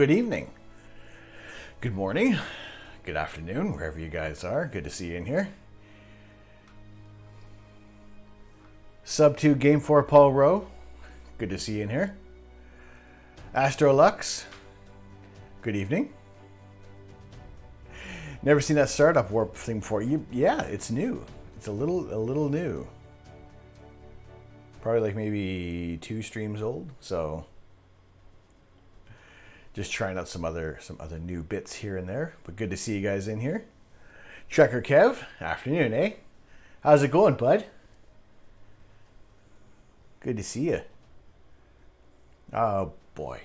good evening, good morning, good afternoon, wherever you guys are. Good to see you in here. Sub 2 Game 4 Paul Rowe, good to see you in here. Astro Lux, good evening. Never seen that startup warp thing before. Yeah, it's new. It's a little new. Probably like maybe 2 streams old. So just trying out some other new bits here and there. But good to see you guys in here. Trekker Kev, afternoon, eh? How's it going, bud? Good to see you. Oh boy,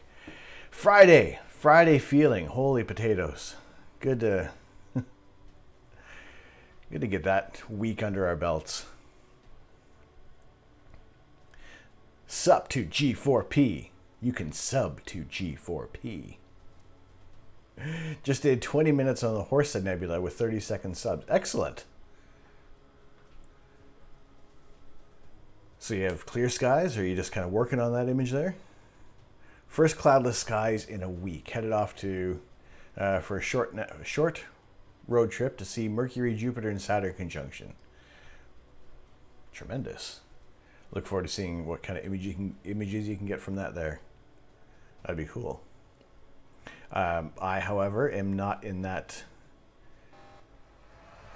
Friday feeling. Holy potatoes. Good to get that week under our belts. Sup to G4P. You can sub to G4P. Just did 20 minutes on the Horsehead Nebula with 30-second subs. Excellent. So you have clear skies, or are you just kind of working on that image there? First cloudless skies in a week. Headed off to for a short road trip to see Mercury, Jupiter, and Saturn conjunction. Tremendous. Look forward to seeing what kind of images you can get from that there. That'd be cool. I, however, am not in that.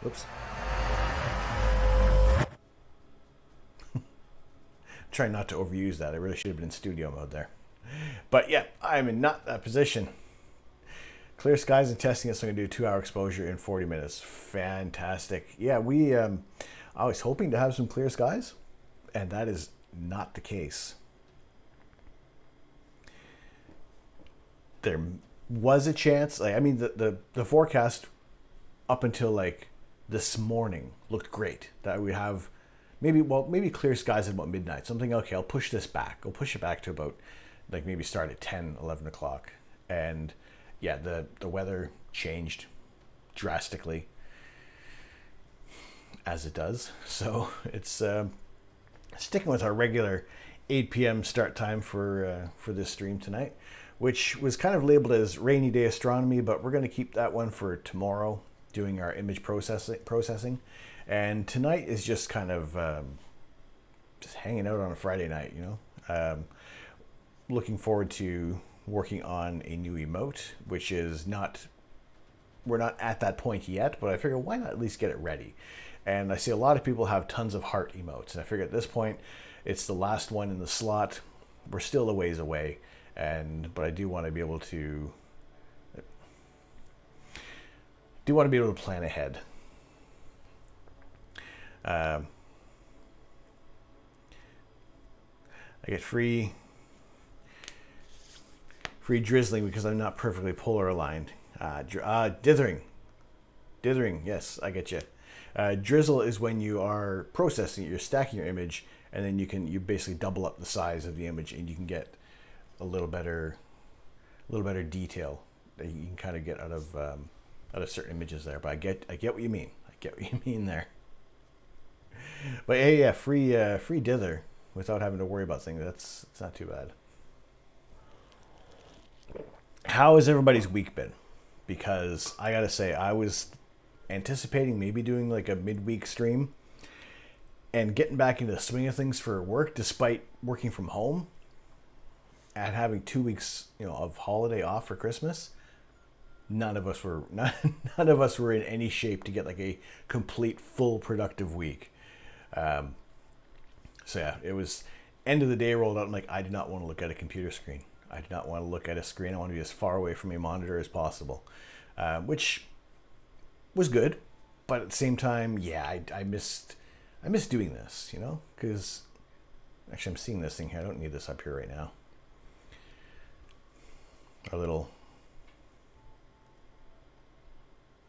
Whoops. Trying not to overuse that. I really should have been in studio mode there. But yeah, I'm in not that position. Clear skies and testing it, so I'm going to do a 2-hour exposure in 40 minutes. Fantastic. Yeah, I was hoping to have some clear skies, and that is not the case. There was a chance. I mean, the forecast up until like this morning looked great. That we have maybe clear skies at about midnight. Something, okay, I'll push this back. I'll push it back to about like maybe start at 10, 11 o'clock. And yeah, the weather changed drastically, as it does. So it's sticking with our regular 8 p.m. start time for this stream tonight, which was kind of labeled as rainy day astronomy, but we're going to keep that one for tomorrow, doing our image processing. And tonight is just kind of just hanging out on a Friday night, you know. Looking forward to working on a new emote, which is we're not at that point yet, but I figure why not at least get it ready. And I see a lot of people have tons of heart emotes, and I figure at this point it's the last one in the slot. We're still a ways away, but I do want to be able to plan ahead. I get free drizzling because I'm not perfectly polar aligned. Dithering, yes, I get you. Drizzle is when you are processing it, you're stacking your image, and then you basically double up the size of the image, and you can get a little better detail that you can kind of get out of certain images there. But I get what you mean. I get what you mean there. But yeah, free dither without having to worry about things. It's not too bad. How has everybody's week been? Because I gotta say, I was anticipating maybe doing like a midweek stream and getting back into the swing of things for work, despite working from home and having 2 weeks, of holiday off for Christmas. None of us were in any shape to get like a complete full productive week. So yeah, it was end of the day rolled out. I'm like, I do not want to look at a computer screen. I do not want to look at a screen. I want to be as far away from a monitor as possible, which was good. But at the same time, yeah, I missed doing this, because actually I'm seeing this thing here. I don't need this up here right now. Our little,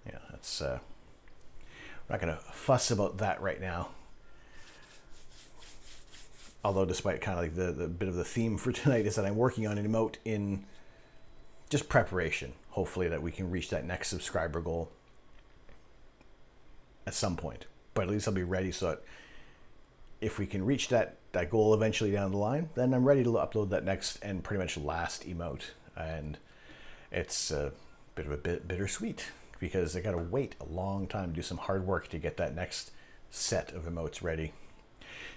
yeah, that's, we're not going to fuss about that right now. Although despite kind of like the bit of the theme for tonight is that I'm working on an emote in just preparation, hopefully that we can reach that next subscriber goal at some point. But at least I'll be ready so that if we can reach that goal eventually down the line, then I'm ready to upload that next and pretty much last emote. And It's a bit of a bittersweet because I got to wait a long time to do some hard work to get that next set of emotes ready.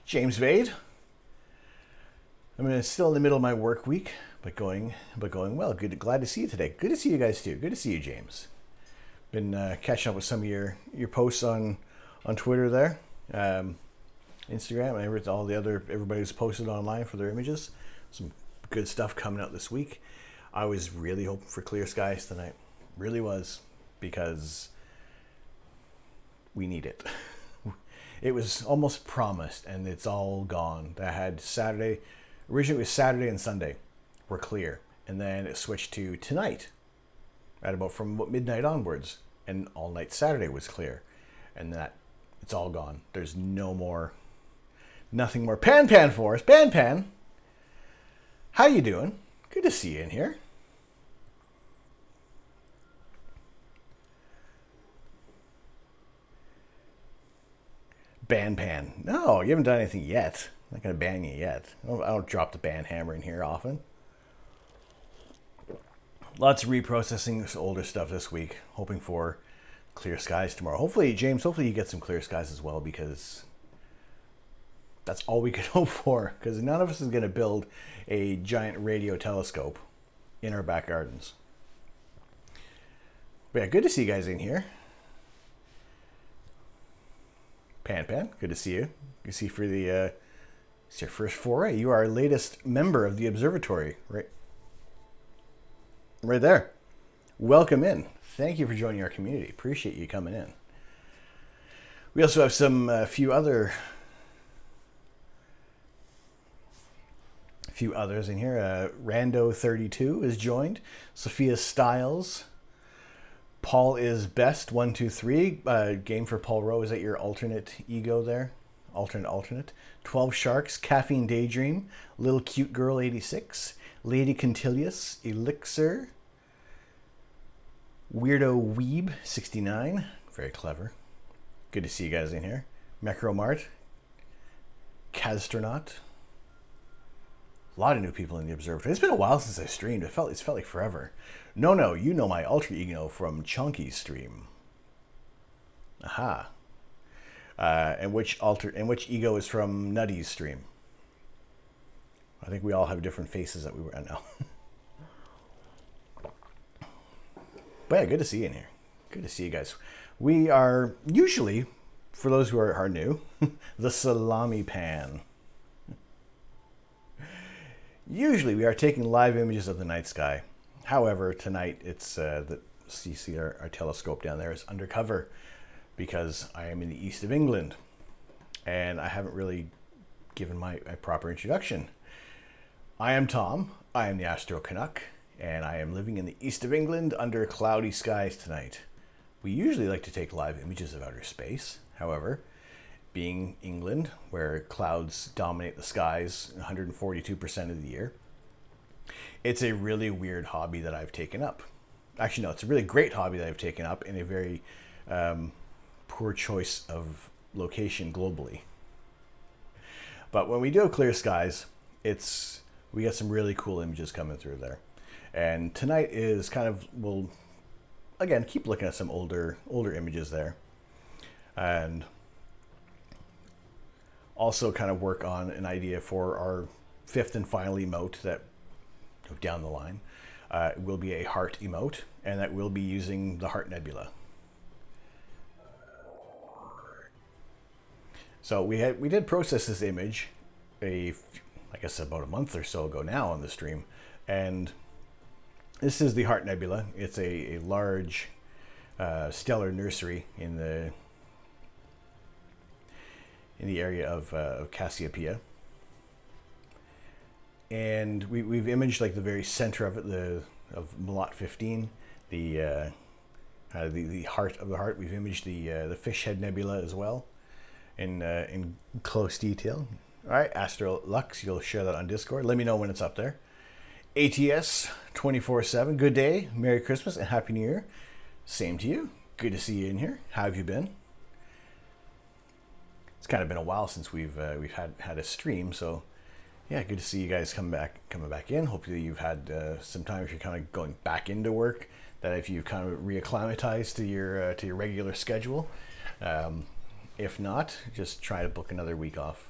James Vade. I'm still in the middle of my work week, but going well. Glad to see you today. Good to see you guys too. Good to see you, James. Been catching up with some of your posts on Twitter there, Instagram, and all the other everybody who's posted online for their images. Some good stuff coming out this week. I was really hoping for clear skies tonight. Really was, because we need it. It was almost promised, and it's all gone. I had Saturday. Originally, it was Saturday and Sunday were clear, and then it switched to tonight at about from midnight onwards, and all night Saturday was clear, and that it's all gone. There's no more, nothing more. Pan for us. Pan. How you doing? Good to see you in here. Pan. No, you haven't done anything yet. I'm not going to ban you yet. I don't drop the ban hammer in here often. Lots of reprocessing older stuff this week. Hoping for clear skies tomorrow. Hopefully, James, hopefully you get some clear skies as well, because that's all we could hope for. Because none of us is going to build a giant radio telescope in our back gardens. But yeah, good to see you guys in here. Pan, good to see you. Good to see you for the it's your first foray. You are our latest member of the observatory, right there. Welcome in. Thank you for joining our community. Appreciate you coming in. We also have some few others in here. Rando32 is joined. Sophia Styles. Paul is best. 123. Game for Paul Rowe. Is that your alternate ego there? Alternate. 12 Sharks. Caffeine Daydream. Little Cute Girl 86. Lady Quintilius. Elixir. Weirdo Weeb 69. Very clever. Good to see you guys in here. Mecromart. Castronaut. A lot of new people in the observatory. It's been a while since I streamed. It's felt like forever. No, you know my alter ego from Chunky's stream. Aha. And which ego is from Nutty's stream? I think we all have different faces that we were. I know. But yeah, good to see you in here. Good to see you guys. We are usually, for those who are new, the salami pan. Usually we are taking live images of the night sky. However, tonight it's you see our telescope down there is undercover because I am in the east of England and I haven't really given my proper introduction. I am Tom. I am the Astro Canuck, and I am living in the east of England under cloudy skies tonight. We usually like to take live images of outer space. However, being England, where clouds dominate the skies 142% of the year, it's a really weird hobby that I've taken up. Actually, no, it's a really great hobby that I've taken up in a very poor choice of location globally. But when we do have clear skies, we get some really cool images coming through there. And tonight is we'll again keep looking at some older images there, and also kind of work on an idea for our fifth and final emote that down the line will be a heart emote, and that will be using the Heart Nebula. So we did process this image I guess about a month or so ago now on the stream, and this is the Heart Nebula. It's a large stellar nursery in the area of Cassiopeia. And we've imaged like the very center of it, of Malot 15, the heart of the heart. We've imaged the Fishhead Nebula as well, in close detail. All right, Astro Lux, you'll share that on Discord. Let me know when it's up there. ATS 24/7. Good day, Merry Christmas, and Happy New Year. Same to you. Good to see you in here. How have you been? It's kind of been a while since we've had a stream, so Yeah, good to see you guys coming back in. Hopefully you've had some time if you're kind of going back into work, that if you've kind of reacclimatized to your regular schedule. If not, just try to book another week off.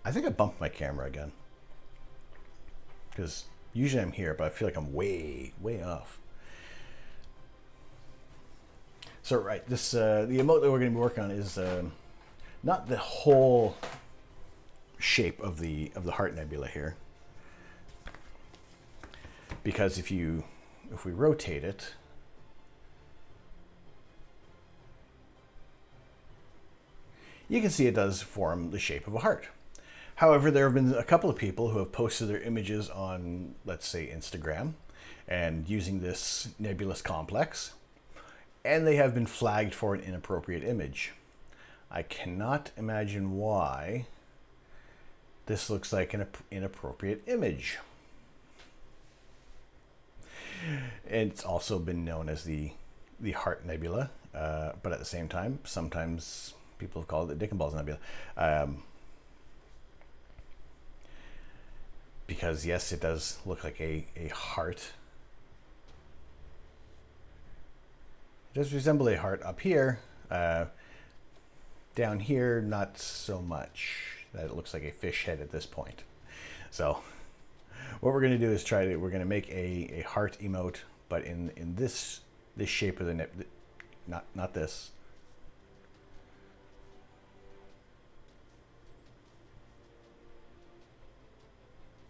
I think I bumped my camera again, because usually I'm here, but I feel like I'm way off. So right, this the emote that we're going to be working on is not the whole shape of the Heart Nebula here, because if we rotate it, you can see it does form the shape of a heart. However, there have been a couple of people who have posted their images on, let's say, Instagram, and using this nebulous complex, and they have been flagged for an inappropriate image. I cannot imagine why this looks like an inappropriate image. And it's also been known as the Heart Nebula, but at the same time, sometimes people have called it the Dick and Balls Nebula. Because yes, it does look like a heart. It does resemble a heart up here. Down here, not so much. That it looks like a fish head at this point. So what we're going to do is we're going to make a heart emote, but in this shape of the not this.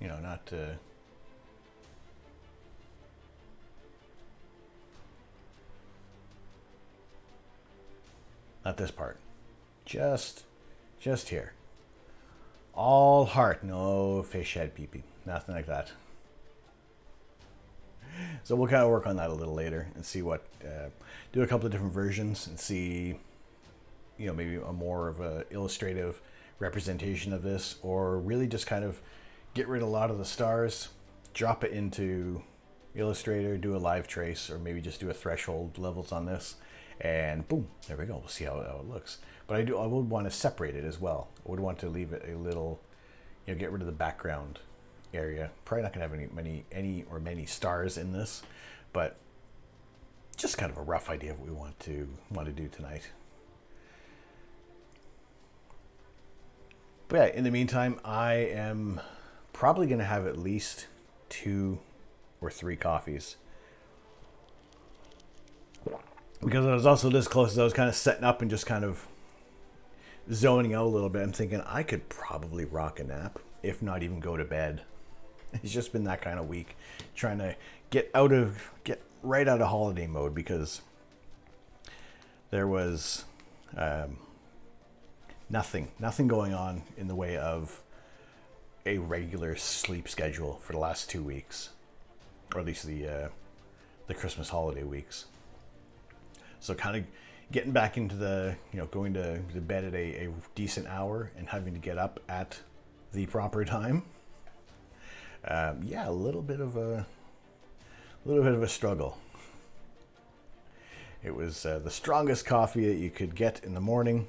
You know, not this part. Just here. All heart, no fish head pee-pee. Nothing like that. So we'll kind of work on that a little later and see what, do a couple of different versions and see, you know, maybe a more of a illustrative representation of this, or really just kind of get rid of a lot of the stars, drop it into Illustrator, do a live trace, or maybe just do a threshold levels on this, and boom, there we go. We'll see how it looks. But I would want to separate it as well. I would want to leave it a little, you know, get rid of the background area. Probably not going to have many stars in this, but just kind of a rough idea of what we want to do tonight. But yeah, in the meantime, I am probably going to have at least 2 or 3 coffees, because I was also this close as I was kind of setting up and just kind of zoning out a little bit. I'm thinking I could probably rock a nap, if not even go to bed. It's just been that kind of week, trying to get right out of holiday mode, because there was nothing going on in the way of a regular sleep schedule for the last 2 weeks, or at least the Christmas holiday weeks. So kind of getting back into the, you know, going to bed at a decent hour and having to get up at the proper time. Yeah, a little bit of a struggle. It was the strongest coffee that you could get in the morning,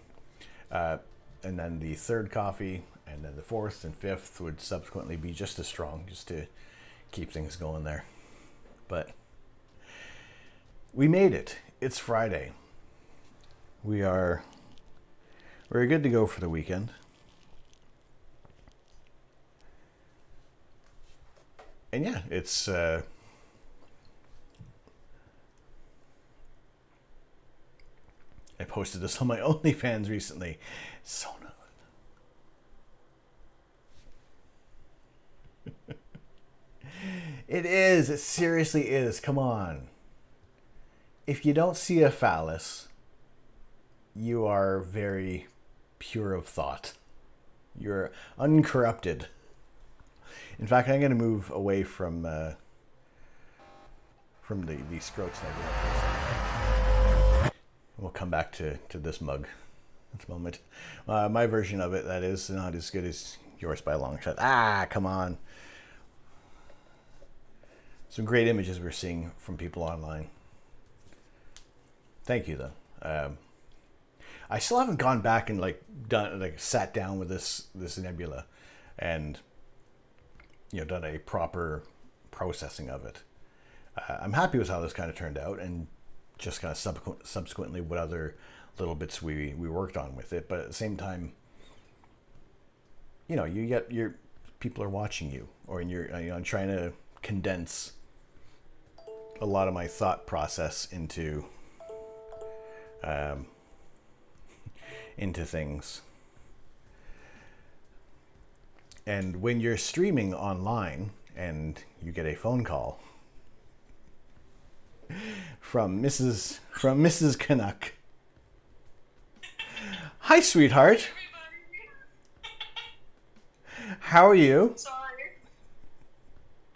and then the third coffee, and then the fourth and fifth would subsequently be just as strong, just to keep things going there. But we made it. It's Friday. We're good to go for the weekend. And yeah, it's I posted this on my OnlyFans recently. So no. It is. It seriously is. Come on. If you don't see a phallus, you are very pure of thought. You're uncorrupted. In fact, I'm going to move away from the Scroats Nebula. We'll come back to this mug at the moment. My version of it, that is, not as good as yours by a long shot. Ah, come on. Some great images we're seeing from people online. Thank you, though. I still haven't gone back and sat down with this nebula and done a proper processing of it. I'm happy with how this kind of turned out, and just kind of subsequently what other little bits we worked on with it. But at the same time, you get your people are watching you, or I'm trying to condense a lot of my thought process into things. And when you're streaming online and you get a phone call from Mrs. Canuck. Hi, sweetheart. How are you? Sorry.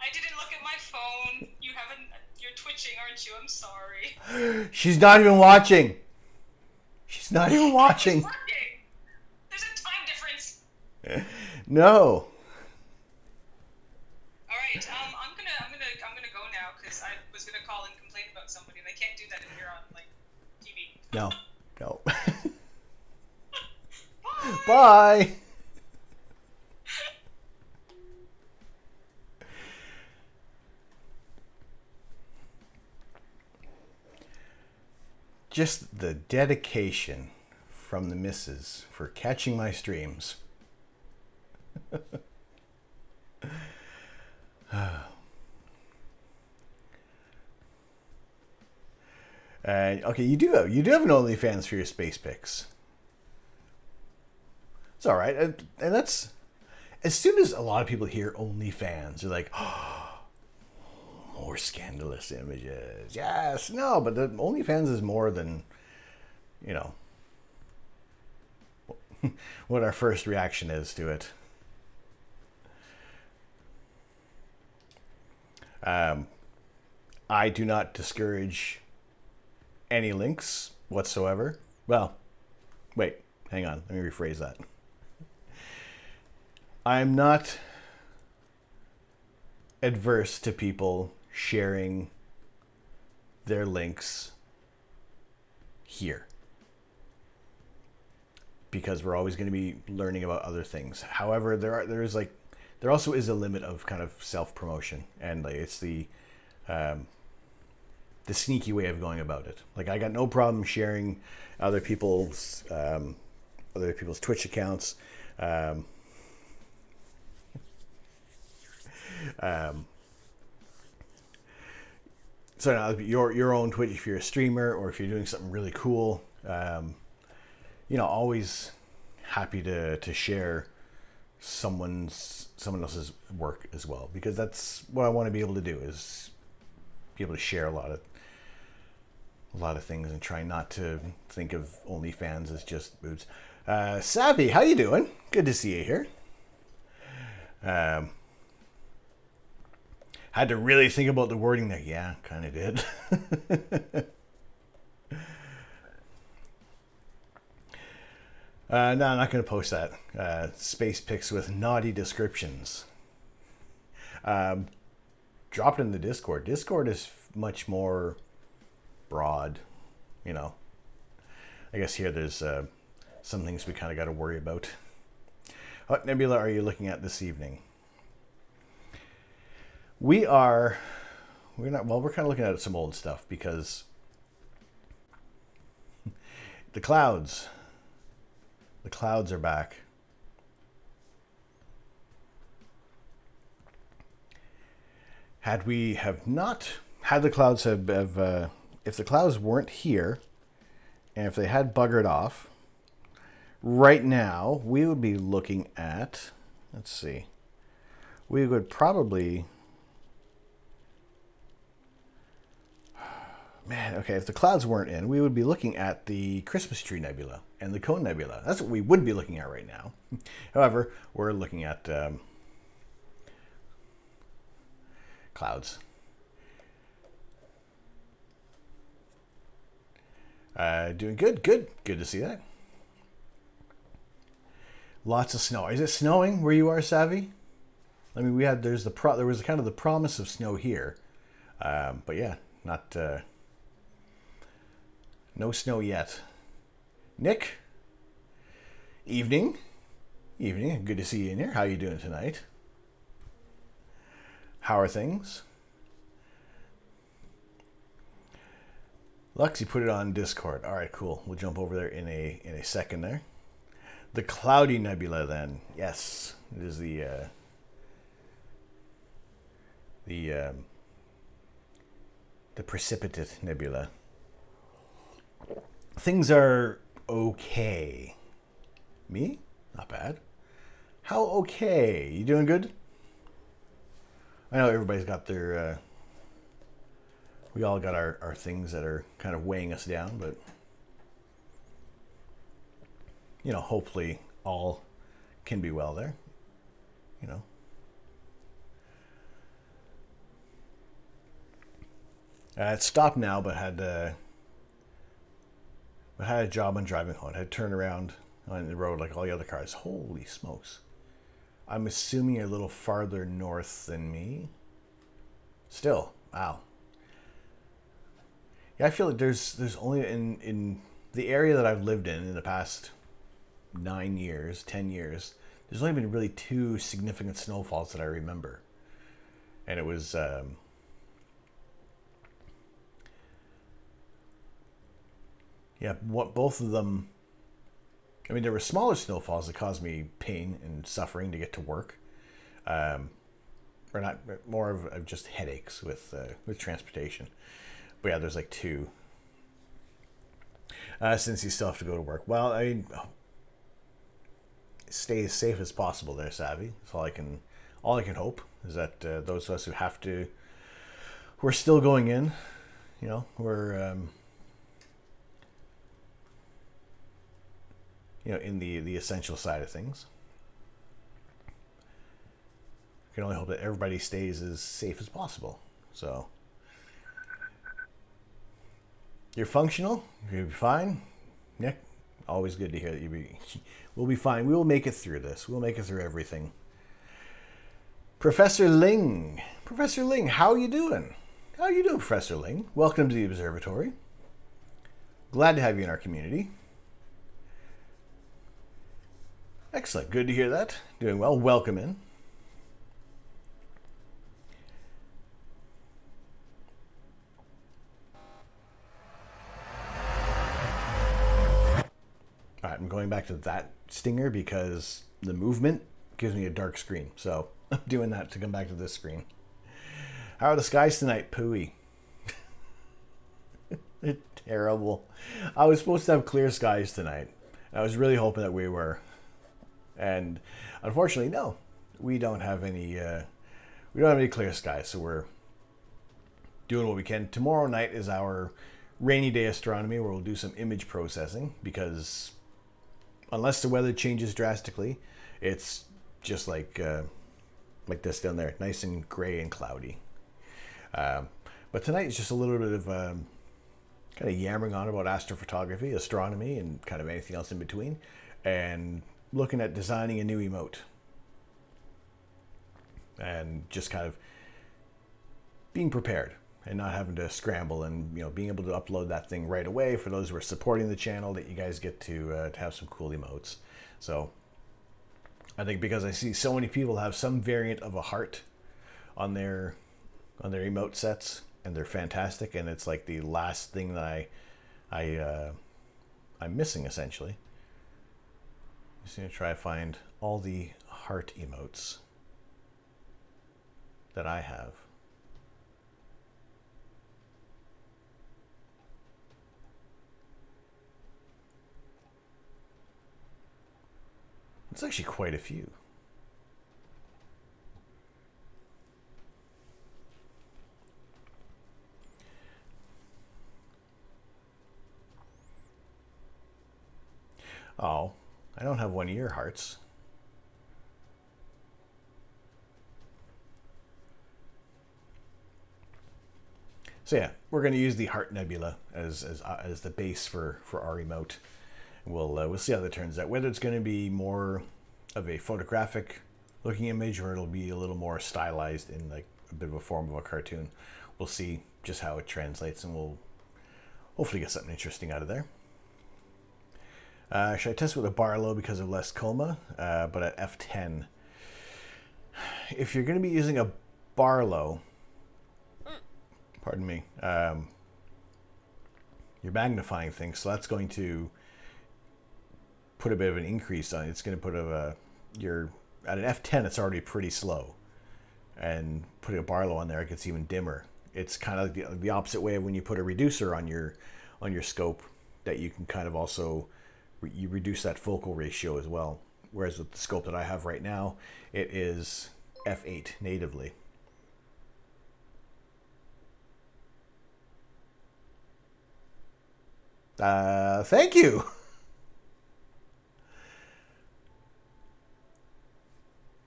I didn't look at my phone. You're twitching, aren't you? I'm sorry. She's not even watching. She's not even watching. It's working. There's a time difference. No. All right. I'm gonna go now because I was gonna call and complain about somebody, and I can't do that if you're on TV. No. Bye. Bye. Just the dedication from the missus for catching my streams. Okay, you do have an OnlyFans for your space pics. It's all right, and that's as soon as a lot of people hear OnlyFans, they're like, oh, more scandalous images. Yes, no, but the OnlyFans is more than, what our first reaction is to it. I do not discourage any links whatsoever. Well, wait, hang on. Let me rephrase that. I'm not adverse to people sharing their links here, because we're always going to be learning about other things. However, there also is a limit of kind of self-promotion, and it's the sneaky way of going about it. I got no problem sharing other people's Twitch accounts. So now your own Twitch, if you're a streamer or if you're doing something really cool, always happy to share someone else's work as well, because that's what I want to be able to do, is be able to share a lot of things and try not to think of OnlyFans as just boobs. Savvy, how you doing? Good to see you here. Had to really think about the wording there. Yeah, kind of did. No, I'm not going to post that. Space pics with naughty descriptions. Drop it in the Discord. Discord is much more broad, I guess here there's some things we kind of got to worry about. What nebula are you looking at this evening? We're kind of looking at some old stuff, because the clouds are back. Had we have not had the clouds if the clouds weren't here, and if they had buggered off, right now we would be looking at, let's see, we would probably, if the clouds weren't in, we would be looking at the Christmas Tree Nebula and the Cone Nebula. That's what we would be looking at right now. However, we're looking at clouds. Doing good. Good to see that. Lots of snow. Is it snowing where you are, Savvy? I mean, there was kind of the promise of snow here, but yeah, not No snow yet. Nick? Evening. Evening. Good to see you in here. How you doing tonight? How are things? Luxy put it on Discord. All right, cool. We'll jump over there in a second there. The Cloudy Nebula, then. Yes, it is the Precipitate Nebula. Things are okay. Me? Not bad. How okay? You doing good? I know everybody's got their... we all got our things that are kind of weighing us down, but... You know, hopefully all can be well there. You know. It stopped now, but had a job on driving home. I had to turn around on the road like all the other cars. Holy smokes. I'm assuming you're a little farther north than me. Still, wow. Yeah, I feel like there's only in the area that I've lived in the past 9 years, 10 years, there's only been really 2 significant snowfalls that I remember. And it was both of them. I mean, there were smaller snowfalls that caused me pain and suffering to get to work, or not, more of just headaches with transportation. But yeah, there's like 2. Since you still have to go to work. Well, I mean, stay as safe as possible there, Savvy. That's all I can hope is that those of us who are still going in, you know, we're you know, in the essential side of things. I can only hope that everybody stays as safe as possible. So, you're functional. You'll be fine, Nick. Always good to hear that we'll be fine. We will make it through this. We'll make it through everything. Professor Ling, how are you doing? How are you doing, Professor Ling? Welcome to the observatory. Glad to have you in our community. Excellent. Good to hear that. Doing well. Welcome in. All right, I'm going back to that stinger because the movement gives me a dark screen. So I'm doing that to come back to this screen. How are the skies tonight, Pooey? Terrible. I was supposed to have clear skies tonight. I was really hoping that we were. And unfortunately, no, we don't have any clear skies, so we're doing what we can. Tomorrow night is our rainy day astronomy, where we'll do some image processing, because unless the weather changes drastically, it's just like this down there, nice and gray and cloudy. But tonight is just a little bit of kind of yammering on about astrophotography, astronomy, and kind of anything else in between, and looking at designing a new emote, and just kind of being prepared and not having to scramble, and, you know, being able to upload that thing right away for those who are supporting the channel, that you guys get to have some cool emotes. So I think because I see so many people have some variant of a heart on their emote sets, and they're fantastic, and it's like the last thing that I'm missing, essentially. Just going to try to find all the heart emotes that I have. It's actually quite a few. Oh, I don't have one of your hearts. So yeah, we're going to use the Heart Nebula as the base for our emote. We'll see how that turns out. Whether it's going to be more of a photographic looking image, or it'll be a little more stylized in like a bit of a form of a cartoon. We'll see just how it translates, and hopefully get something interesting out of there. Should I test with a Barlow because of less coma, but at f10? If you're going to be using a Barlow, pardon me, you're magnifying things, so that's going to put a bit of an increase on it. It's going to put you're at an f10, it's already pretty slow, and putting a Barlow on there, it gets even dimmer. It's kind of the opposite way of when you put a reducer on your scope, that you can kind of also you reduce that focal ratio as well. Whereas with the scope that I have right now, it is f8 natively. Thank you.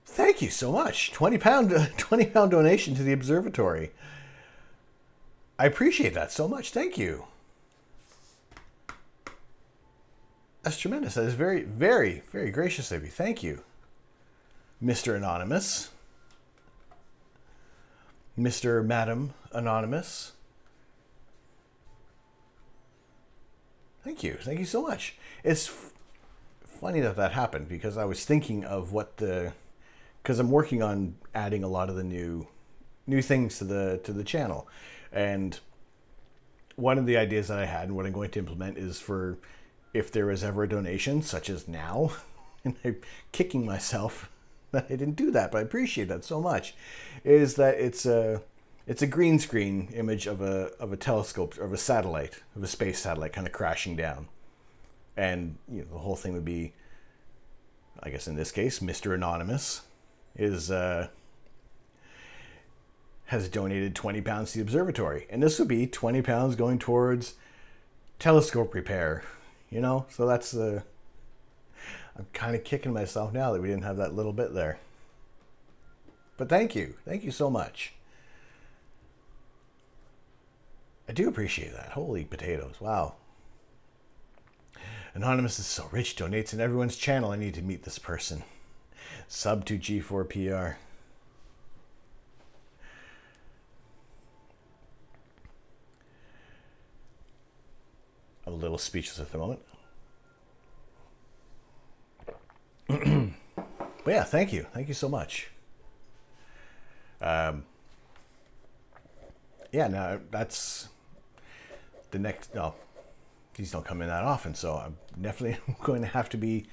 Thank you so much. £20 donation to the observatory. I appreciate that so much. Thank you. That's tremendous. That is very, very, very gracious of you. Thank you, Mr. Anonymous. Mr. Madam Anonymous. Thank you. Thank you so much. It's funny that happened, because I was thinking of because I'm working on adding a lot of the new things to the channel. And one of the ideas that I had and what I'm going to implement is for if there is ever a donation, such as now, and I'm kicking myself that I didn't do that, but I appreciate that so much, is that it's a green screen image of a telescope, of a satellite, of a space satellite kind of crashing down. And the whole thing would be, I guess in this case, Mr. Anonymous has donated £20 to the observatory, and this would be £20 going towards telescope repair. So that's I'm kind of kicking myself now that we didn't have that little bit there. But thank you so much. I do appreciate that. Holy potatoes! Wow. Anonymous is so rich, donates in everyone's channel. I need to meet this person. Sub to G4PR. I'm a little speechless at the moment. But yeah, thank you. Thank you so much. Yeah, no, that's the next. No, these don't come in that often, so I'm definitely going to have to be.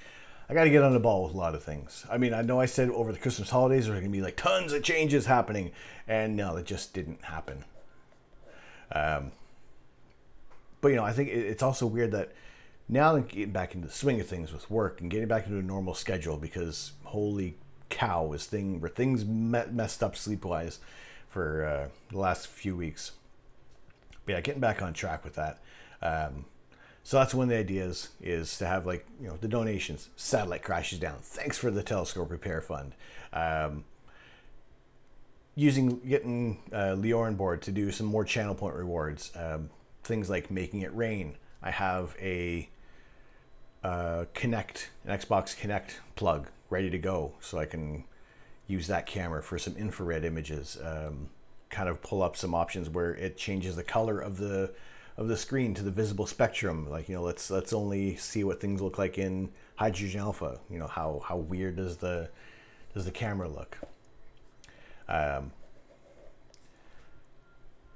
I got to get on the ball with a lot of things. I mean, I know I said over the Christmas holidays there's going to be like tons of changes happening, and no, that just didn't happen. But I think it's also weird that now I'm getting back into the swing of things with work and getting back into a normal schedule, because holy cow, were things messed up sleep-wise for the last few weeks. But yeah, getting back on track with that. So that's one of the ideas, is to have the donations. Satellite crashes down. Thanks for the telescope repair fund. Getting Leo on board to do some more channel point rewards. Things like making it rain. I have an Xbox Connect plug ready to go, so I can use that camera for some infrared images. Kind of pull up some options where it changes the color of the screen to the visible spectrum. Let's only see what things look like in hydrogen alpha. How weird does the camera look? A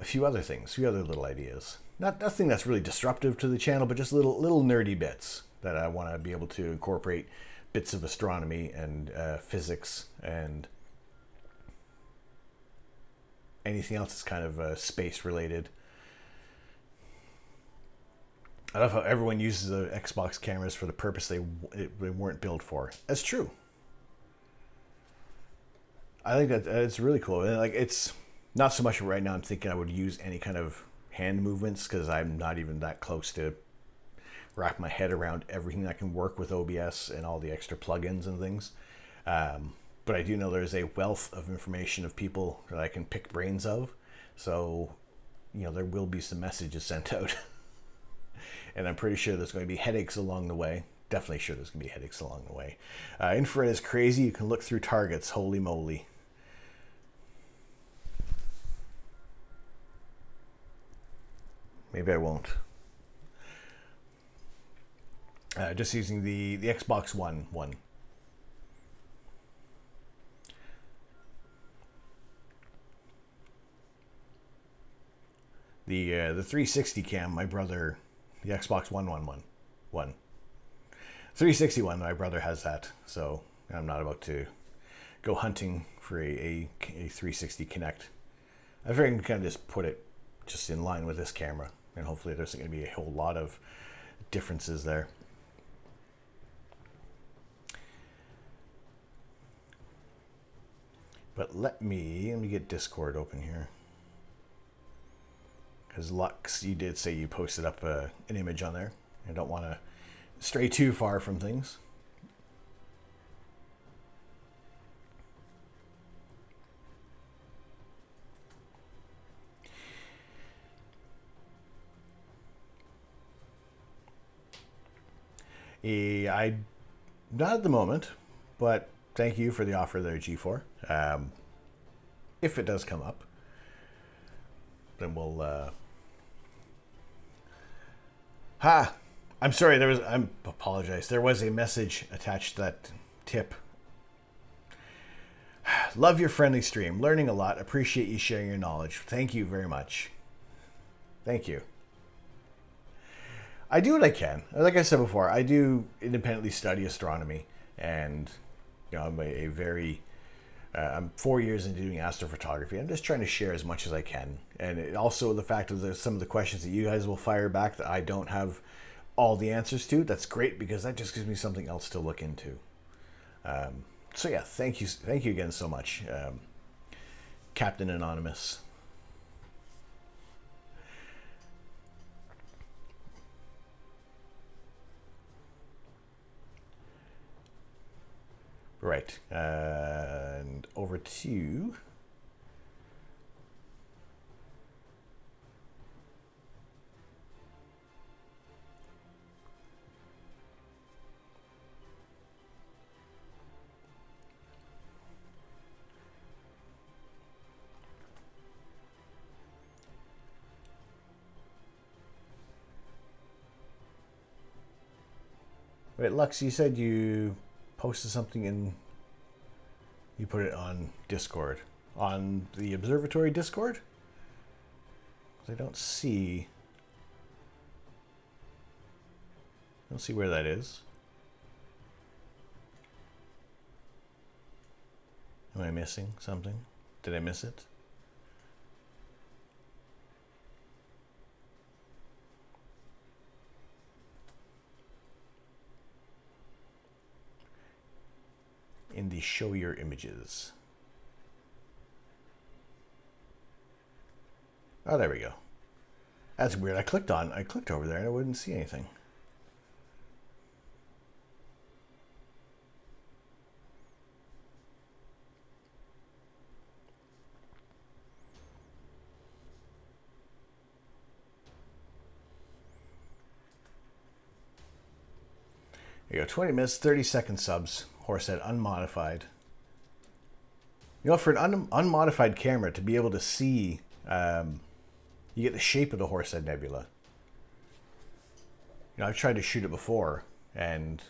few other things, a few other little ideas. Nothing that's really disruptive to the channel, but just little nerdy bits that I want to be able to incorporate, bits of astronomy and physics and anything else that's kind of space related. I love how everyone uses the Xbox cameras for the purpose they weren't built for. That's true. I think that it's really cool. And it's not so much right now I'm thinking I would use any kind of hand movements, because I'm not even that close to wrap my head around everything that can work with OBS and all the extra plugins and things. But I do know there's a wealth of information of people that I can pick brains of. So, there will be some messages sent out. And I'm pretty sure there's going to be headaches along the way. Definitely sure there's going to be headaches along the way. Infrared is crazy. You can look through targets. Holy moly. Maybe I won't. Just using the Xbox One. The 360 cam, my brother, the Xbox One. 360 one, my brother has that, so I'm not about to go hunting for a 360 Kinect. I figured I can kind of just put it just in line with this camera, and hopefully there's going to be a whole lot of differences there. But let me get Discord open here. Because Lux, you did say you posted up an image on there. I don't want to stray too far from things. Not at the moment, but thank you for the offer there, G4. If it does come up, then we'll. I'm sorry. I apologize. There was a message attached to that tip. Love your friendly stream. Learning a lot. Appreciate you sharing your knowledge. Thank you very much. Thank you. I do what I can. Like I said before, I do independently study astronomy, and I'm 4 years into doing astrophotography. I'm just trying to share as much as I can, and also the fact that some of the questions that you guys will fire back that I don't have all the answers to. That's great because that just gives me something else to look into. So yeah, thank you again so much, Captain Anonymous. Right, and over to wait, Lux, you said you posted something and you put it on Discord, on the observatory Discord. I don't see where that is. Am I missing something? Did I miss it? In the show your images. Oh, there we go. That's weird. I clicked over there and I wouldn't see anything. There you go. 20 minutes, 30-second subs. Horsehead unmodified. You know, for an unmodified camera to be able to see, you get the shape of the Horsehead Nebula. You know, I've tried to shoot it before, and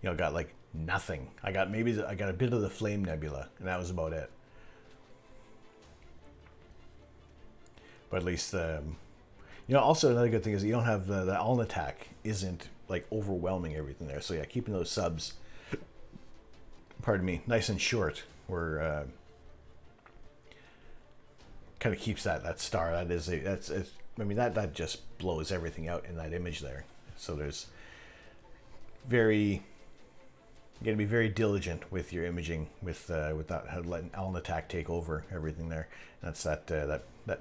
got like nothing. I got a bit of the Flame Nebula, and that was about it. But at least, also another good thing is that you don't have the Alnitak isn't like overwhelming everything there. So yeah, keeping those subs, pardon me, nice and short, were kind of keeps that star. That just blows everything out in that image there. So there's you got to be very diligent with your imaging without letting Alnitak take over everything there. And that's that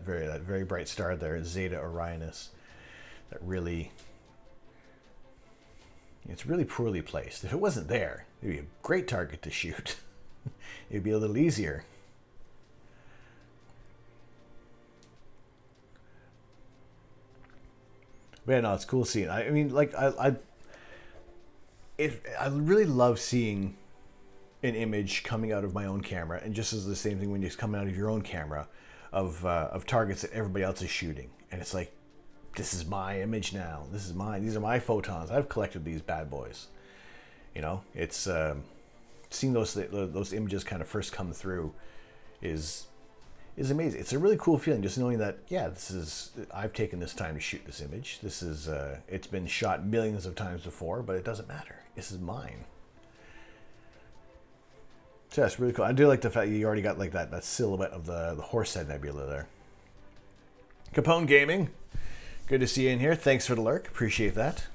very bright star there, Zeta Orionis. It's really poorly placed. If it wasn't there, it'd be a great target to shoot. It'd be a little easier. But yeah, no, it's cool seeing. I really love seeing an image coming out of my own camera, and just as the same thing when it's coming out of your own camera of targets that everybody else is shooting, and it's like this is my image now. This is mine. These are my photons. I've collected these bad boys. You know, it's seeing those images kind of first come through is amazing. It's a really cool feeling just knowing that, yeah, I've taken this time to shoot this image. This is it's been shot millions of times before, but it doesn't matter. This is mine. So that's really cool. I do like the fact that you already got like that silhouette of the Horsehead Nebula there. Capone Gaming, good to see you in here. Thanks for the lurk. Appreciate that.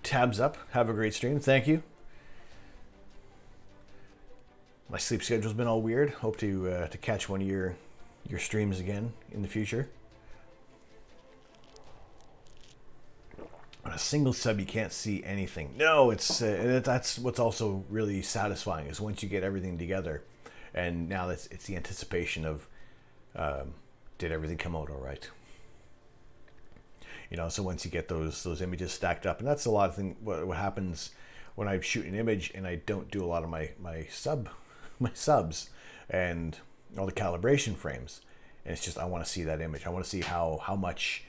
Tabs up. Have a great stream. Thank you. My sleep schedule's been all weird. Hope to catch one of your streams again in the future. On a single sub, you can't see anything. No, that's what's also really satisfying is once you get everything together, and now it's the anticipation of did everything come out all right? You know, so once you get those images stacked up, and that's a lot of things. What happens when I shoot an image and I don't do a lot of my subs and all the calibration frames, and it's just I want to see that image. I want to see how much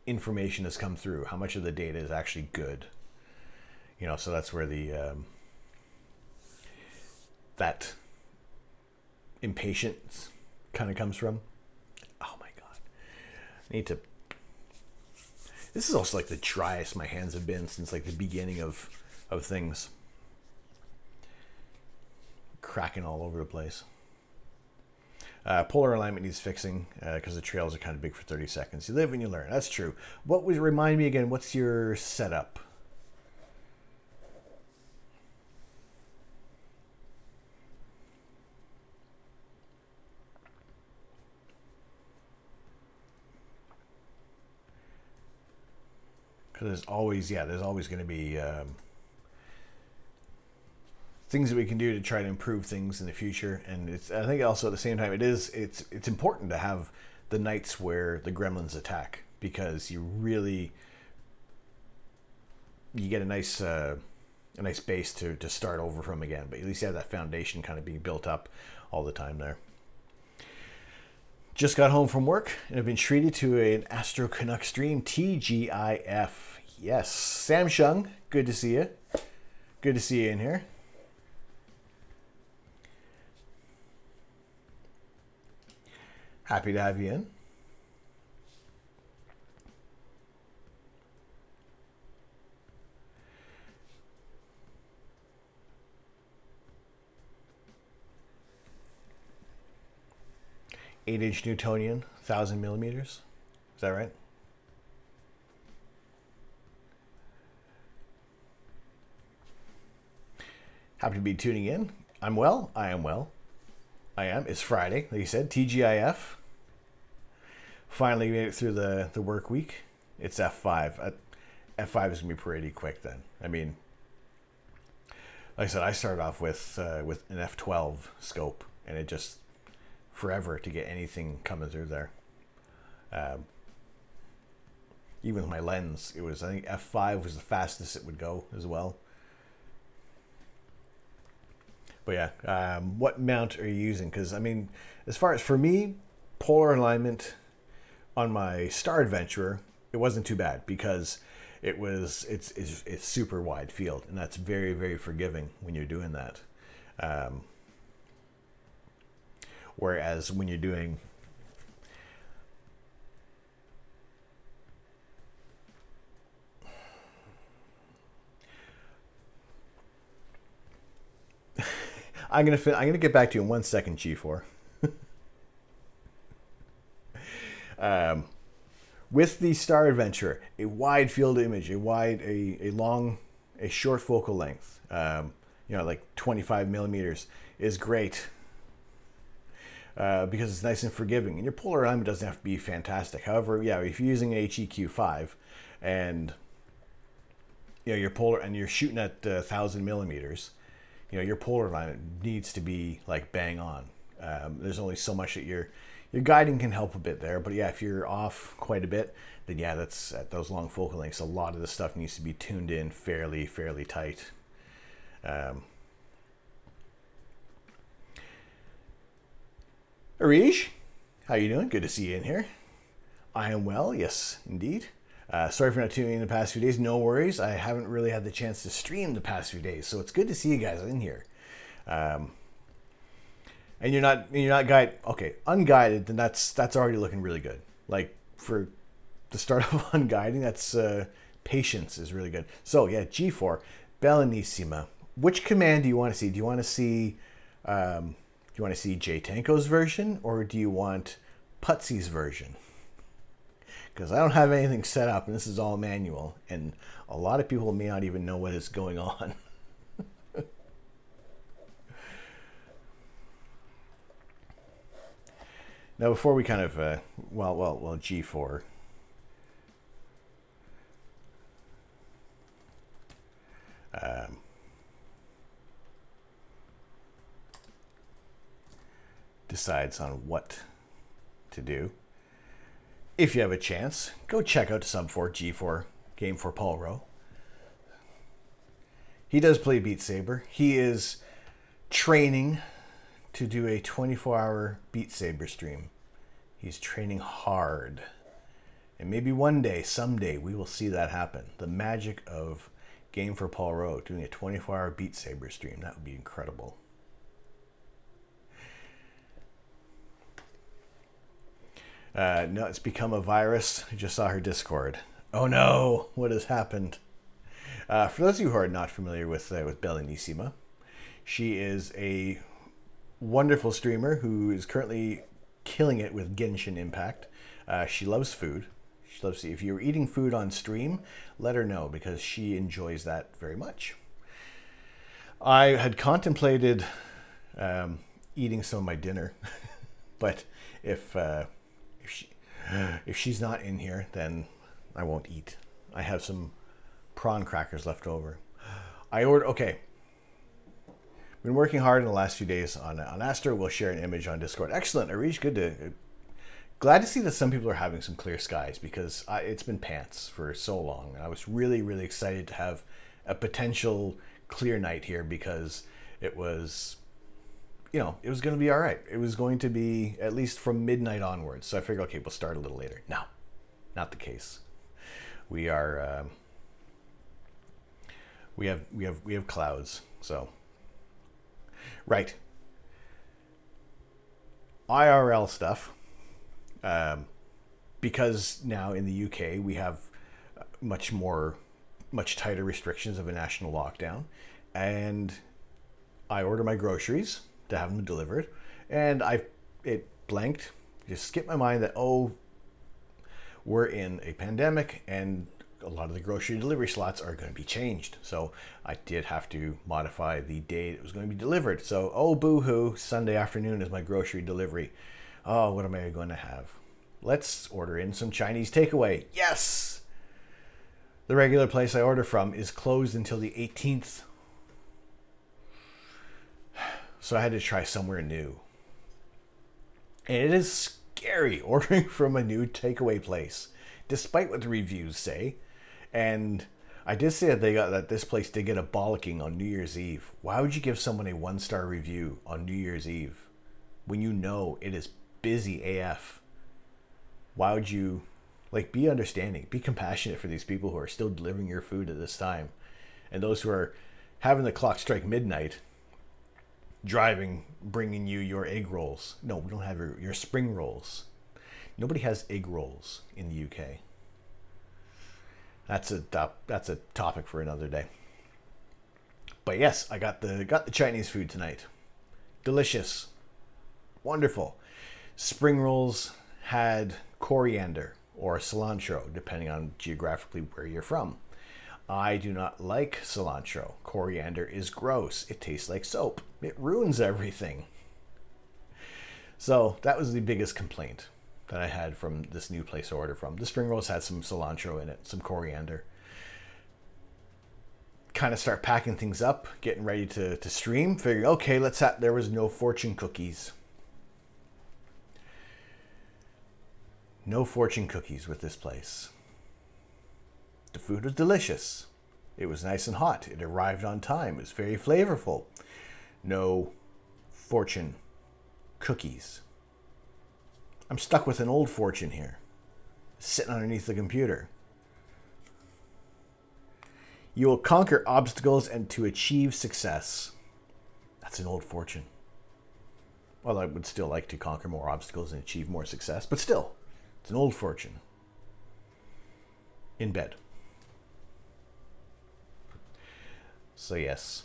information has come through, how much of the data is actually good. You know, so that's where the that impatience kind of comes from. Oh my god, I need to. This is also like the driest my hands have been since like the beginning of things. Cracking all over the place. Polar alignment needs fixing because the trails are kind of big for 30 seconds. You live and you learn. That's true. Remind me again, what's your setup? Because there's always going to be things that we can do to try to improve things in the future. And I think also at the same time, it's important to have the nights where the gremlins attack, because you get a nice base to start over from again. But at least you have that foundation kind of being built up all the time there. Just got home from work and have been treated to an Astro Canuck stream, TGIF. Yes, Samsung, good to see you. Good to see you in here. Happy to have you in. Eight-inch Newtonian, 1,000 millimeters. Is that right? Happy to be tuning in. I'm well. I am well. I am. It's Friday, like you said. TGIF. Finally made it through the work week. It's F5. F5 is gonna be pretty quick then. I mean, like I said, I started off with an F12 scope, and it just forever to get anything coming through there. Even with my lens, I think F5 was the fastest it would go as well. But yeah, what mount are you using? Because I mean, as far as for me, polar alignment on my Star Adventurer, it wasn't too bad because it's super wide field, and that's very, very forgiving when you're doing that. Whereas when you're doing I'm gonna get back to you in 1 second, G4. With the Star Adventurer, a wide field image, a short focal length, like 25 millimeters is great because it's nice and forgiving. And your polar alignment doesn't have to be fantastic. However, yeah, if you're using an HEQ5 and you're polar and you're shooting at 1,000 millimeters, your polar alignment needs to be like bang on. There's only so much that your guiding can help a bit there, but yeah, if you're off quite a bit, then yeah, that's at those long focal lengths. A lot of the stuff needs to be tuned in fairly tight. Arish, How you doing? Good to see you in here. I am well, yes, indeed. Sorry for not tuning in the past few days. No worries. I haven't really had the chance to stream the past few days, so it's good to see you guys in here. And you're not guided. Okay, unguided. Then that's already looking really good. Like for the start of unguiding, that's patience is really good. So yeah, G4, Bellanissima. Which command do you want to see? Do you want to see J Tanko's version, or do you want Putsy's version? Because I don't have anything set up, and this is all manual, and a lot of people may not even know what is going on. Now, before we kind of, G4. Decides on what to do. If you have a chance, go check out Sub 4 G4 game for Paul Rowe. He does play Beat Saber. He is training to do a 24-hour Beat Saber stream. He's training hard. And maybe one day, someday, we will see that happen. The magic of Game for Paul Rowe doing a 24-hour Beat Saber stream. That would be incredible. No, it's become a virus. I just saw her Discord. Oh no, what has happened? For those of you who are not familiar with Bellanissima, she is a wonderful streamer who is currently killing it with Genshin Impact. She loves food. She loves. If you're eating food on stream, let her know because she enjoys that very much. I had contemplated eating some of my dinner, but if she's not in here, then I won't eat. I have some prawn crackers left over. Okay. Been working hard in the last few days on Astro. We'll share an image on Discord. Excellent, Arish. Glad to see that some people are having some clear skies because it's been pants for so long. And I was really, really excited to have a potential clear night here because it was, it was going to be all right. It was going to be at least from midnight onwards. So I figured, okay, we'll start a little later. No, not the case. We are, we have clouds. So, right. IRL stuff. Because now in the UK we have much tighter restrictions of a national lockdown, and I order my groceries to have them delivered, and it blanked, just skipped my mind that we're in a pandemic and a lot of the grocery delivery slots are going to be changed. So I did have to modify the date it was going to be delivered. So boo-hoo, Sunday afternoon is my grocery delivery. Oh, what am I going to have? Let's order in some Chinese takeaway. Yes! The regular place I order from is closed until the 18th. So I had to try somewhere new. And it is scary ordering from a new takeaway place, despite what the reviews say. And I did say that this place did get a bollocking on New Year's Eve. Why would you give someone a 1-star review on New Year's Eve when you know it is busy AF? Why would you, be understanding, be compassionate for these people who are still delivering your food at this time, and those who are having the clock strike midnight, driving, bringing you your egg rolls. No, we don't have your spring rolls. Nobody has egg rolls in the UK. That's a topic for another day. But yes, I got the Chinese food tonight. Delicious, wonderful. Spring rolls had coriander or cilantro, depending on geographically where you're from. I do not like cilantro. Coriander is gross. It tastes like soap. It ruins everything. So that was the biggest complaint that I had from this new place I ordered from. The spring rolls had some cilantro in it, some coriander. Kind of start packing things up, getting ready to stream, figuring, okay, there was no fortune cookies. No fortune cookies with this place. The food was delicious. It was nice and hot. It arrived on time. It was very flavorful. No fortune cookies. I'm stuck with an old fortune here, sitting underneath the computer. You will conquer obstacles and to achieve success. That's an old fortune. Well, I would still like to conquer more obstacles and achieve more success, but still, it's an old fortune. In bed. So yes.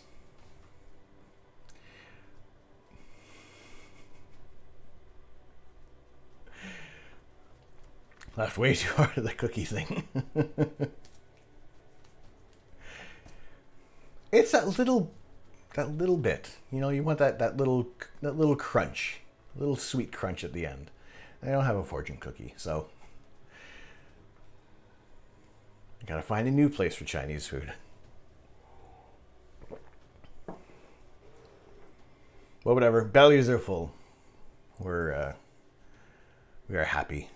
Laughed way too hard at the cookie thing. It's that little bit. You know, you want that little crunch, a little sweet crunch at the end. I don't have a fortune cookie, so I gotta find a new place for Chinese food. Well, whatever. Bellies are full. We are happy.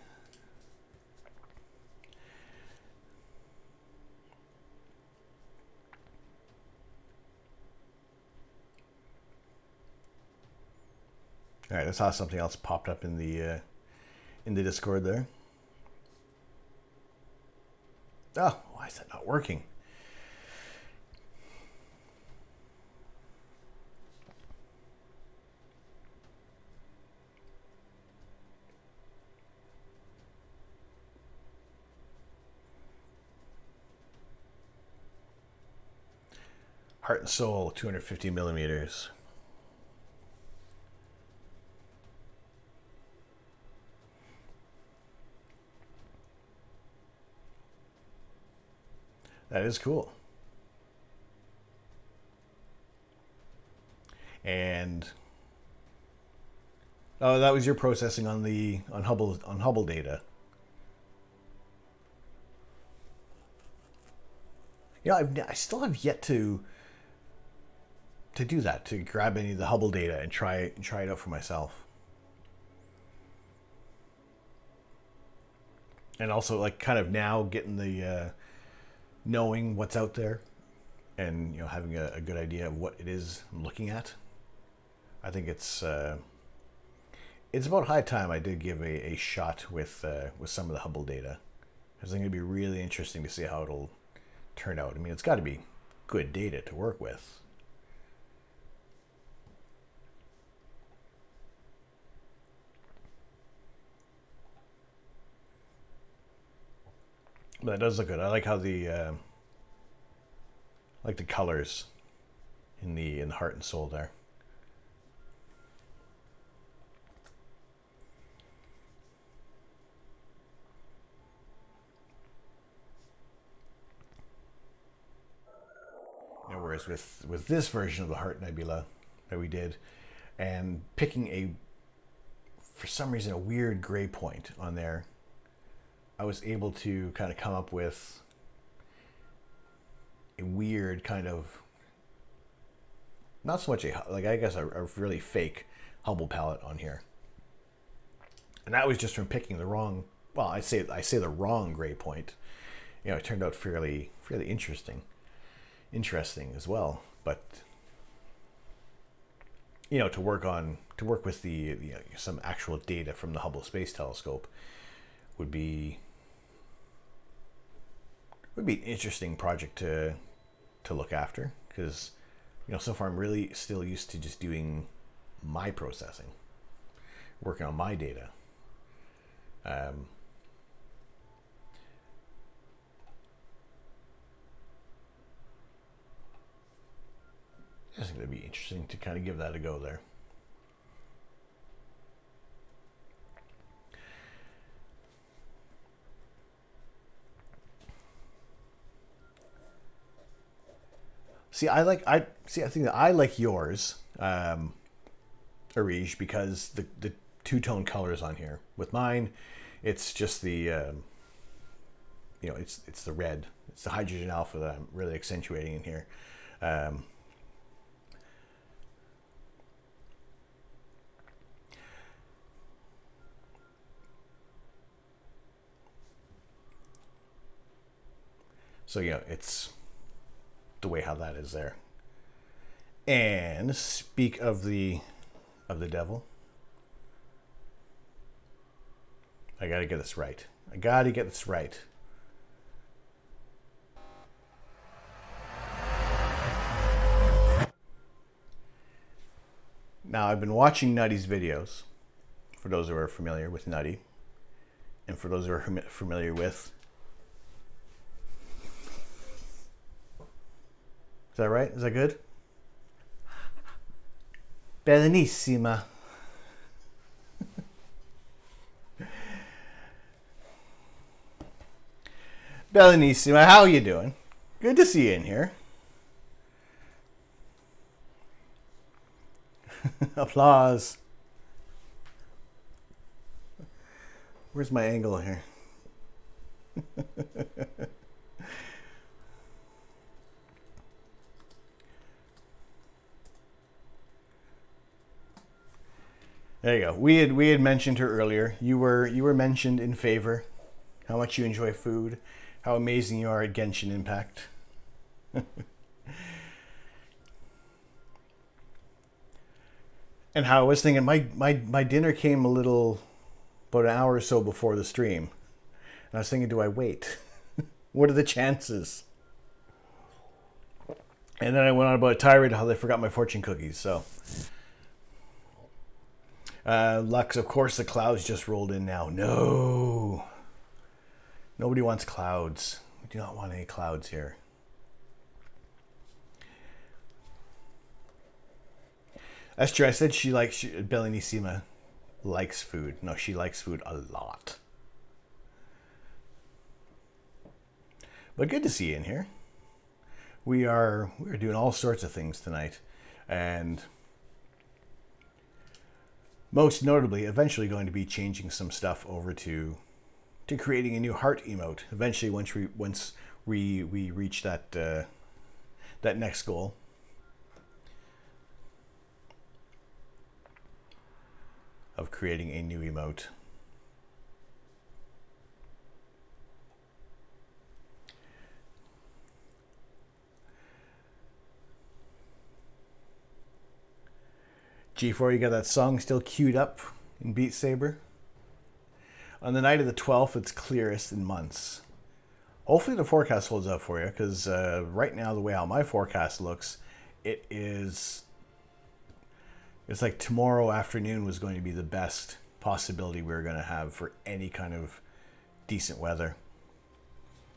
All right, I saw something else popped up in the Discord there. Oh, why is that not working? Heart and Soul, 250 millimeters. That is cool. And oh, that was your processing on Hubble data. Yeah, I still have yet to do that, to grab any of the Hubble data and try it out for myself. And also, like, kind of now getting the knowing what's out there, and having a good idea of what it is I'm looking at. I think it's about high time I did give a shot with some of the Hubble data. I think it'd be really interesting to see how it'll turn out. I mean, it's got to be good data to work with. But that does look good. I like how the colors in the Heart and Soul there. Whereas with this version of the Heart Nebula that we did, and picking for some reason a weird gray point on there, I was able to kind of come up with a weird kind of, not so much I guess a really fake Hubble palette on here. And that was just from picking the wrong, well, I say the wrong gray point. It turned out fairly interesting as well. But to work with the some actual data from the Hubble Space Telescope would be an interesting project to look after, because so far I'm really still used to just doing my processing, working on my data. I think that'd be interesting to kind of give that a go there. I think that I like yours, Arij, because the two-tone colors on here. With mine, it's just the it's the red. It's the hydrogen alpha that I'm really accentuating in here. So it's the way how that is there. And speak of the devil. I gotta get this right. I gotta get this right. Now, I've been watching Nutty's videos, for those who are familiar with Nutty, and for those who are familiar with... Is that right? Is that good? Bellissima. Bellissima, how are you doing? Good to see you in here. Applause. Where's my angle here? There you go. We had mentioned her earlier. You were mentioned in favor. How much you enjoy food. How amazing you are at Genshin Impact. And how I was thinking, my dinner came about an hour or so before the stream. And I was thinking, do I wait? What are the chances? And then I went on about a tirade how they forgot my fortune cookies. So, Lux, of course, the clouds just rolled in now. No, nobody wants clouds. We do not want any clouds here. That's true. I said Bellissima likes food. No, she likes food a lot. But good to see you in here. We are doing all sorts of things tonight, and most notably, eventually going to be changing some stuff over to creating a new heart emote. Eventually, once we reach that next goal. Of creating a new emote. G4, you got that song still queued up in Beat Saber? On the night of the 12th, it's clearest in months. Hopefully the forecast holds up for you, because right now, the way how my forecast looks, it's like tomorrow afternoon was going to be the best possibility we were going to have for any kind of decent weather.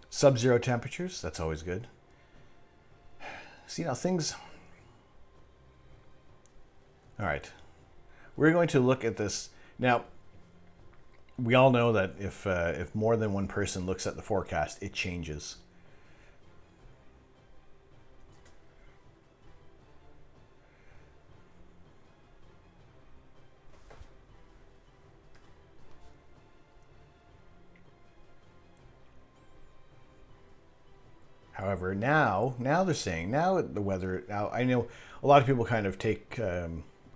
Sub-zero temperatures, that's always good. See, now things... All right. We're going to look at this. Now, we all know that if more than one person looks at the forecast, it changes. However, now they're saying, now the weather, now I know a lot of people kind of take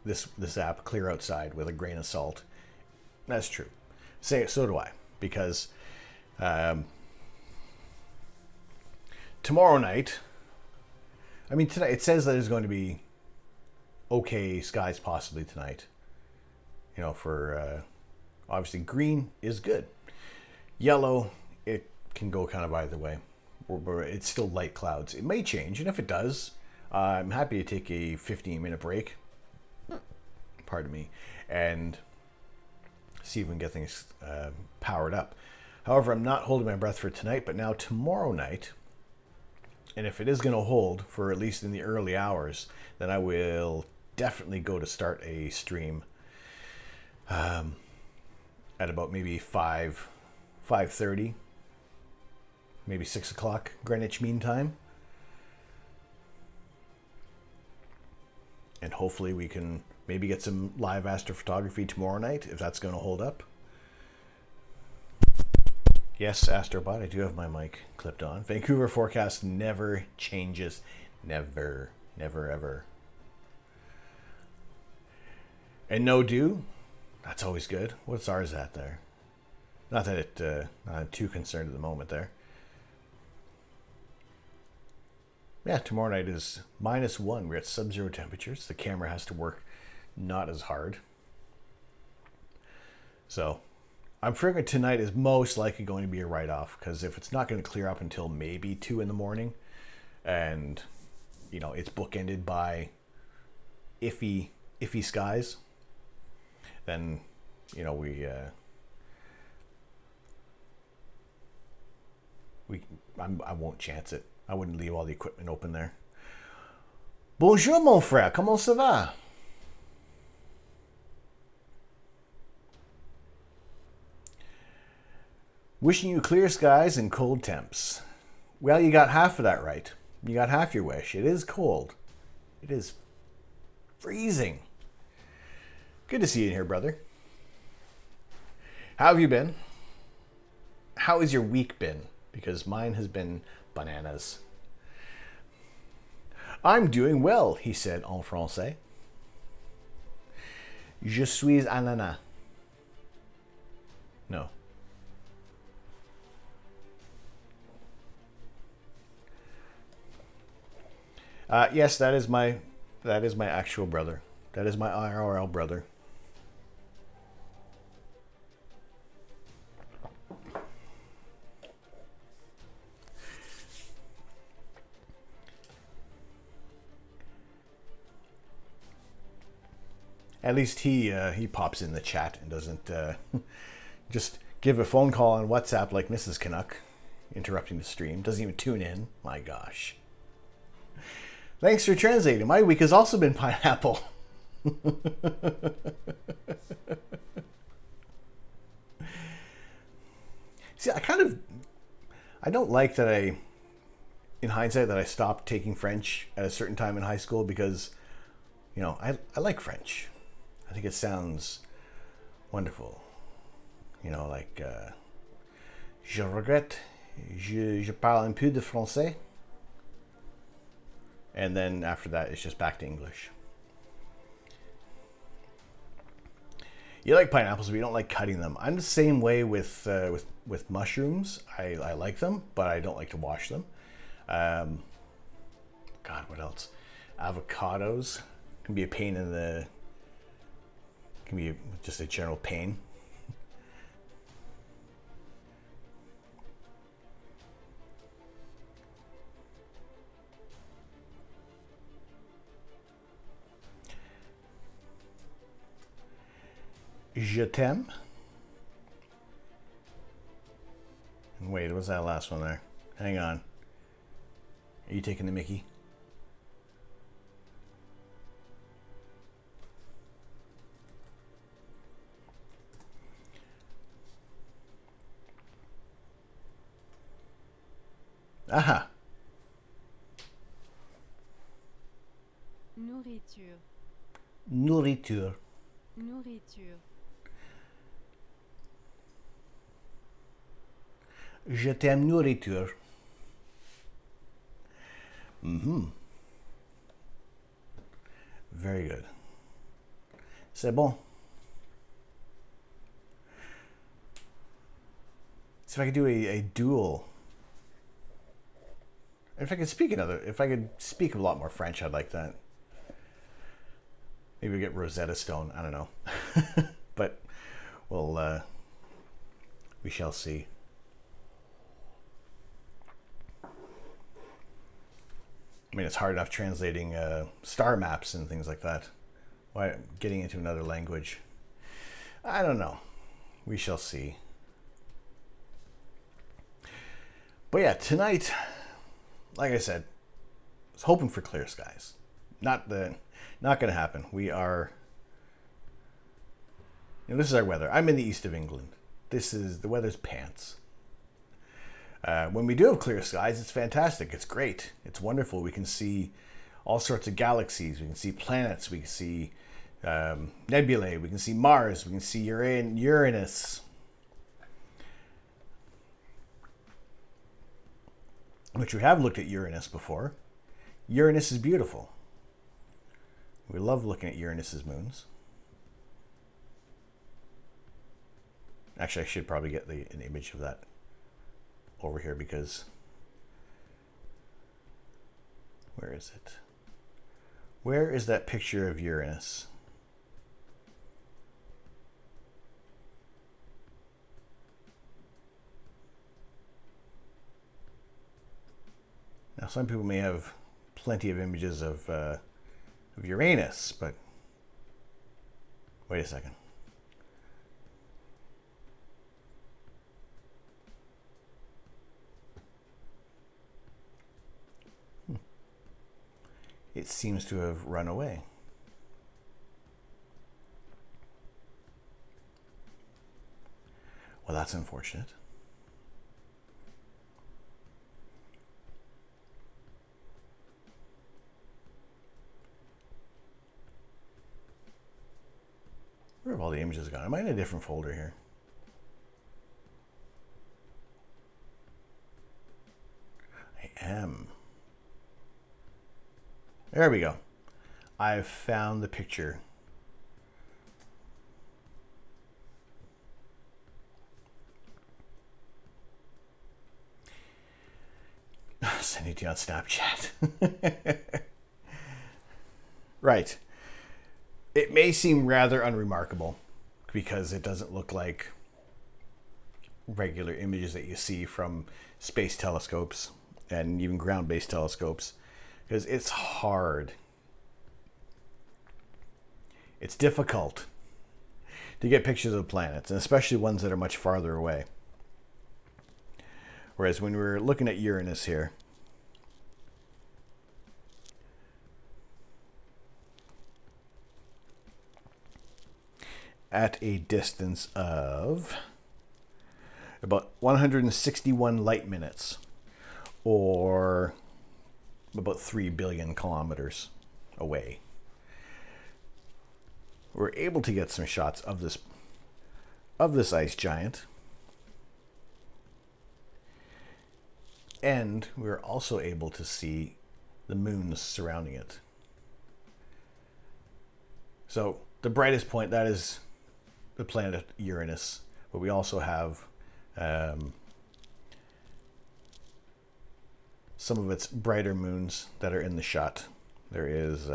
this app, Clear Outside, with a grain of salt. That's true. So do I, because tomorrow night, I mean, tonight, it says that there's going to be okay skies possibly tonight. You know, for obviously green is good. Yellow, it can go kind of either way. It's still light clouds. It may change, and if it does, I'm happy to take a 15-minute break, pardon me, and see if we can get things powered up. However, I'm not holding my breath for tonight, but now tomorrow night, and if it is going to hold for at least in the early hours, then I will definitely go to start a stream at about maybe 5:30. Maybe 6 o'clock Greenwich Mean Time. And hopefully we can maybe get some live astrophotography tomorrow night, if that's going to hold up. Yes, Astrobot, I do have my mic clipped on. Vancouver forecast never changes. Never, never, ever. And no dew, that's always good. What's ours at there? Not that I'm too concerned at the moment there. Yeah, tomorrow night is -1. We're at sub-zero temperatures. The camera has to work not as hard. So, I'm figuring tonight is most likely going to be a write-off, because if it's not going to clear up until maybe 2 in the morning, and you know it's bookended by iffy skies, then you know I won't chance it. I wouldn't leave all the equipment open there. Bonjour mon frère, comment ça va? Wishing you clear skies and cold temps. Well, you got half of that right. You got half your wish. It is cold. It is freezing. Good to see you in here, brother. How have you been? How has your week been? Because mine has been bananas. I'm doing well, he said en français. Je suis ananas. No. Yes, that is my actual brother. That is my IRL brother. At least he pops in the chat and doesn't just give a phone call on WhatsApp like Mrs. Canuck, interrupting the stream. Doesn't even tune in. My gosh. Thanks for translating. My week has also been pineapple. See, I don't like that in hindsight, that I stopped taking French at a certain time in high school, because, you know, I like French. I think it sounds wonderful. You know, like, je regrette, je parle un peu de français. And then after that, it's just back to English. You like pineapples, but you don't like cutting them. I'm the same way with mushrooms. I like them, but I don't like to wash them. God, what else? Avocados can be a pain in the... Can be just a general pain. Je t'aime. And wait, what was that last one there? Hang on. Are you taking the Mickey? Aha. Nourriture. Nourriture. Nourriture. Je t'aime nourriture. Mm-hmm. Very good. C'est bon. So if I could do a dual. If I could speak a lot more French, I'd like that. Maybe we get Rosetta Stone. I don't know. But we shall see. I mean, it's hard enough translating star maps and things like that. Why getting into another language? I don't know. We shall see. But yeah, tonight, like I said, I was hoping for clear skies. Not going to happen. We are... You know, this is our weather. I'm in the east of England. The weather's pants. When we do have clear skies, it's fantastic. It's great. It's wonderful. We can see all sorts of galaxies. We can see planets. We can see nebulae. We can see Mars. We can see Uranus. Which we have looked at Uranus before. Uranus is beautiful. We love looking at Uranus's moons. Actually, I should probably get an image of that over here, because where is it? Where is that picture of Uranus? Now, some people may have plenty of images of Uranus, but wait a second. It seems to have run away. Well, that's unfortunate. Where have all the images gone? Am I in a different folder here? I am. There we go. I've found the picture. Send it to you on Snapchat. Right. It may seem rather unremarkable because it doesn't look like regular images that you see from space telescopes and even ground-based telescopes, because it's hard. It's difficult to get pictures of planets, and especially ones that are much farther away. Whereas when we're looking at Uranus here, at a distance of about 161 light minutes, or about 3 billion kilometers away, we're able to get some shots of this ice giant, and we're also able to see the moons surrounding it. So the brightest point, that is the planet Uranus, but we also have some of its brighter moons that are in the shot. There is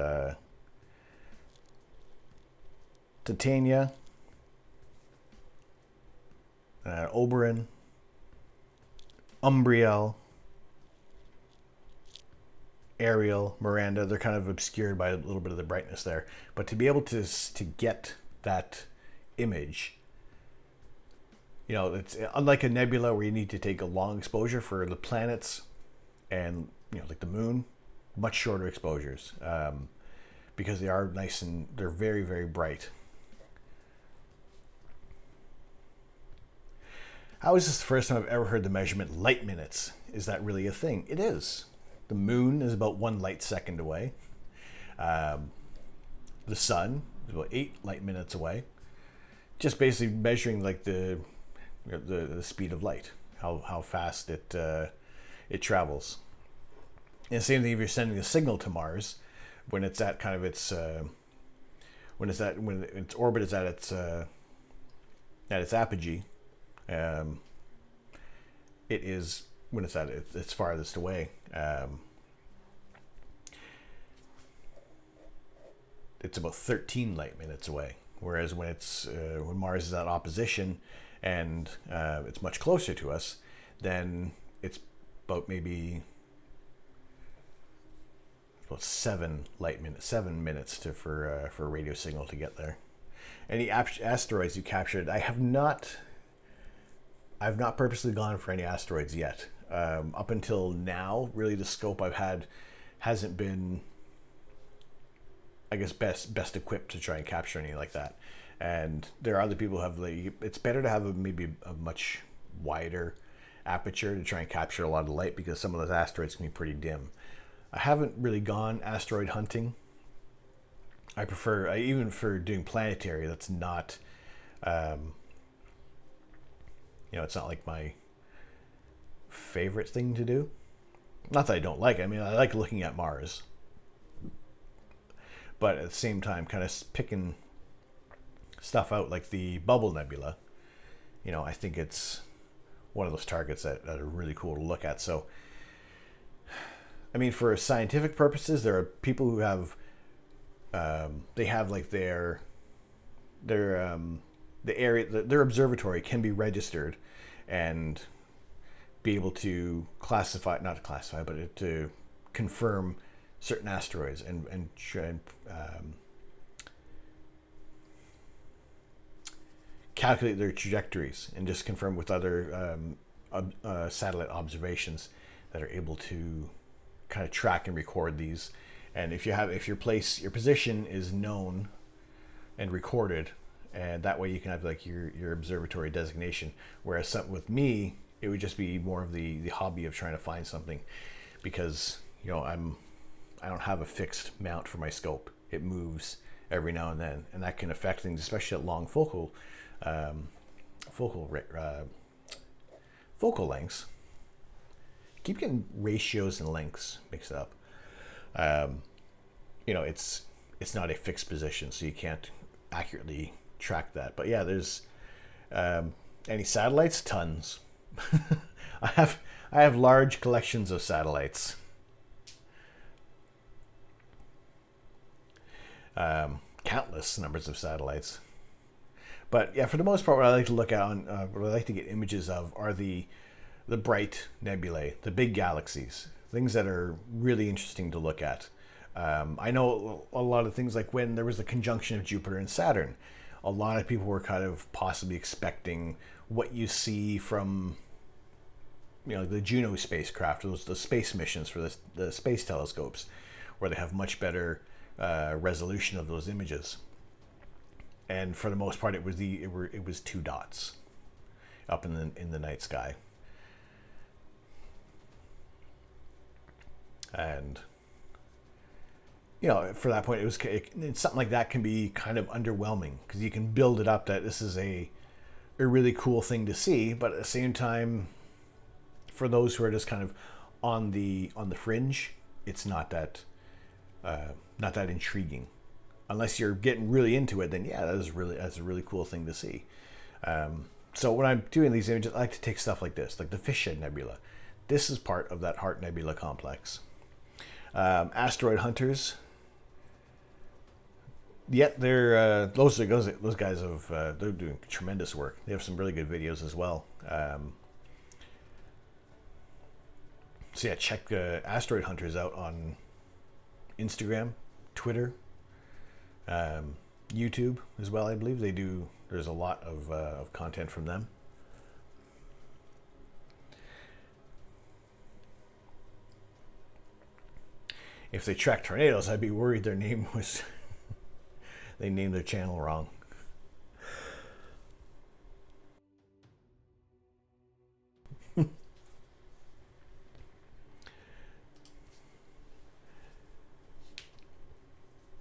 Titania, Oberon, Umbriel, Ariel, Miranda. They're kind of obscured by a little bit of the brightness there. But to be able to get that image, you know, it's unlike a nebula where you need to take a long exposure for the planets and, you know, like the moon, much shorter exposures, because they are nice and they're very, very bright. How is this the first time I've ever heard the measurement light minutes? Is that really a thing? It is. The moon is about 1 light second away. The sun is about 8 light minutes away. Just basically measuring like the speed of light, how fast it travels. And the same thing if you're sending a signal to Mars, when it's at kind of its when its orbit is at its apogee, it is when it's at its farthest away. It's about 13 light minutes away. Whereas when it's when Mars is at opposition and it's much closer to us, then it's about maybe about 7 minutes for a radio signal to get there. Any asteroids you captured, I've not purposely gone for any asteroids yet. Up until now, really the scope I've had hasn't been, I guess, best equipped to try and capture anything like that. And there are other people who have it's better to have maybe a much wider aperture to try and capture a lot of light, because some of those asteroids can be pretty dim. I haven't really gone asteroid hunting. I prefer, even for doing planetary, that's not, you know, it's not like my favorite thing to do. Not that I don't like it. I mean, I like looking at Mars. But at the same time, kind of picking stuff out like the Bubble Nebula, you know, I think it's one of those targets that are really cool to look at. So, I mean, for scientific purposes, there are people who have, they have like their observatory can be registered and be able to not classify, but to confirm certain asteroids and calculate their trajectories and just confirm with other satellite observations that are able to kind of track and record these. And if your position is known and recorded, and that way you can have like your observatory designation. Whereas with me, it would just be more of the hobby of trying to find something, because I don't have a fixed mount for my scope. It moves every now and then, and that can affect things, especially at long focal lengths. Keep getting ratios and lengths mixed up. It's not a fixed position, so you can't accurately track that. But yeah, there's any satellites, tons. I have large collections of satellites. Countless numbers of satellites. But yeah, for the most part, what I like to look at what I like to get images of are the bright nebulae, the big galaxies, things that are really interesting to look at. I know a lot of things, like when there was the conjunction of Jupiter and Saturn, a lot of people were kind of possibly expecting what you see from the Juno spacecraft, the space missions for the space telescopes, where they have much better resolution of those images. And for the most part, it was two dots up in the night sky. And for that point, it's something like that can be kind of underwhelming, because you can build it up that this is a really cool thing to see, but at the same time, for those who are just kind of on the fringe, it's not that intriguing. Unless you're getting really into it, then yeah, that's a really cool thing to see. So when I'm doing these images, I like to take stuff like this, like the Fishhead Nebula. This is part of that Heart Nebula complex. Asteroid hunters. Yet they're those guys they're doing tremendous work. They have some really good videos as well. So yeah, check Asteroid Hunters out on Instagram, Twitter, YouTube as well. I believe they do. There's a lot of content from them. If they track tornadoes, I'd be worried their name was they named their channel wrong.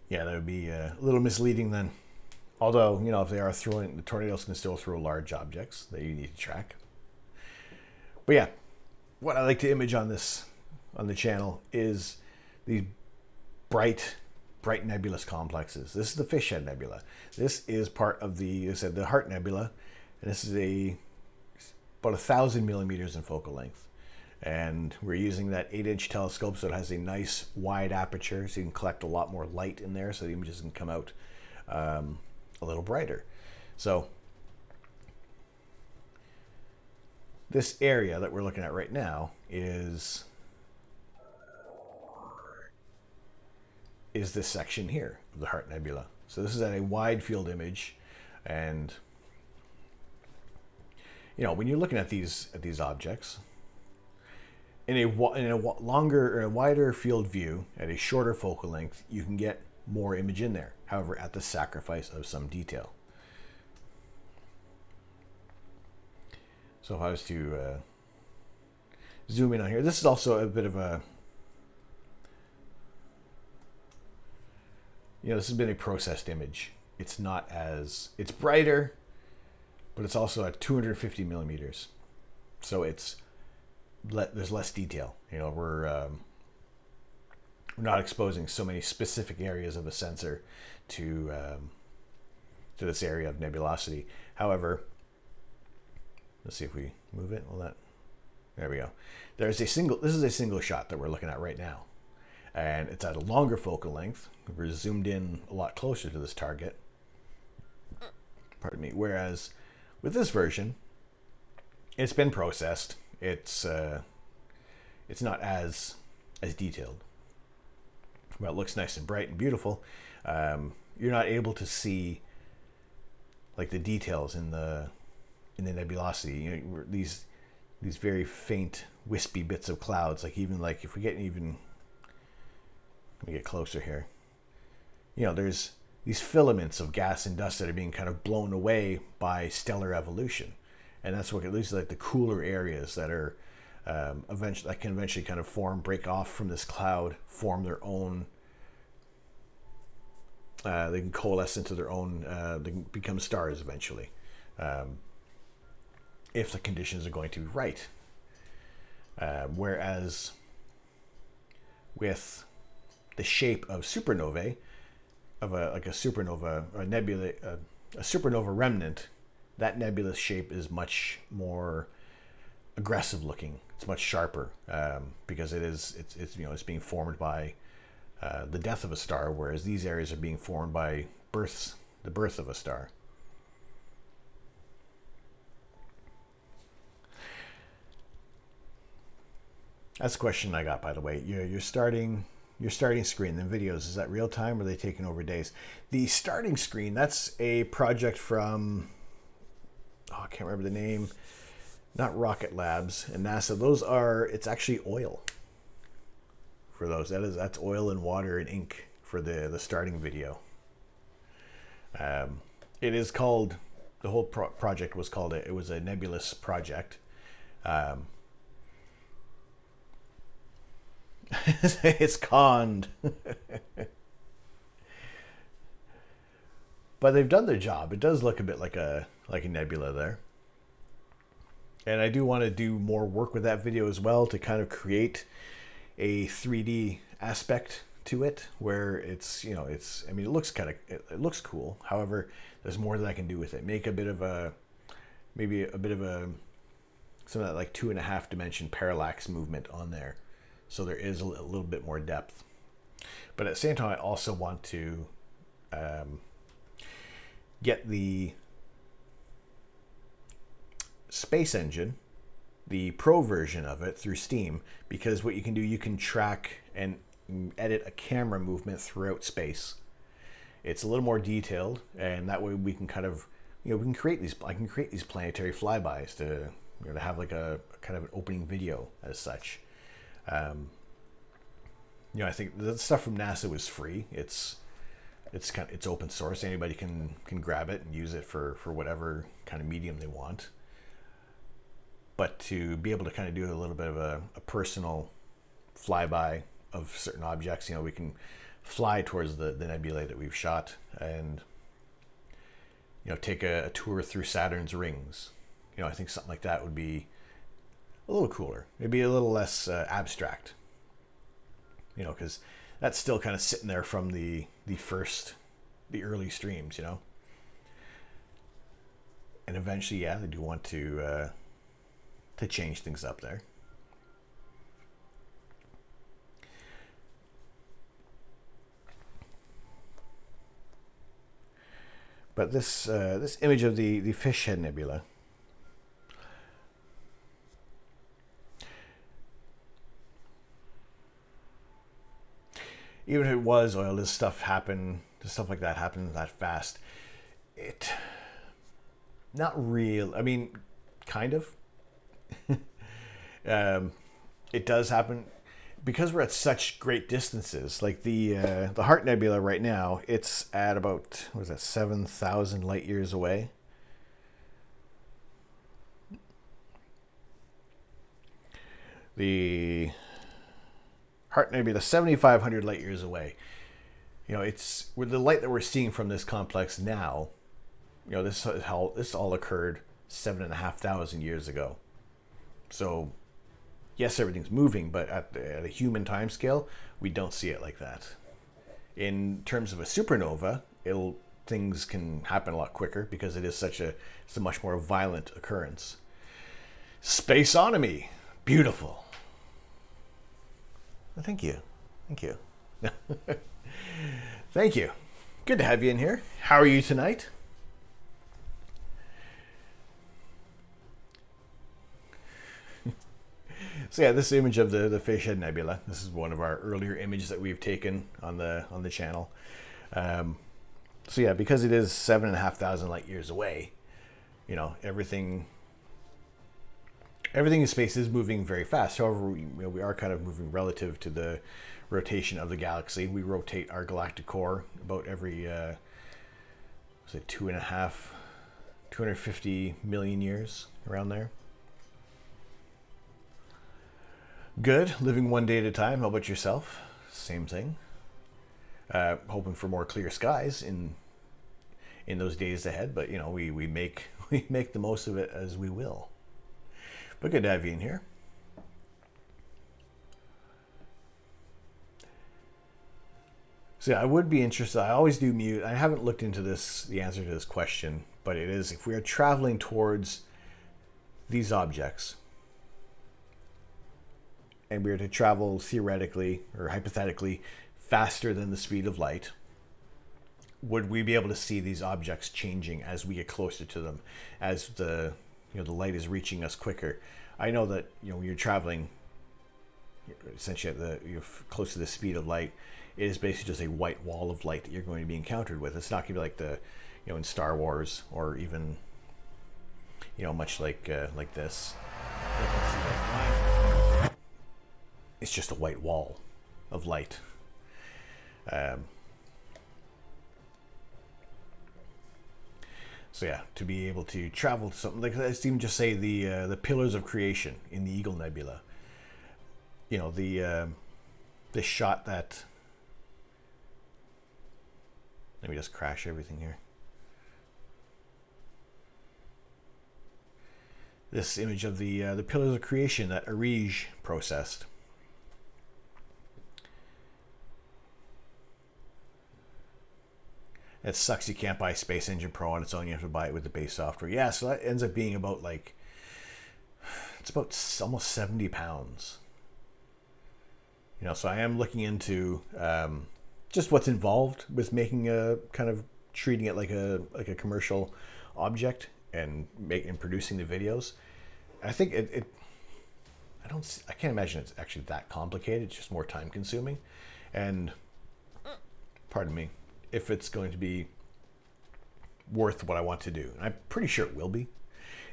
Yeah, that would be a little misleading then. Although, if they are the tornadoes can still throw large objects that you need to track. But yeah, what I like to image on the channel is these bright nebulous complexes. This is the Fishhead Nebula. This is part of the Heart Nebula, and this is about 1,000 millimeters in focal length. And we're using that 8-inch telescope, so it has a nice wide aperture, so you can collect a lot more light in there, so the images can come out a little brighter. So this area that we're looking at right now is this section here of the Heart Nebula. So this is at a wide field image, and when you're looking at these objects in a longer or a wider field view at a shorter focal length, you can get more image in there, however at the sacrifice of some detail. So if I was to zoom in on here, this is also a bit of a this has been a processed image. It's brighter, but it's also at 250 millimeters, so there's less detail. We're not exposing so many specific areas of a sensor to this area of nebulosity. However, let's see if we move it. There we go. This is a single shot that we're looking at right now, and it's at a longer focal length. We're zoomed in a lot closer to this target. Pardon me. Whereas with this version, it's been processed. It's not as as detailed. Well, it looks nice and bright and beautiful. You're not able to see like the details in the nebulosity. You know, these very faint, wispy bits of clouds. Like even like if we get even, let me get closer here. You know, there's these filaments of gas and dust that are being kind of blown away by stellar evolution, and that's what at least like the cooler areas that are eventually that can eventually kind of form, break off from this cloud, form their own. They can coalesce into their own. They can become stars eventually, if the conditions are going to be right. Whereas with the shape of supernovae, of a supernova, or a nebula, a supernova remnant, that nebulous shape is much more aggressive looking. It's much sharper because it's being formed by the death of a star, whereas these areas are being formed by the birth of a star. That's a question I got, by the way. Your starting screen, the videos, is that real time or are they taking over days? The starting screen, that's a project from, I can't remember the name, not Rocket Labs and NASA. It's actually oil for those. That's oil and water and ink for the starting video. It is called, the whole project was called, it was a nebulous project. It's conned. But they've done their job. It does look a bit like a nebula there. And I do want to do more work with that video as well to kind of create a 3D aspect to it where it's, you know, I mean, it looks cool. However, there's more that I can do with it. Make maybe a bit of some of that like 2.5 dimension parallax movement on there. So there is a little bit more depth. But at the same time, I also want to get the space engine, the pro version of it, through Steam, because what you can do, you can track and edit a camera movement throughout space. It's a little more detailed, and that way we can kind of, you know, I can create these planetary flybys to, you know, to have like a kind of an opening video as such. You know, I think the stuff from NASA was free. It's open source. Anybody can grab it and use it for whatever kind of medium they want. But to be able to kind of do a little bit of a personal flyby of certain objects, you know, we can fly towards the nebulae that we've shot and, you know, take a tour through Saturn's rings. You know, I think something like that would be a little cooler. Maybe a little less abstract. You know, because that's still kind of sitting there from the early streams, you know. And eventually, yeah, I do want to change things up there. But this image of the Fishhead Nebula, even if it was oil, this stuff like that happened that fast. Not real. I mean, kind of. It does happen because we're at such great distances. Like the Heart Nebula right now, it's at about, what is that, 7,000 light years away. The Heart Nebula, 7,500 light years away. You know, it's with the light that we're seeing from this complex now. You know, this all occurred 7,500 years ago. So, yes, everything's moving, but at a human time scale, we don't see it like that. In terms of a supernova, things can happen a lot quicker because it's a much more violent occurrence. Spaceonomy, beautiful. Thank you. Thank you. Good to have you in here. How are you tonight? So yeah, this image of the Fishhead Nebula. This is one of our earlier images that we've taken on the channel. So yeah, because it is 7,500 light years away, you know, everything in space is moving very fast. However, we are kind of moving relative to the rotation of the galaxy. We rotate our galactic core about every, say 250 million years, around there. Good, living one day at a time. How about yourself? Same thing. Hoping for more clear skies in those days ahead, but you know, we make the most of it as we will. But good to have you in here. So yeah, I would be interested. I always do mute. I haven't looked into the answer to this question, but it is, if we are traveling towards these objects and we are to travel theoretically or hypothetically faster than the speed of light, would we be able to see these objects changing as we get closer to them, as the light is reaching us quicker? I know that, you know, when you're traveling essentially you're close to the speed of light, it is basically just a white wall of light that you're going to be encountered with. It's not going to be like in Star Wars, or even, you know, much like this. It's just a white wall of light. So yeah, to be able to travel to something like, let's even just say the pillars of creation in the Eagle Nebula. You know, the shot that. Let me just crash everything here. This image of the pillars of creation that Arij processed. It sucks you can't buy Space Engine Pro on its own. You have to buy it with the base software. Yeah, so that ends up being about it's about almost 70 pounds. You know, so I am looking into just what's involved with making treating it like a commercial object and producing the videos. I think I can't imagine it's actually that complicated. It's just more time consuming, and pardon me, if it's going to be worth what I want to do. And I'm pretty sure it will be.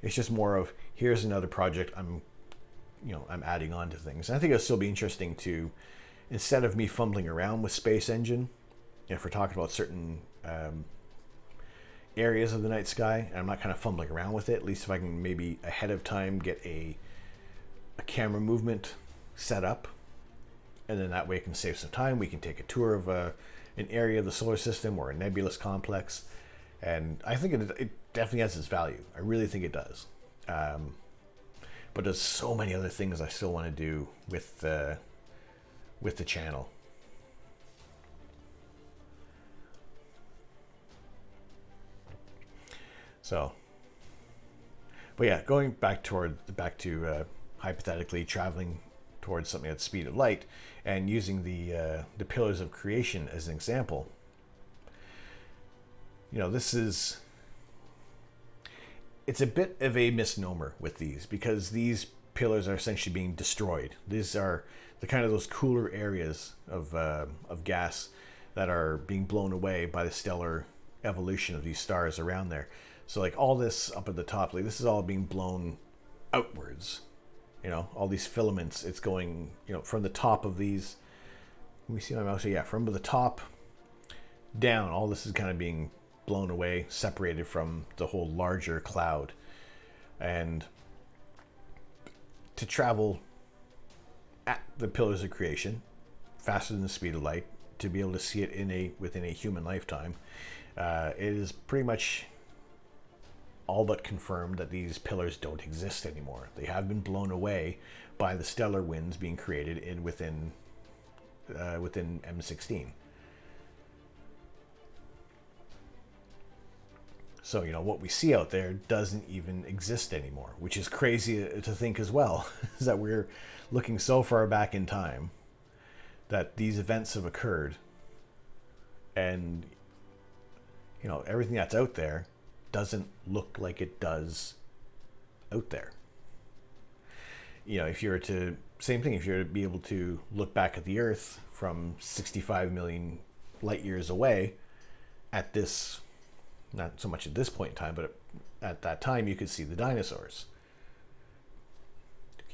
It's just more of, here's another project I'm adding on to things. And I think it'll still be interesting to, instead of me fumbling around with Space Engine, if we're talking about certain areas of the night sky, and I'm not kind of fumbling around with it, at least if I can maybe ahead of time get a camera movement set up, and then that way it can save some time. We can take a tour of an area of the solar system or a nebulous complex, and I think it definitely has its value. I really think it does. But there's so many other things I still want to do with the channel. So, but yeah, going back to hypothetically traveling towards something at the speed of light and using the pillars of creation as an example. You know, it's a bit of a misnomer with these, because these pillars are essentially being destroyed. These are the kind of those cooler areas of gas that are being blown away by the stellar evolution of these stars around there. So like all this up at the top, like this is all being blown outwards. You know, all these filaments, it's going, you know, from the top of these. Let me see my mouse. Yeah, from the top down, all this is kind of being blown away, separated from the whole larger cloud. And to travel at the pillars of creation faster than the speed of light, to be able to see it within a human lifetime, it is pretty much all but confirmed that these pillars don't exist anymore. They have been blown away by the stellar winds being created within M16. So, you know, what we see out there doesn't even exist anymore, which is crazy to think as well, is that we're looking so far back in time that these events have occurred, and, you know, everything that's out there doesn't look like it does out there. You know, if you were to same thing. If you're to be able to look back at the Earth from 65 million light years away, at this, not so much at this point in time, but at that time, you could see the dinosaurs.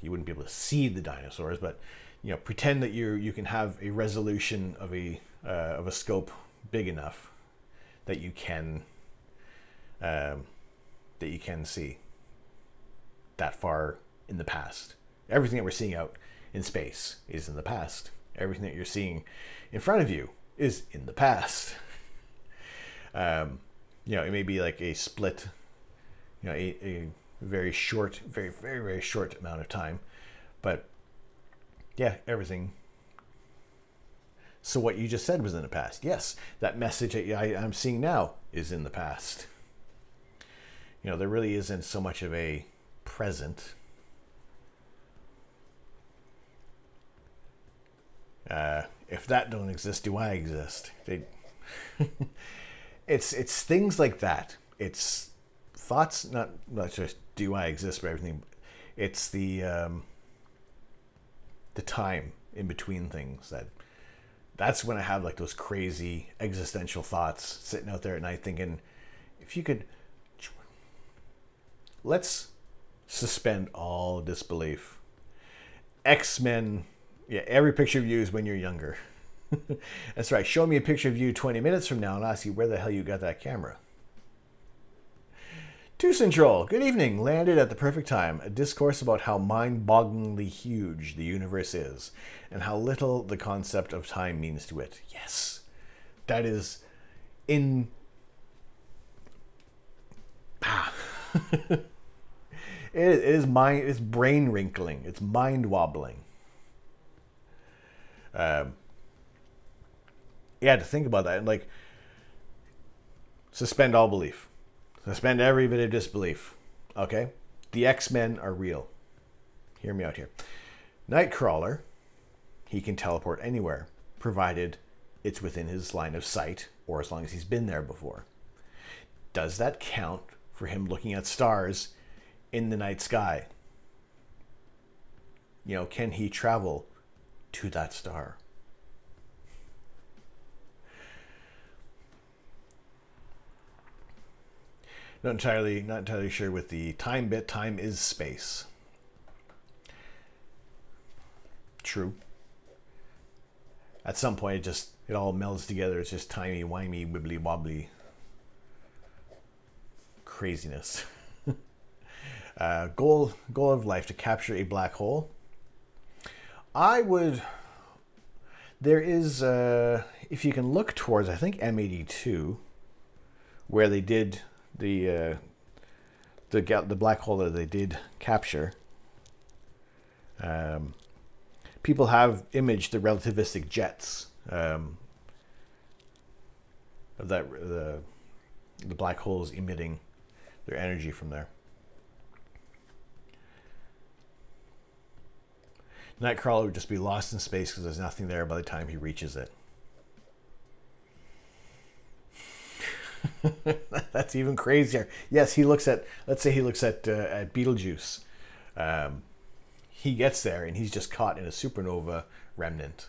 You wouldn't be able to see the dinosaurs, but pretend that you can have a resolution of a scope big enough that you can see that far in the past. Everything that we're seeing out in space is in the past. Everything that you're seeing in front of you is in the past. It may be like a split, a very short, very, very, very short amount of time. But yeah, everything. So what you just said was in the past. Yes, that message that I'm seeing now is in the past. There really isn't so much of a present. If that don't exist, do I exist? It's things like that. It's thoughts, not just do I exist, but everything. It's the time in between things that's when I have like those crazy existential thoughts, sitting out there at night thinking, if you could, let's suspend all disbelief. X-Men, yeah, every picture of you is when you're younger. That's right. Show me a picture of you 20 minutes from now and I'll ask you where the hell you got that camera. To Central, good evening. Landed at the perfect time. A discourse about how mind-bogglingly huge the universe is and how little the concept of time means to it. Yes, that is in... It's brain wrinkling. It's mind wobbling. To think about that and like suspend all belief. Suspend every bit of disbelief. Okay? The X-Men are real. Hear me out here. Nightcrawler, he can teleport anywhere, provided it's within his line of sight, or as long as he's been there before. Does that count for him looking at stars in the night sky? Can he travel to that star? Not entirely sure with the time bit. Time is space. True. At some point, it all melds together. It's just timey-wimey, wibbly-wobbly craziness. Goal of life, to capture a black hole. There is, if you can look towards, I think M82, where they did the black hole that they did capture. People have imaged the relativistic jets of the black holes emitting their energy from there. Nightcrawler would just be lost in space because there's nothing there by the time he reaches it. That's even crazier. Yes, let's say he looks at Betelgeuse. He gets there and he's just caught in a supernova remnant.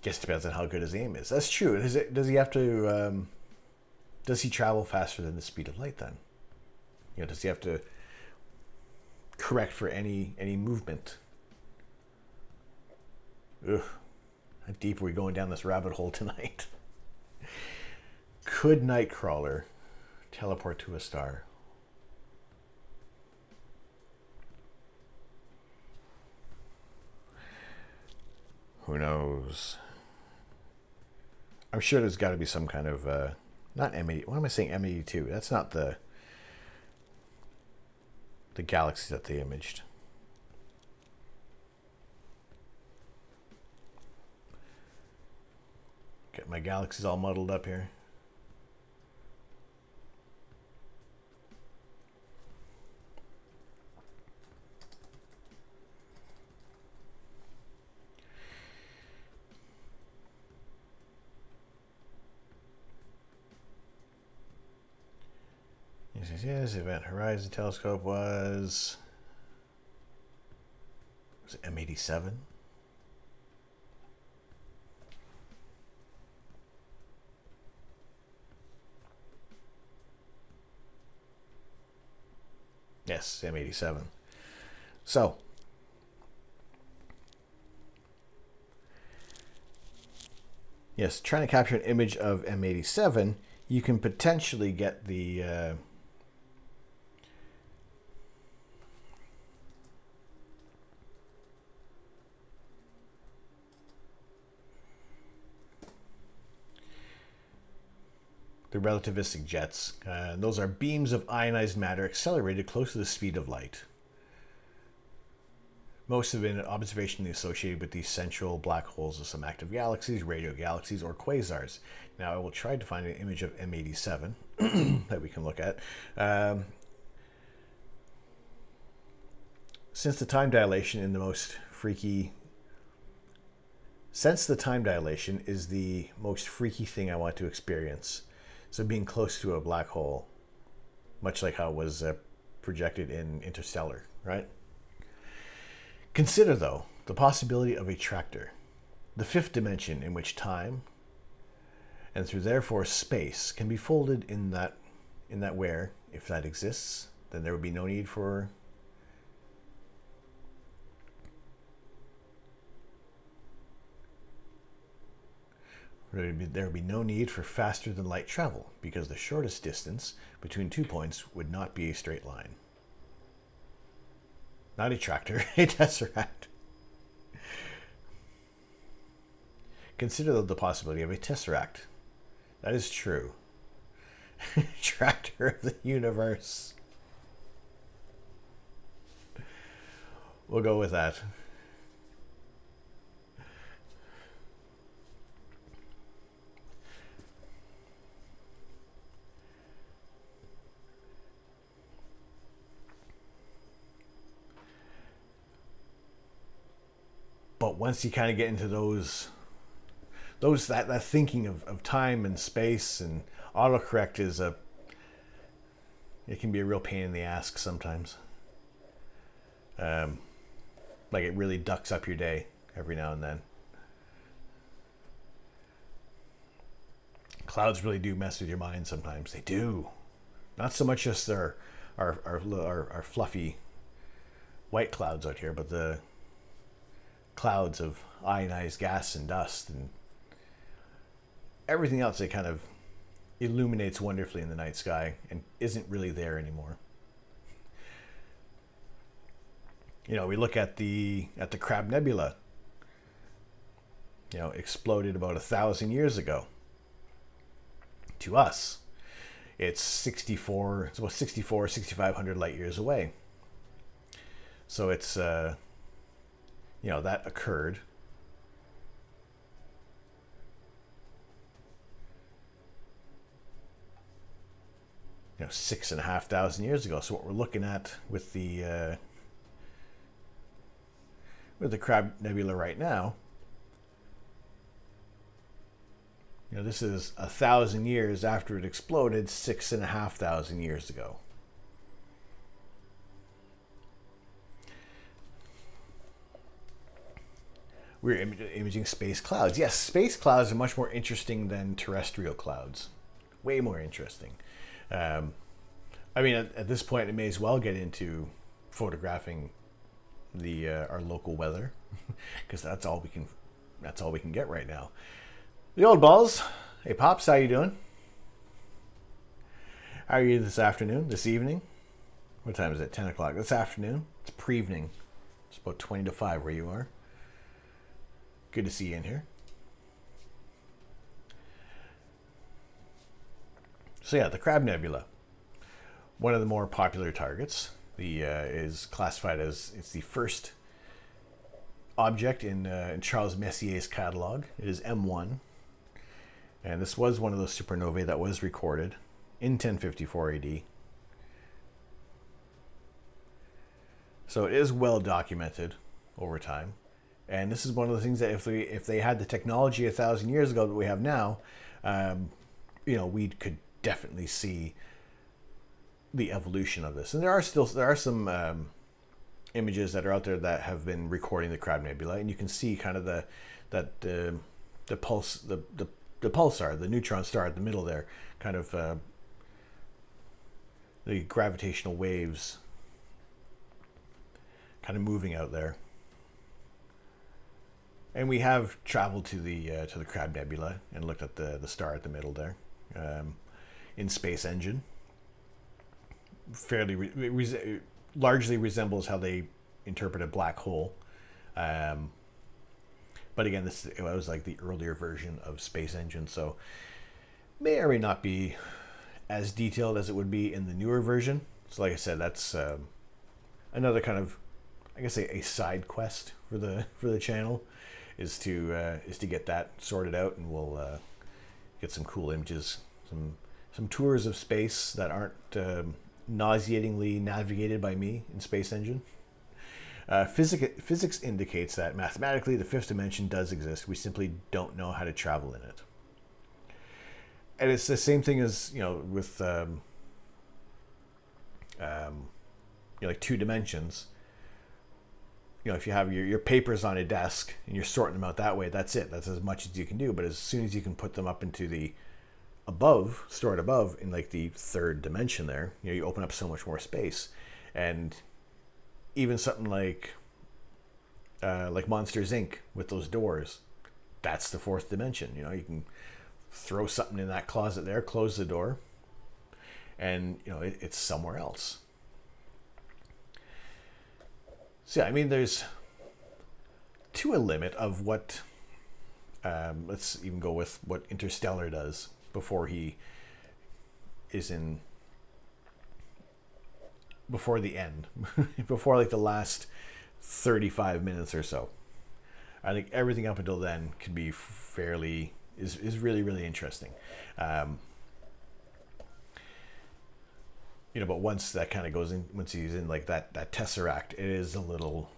Guess depends on how good his aim is. That's true. Does he have to? Does he travel faster than the speed of light then? Does he have to correct for any movement? Ugh. How deep are we going down this rabbit hole tonight? Could Nightcrawler teleport to a star? Who knows? I'm sure there's got to be some kind of not M80. What am I saying? M82. That's not the galaxy that they imaged. Get my galaxies all muddled up here. Yes, Event Horizon Telescope was it M87? Yes, M87. So, yes, trying to capture an image of M87, you can potentially get the relativistic jets. Those are beams of ionized matter accelerated close to the speed of light. Most have been observationally associated with these central black holes of some active galaxies, radio galaxies, or quasars. Now I will try to find an image of M87 that we can look at. Since the time dilation is the most freaky thing I want to experience. So being close to a black hole, much like how it was projected in Interstellar, right? Consider, though, the possibility of a tractor, the fifth dimension in which time, and through therefore space, can be folded in that where, if that exists, then there would be no need for there would be no need for faster than light travel, because the shortest distance between 2 points would not be a straight line. Not a tractor, a tesseract. Consider the possibility of a tesseract. That is true. Tractor of the universe. We'll go with that. But once you kind of get into that thinking of time and space, and autocorrect it can be a real pain in the ass sometimes. Like it really ducks up your day every now and then. Clouds really do mess with your mind sometimes. They do. Not so much just our fluffy white clouds out here, but the clouds of ionized gas and dust and everything else that kind of illuminates wonderfully in the night sky and isn't really there anymore. You know, we look at the Crab Nebula. You know, exploded about 1,000 years ago. To us, it's about 6,500 light years away. So it's you know, that occurred you know 6,500 years ago. So what we're looking at with the Crab Nebula right now, you know, this is 1,000 years after it exploded 6,500 years ago. We're imaging space clouds. Yes, space clouds are much more interesting than terrestrial clouds. Way more interesting. I mean, at this point, it may as well get into photographing our local weather, because that's all we can get right now. The old balls. Hey, Pops, how you doing? How are you this afternoon, this evening? What time is it? 10 o'clock. This afternoon? It's pre-evening. It's about 20 to 5 where you are. Good to see you in here. So yeah, the Crab Nebula, one of the more popular targets. Is classified as it's the first object in Charles Messier's catalog. It is M1, and this was one of those supernovae that was recorded in 1054 AD. So it is well documented over time. And this is one of the things that if they had the technology 1,000 years ago that we have now, you know, we could definitely see the evolution of this. And there are some images that are out there that have been recording the Crab Nebula, and you can see kind of the pulsar, the neutron star at the middle there, kind of the gravitational waves kind of moving out there. And we have traveled to the Crab Nebula and looked at the star at the middle there, in Space Engine. Largely resembles how they interpret a black hole. But again, it was like the earlier version of Space Engine, so may or may not be as detailed as it would be in the newer version. So like I said, that's another kind of, I guess, a side quest for the channel, is to get that sorted out, and we'll get some cool images, some tours of space that aren't nauseatingly navigated by me in Space Engine. Physics indicates that mathematically the fifth dimension does exist. We simply don't know how to travel in it. And it's the same thing as, with like 2 dimensions. If you have your papers on a desk and you're sorting them out that way, that's it. That's as much as you can do. But as soon as you can put them up into the stored above in like the 3rd dimension there, you open up so much more space. And even something like Monsters Inc. with those doors, that's the 4th dimension. You can throw something in that closet there, close the door, and it's somewhere else. So yeah, I mean, there's to a limit of what, let's even go with what Interstellar does before he is before the end, before like the last 35 minutes or so. I think everything up until then can be is really, really interesting. But once that kind of goes in, once he's in like that tesseract, it is a little,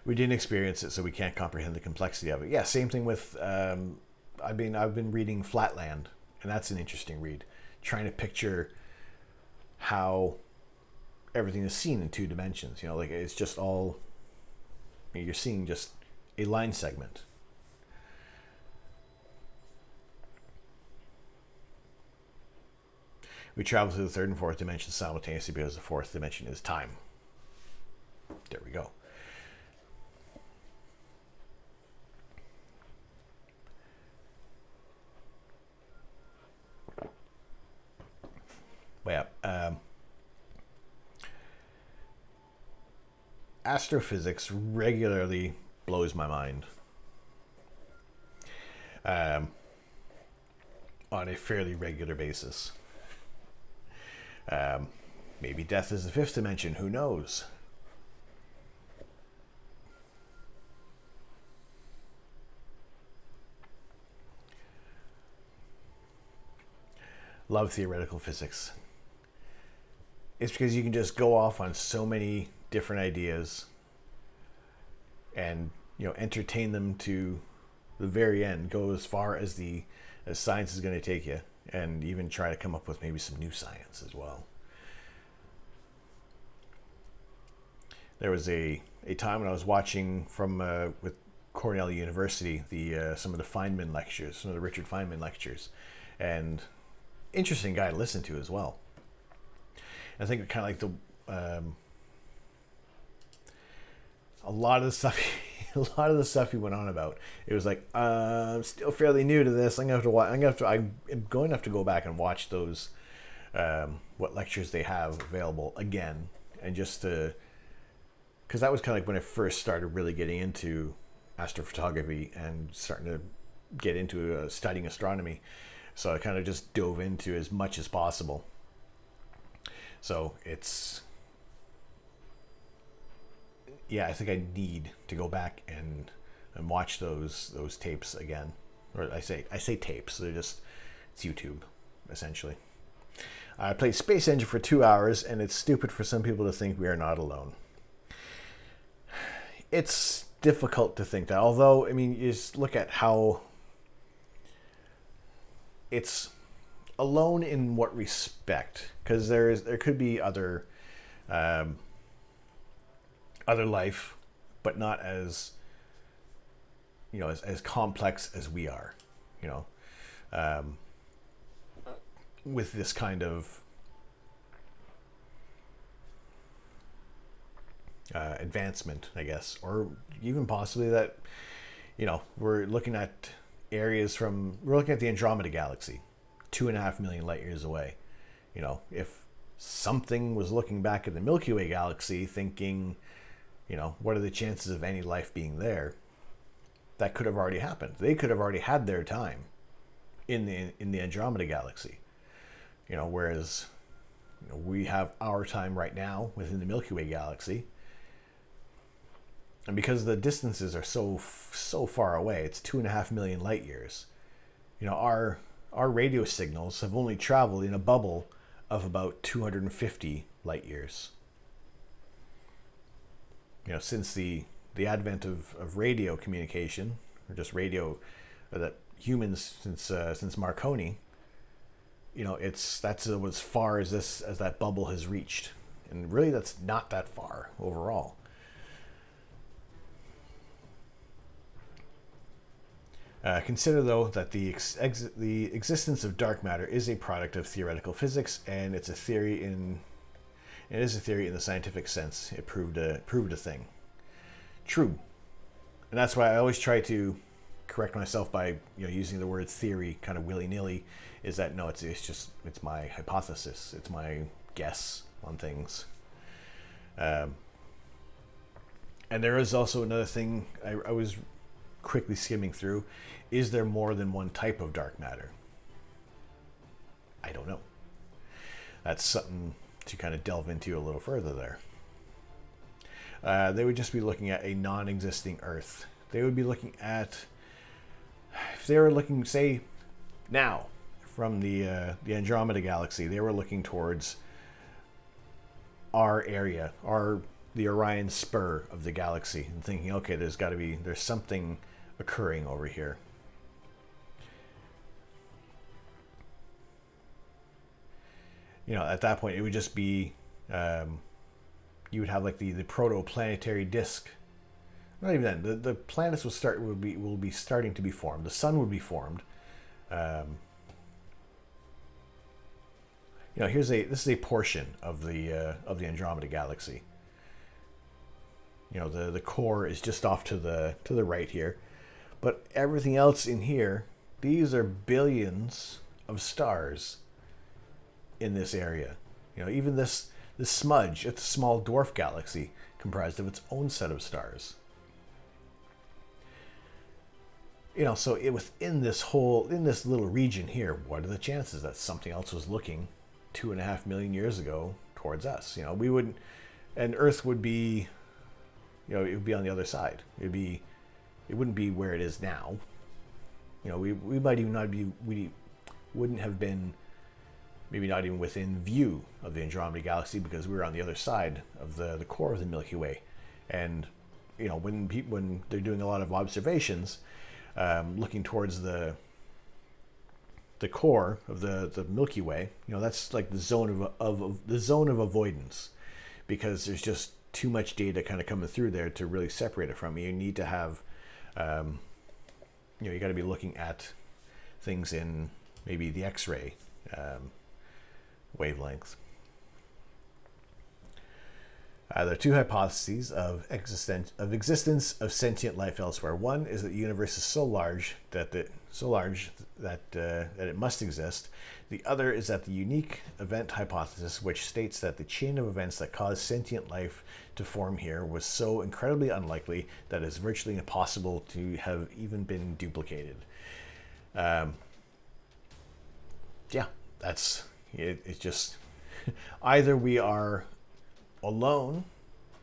we didn't experience it, so we can't comprehend the complexity of it. Yeah, same thing with, I've been reading Flatland, and that's an interesting read, trying to picture how everything is seen in 2 dimensions. Like it's just all, you're seeing just a line segment. We travel to the 3rd and 4th dimensions simultaneously because the 4th dimension is time. There we go. But yeah, astrophysics regularly blows my mind on a fairly regular basis. Maybe death is the 5th dimension, who knows? Love theoretical physics. It's because you can just go off on so many different ideas and entertain them to the very end, go as far as science is going to take you, and even try to come up with maybe some new science as well. There was a time when I was watching from with Cornell University some of the Feynman lectures, some of the Richard Feynman lectures, and interesting guy to listen to as well. I think kind of like a lot of the stuff he went on about, it was like, I'm still fairly new to this. I'm going to have to go back and watch those what lectures they have available again, and just because that was kind of like when I first started really getting into astrophotography and starting to get into studying astronomy. So I kind of just dove into as much as possible. So it's, yeah, I think I need to go back and watch those tapes again. Or I say tapes. It's YouTube, essentially. I played Space Engine for 2 hours, and it's stupid for some people to think we are not alone. It's difficult to think that, although, I mean, you just look at how it's alone in what respect? Because there could be other other life, but not as, you know, as complex as we are, you know, with this kind of advancement, I guess, or even possibly that, you know, we're looking at we're looking at the Andromeda Galaxy, 2.5 million light years away. You know, if something was looking back at the Milky Way galaxy thinking, you know, what are the chances of any life being there? That could have already happened. They could have already had their time in the Andromeda Galaxy. You know, whereas, you know, we have our time right now within the Milky Way galaxy. And because the distances are so far away, it's 2.5 million light years. You know, our radio signals have only traveled in a bubble of about 250 light years. You know, since the advent of radio communication, or just radio, or that humans since Marconi, you know, that's as far as that bubble has reached, and really that's not that far overall. Consider, though, that the existence of dark matter is a product of theoretical physics, and it's a theory in the scientific sense. It proved a thing. True, and that's why I always try to correct myself by, you know, using the word theory kind of willy-nilly. Is that no? It's my hypothesis. It's my guess on things. And there is also another thing I was quickly skimming through. Is there more than one type of dark matter? I don't know. That's something to kind of delve into a little further there. They would just be looking at a non-existing Earth. They would be looking at, if they were looking, say, now from the Andromeda Galaxy, they were looking towards our area, the Orion spur of the galaxy, and thinking, okay, there's something occurring over here. You know, at that point, it would just be, you would have like the protoplanetary disk. Not even then. The planets will be starting to be formed. The sun would be formed. You know, this is a portion of the Andromeda Galaxy. You know, the core is just off to the right here, but everything else in here, these are billions of stars in this area. You know, even this smudge, it's a small dwarf galaxy comprised of its own set of stars. You know, so within this little region here, what are the chances that something else was looking 2.5 million years ago towards us? You know, and Earth would be, you know, it would be on the other side. It wouldn't be where it is now. You know, we might even not be, we wouldn't have been, maybe not even within view of the Andromeda Galaxy, because we were on the other side of the core of the Milky Way. And, you know, when they're doing a lot of observations, looking towards the core of the Milky Way, you know, that's like the zone of avoidance, because there's just too much data kind of coming through there to really separate it from you. You need to have, you know, you got to be looking at things in maybe the X-ray wavelength. There are two hypotheses of existence of sentient life elsewhere. One is that the universe is so large that it must exist. The other is that the unique event hypothesis, which states that the chain of events that caused sentient life to form here was so incredibly unlikely that it's virtually impossible to have even been duplicated. Yeah, that's it. It's just either we are alone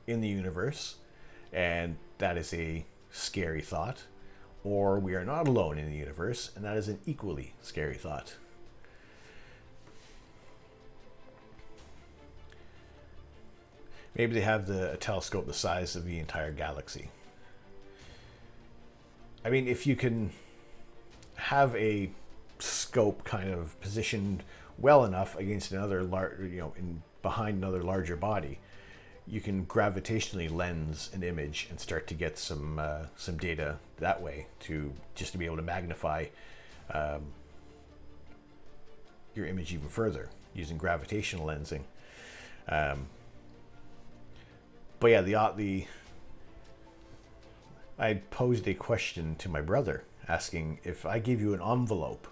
in the universe, and that is a scary thought, or we are not alone in the universe, and that is an equally scary thought. Maybe they have a telescope the size of the entire galaxy. I mean, if you can have a scope kind of positioned well enough against another behind another larger body, you can gravitationally lens an image and start to get some data that way, to be able to magnify your image even further using gravitational lensing. But yeah, I posed a question to my brother asking, if I gave you an envelope,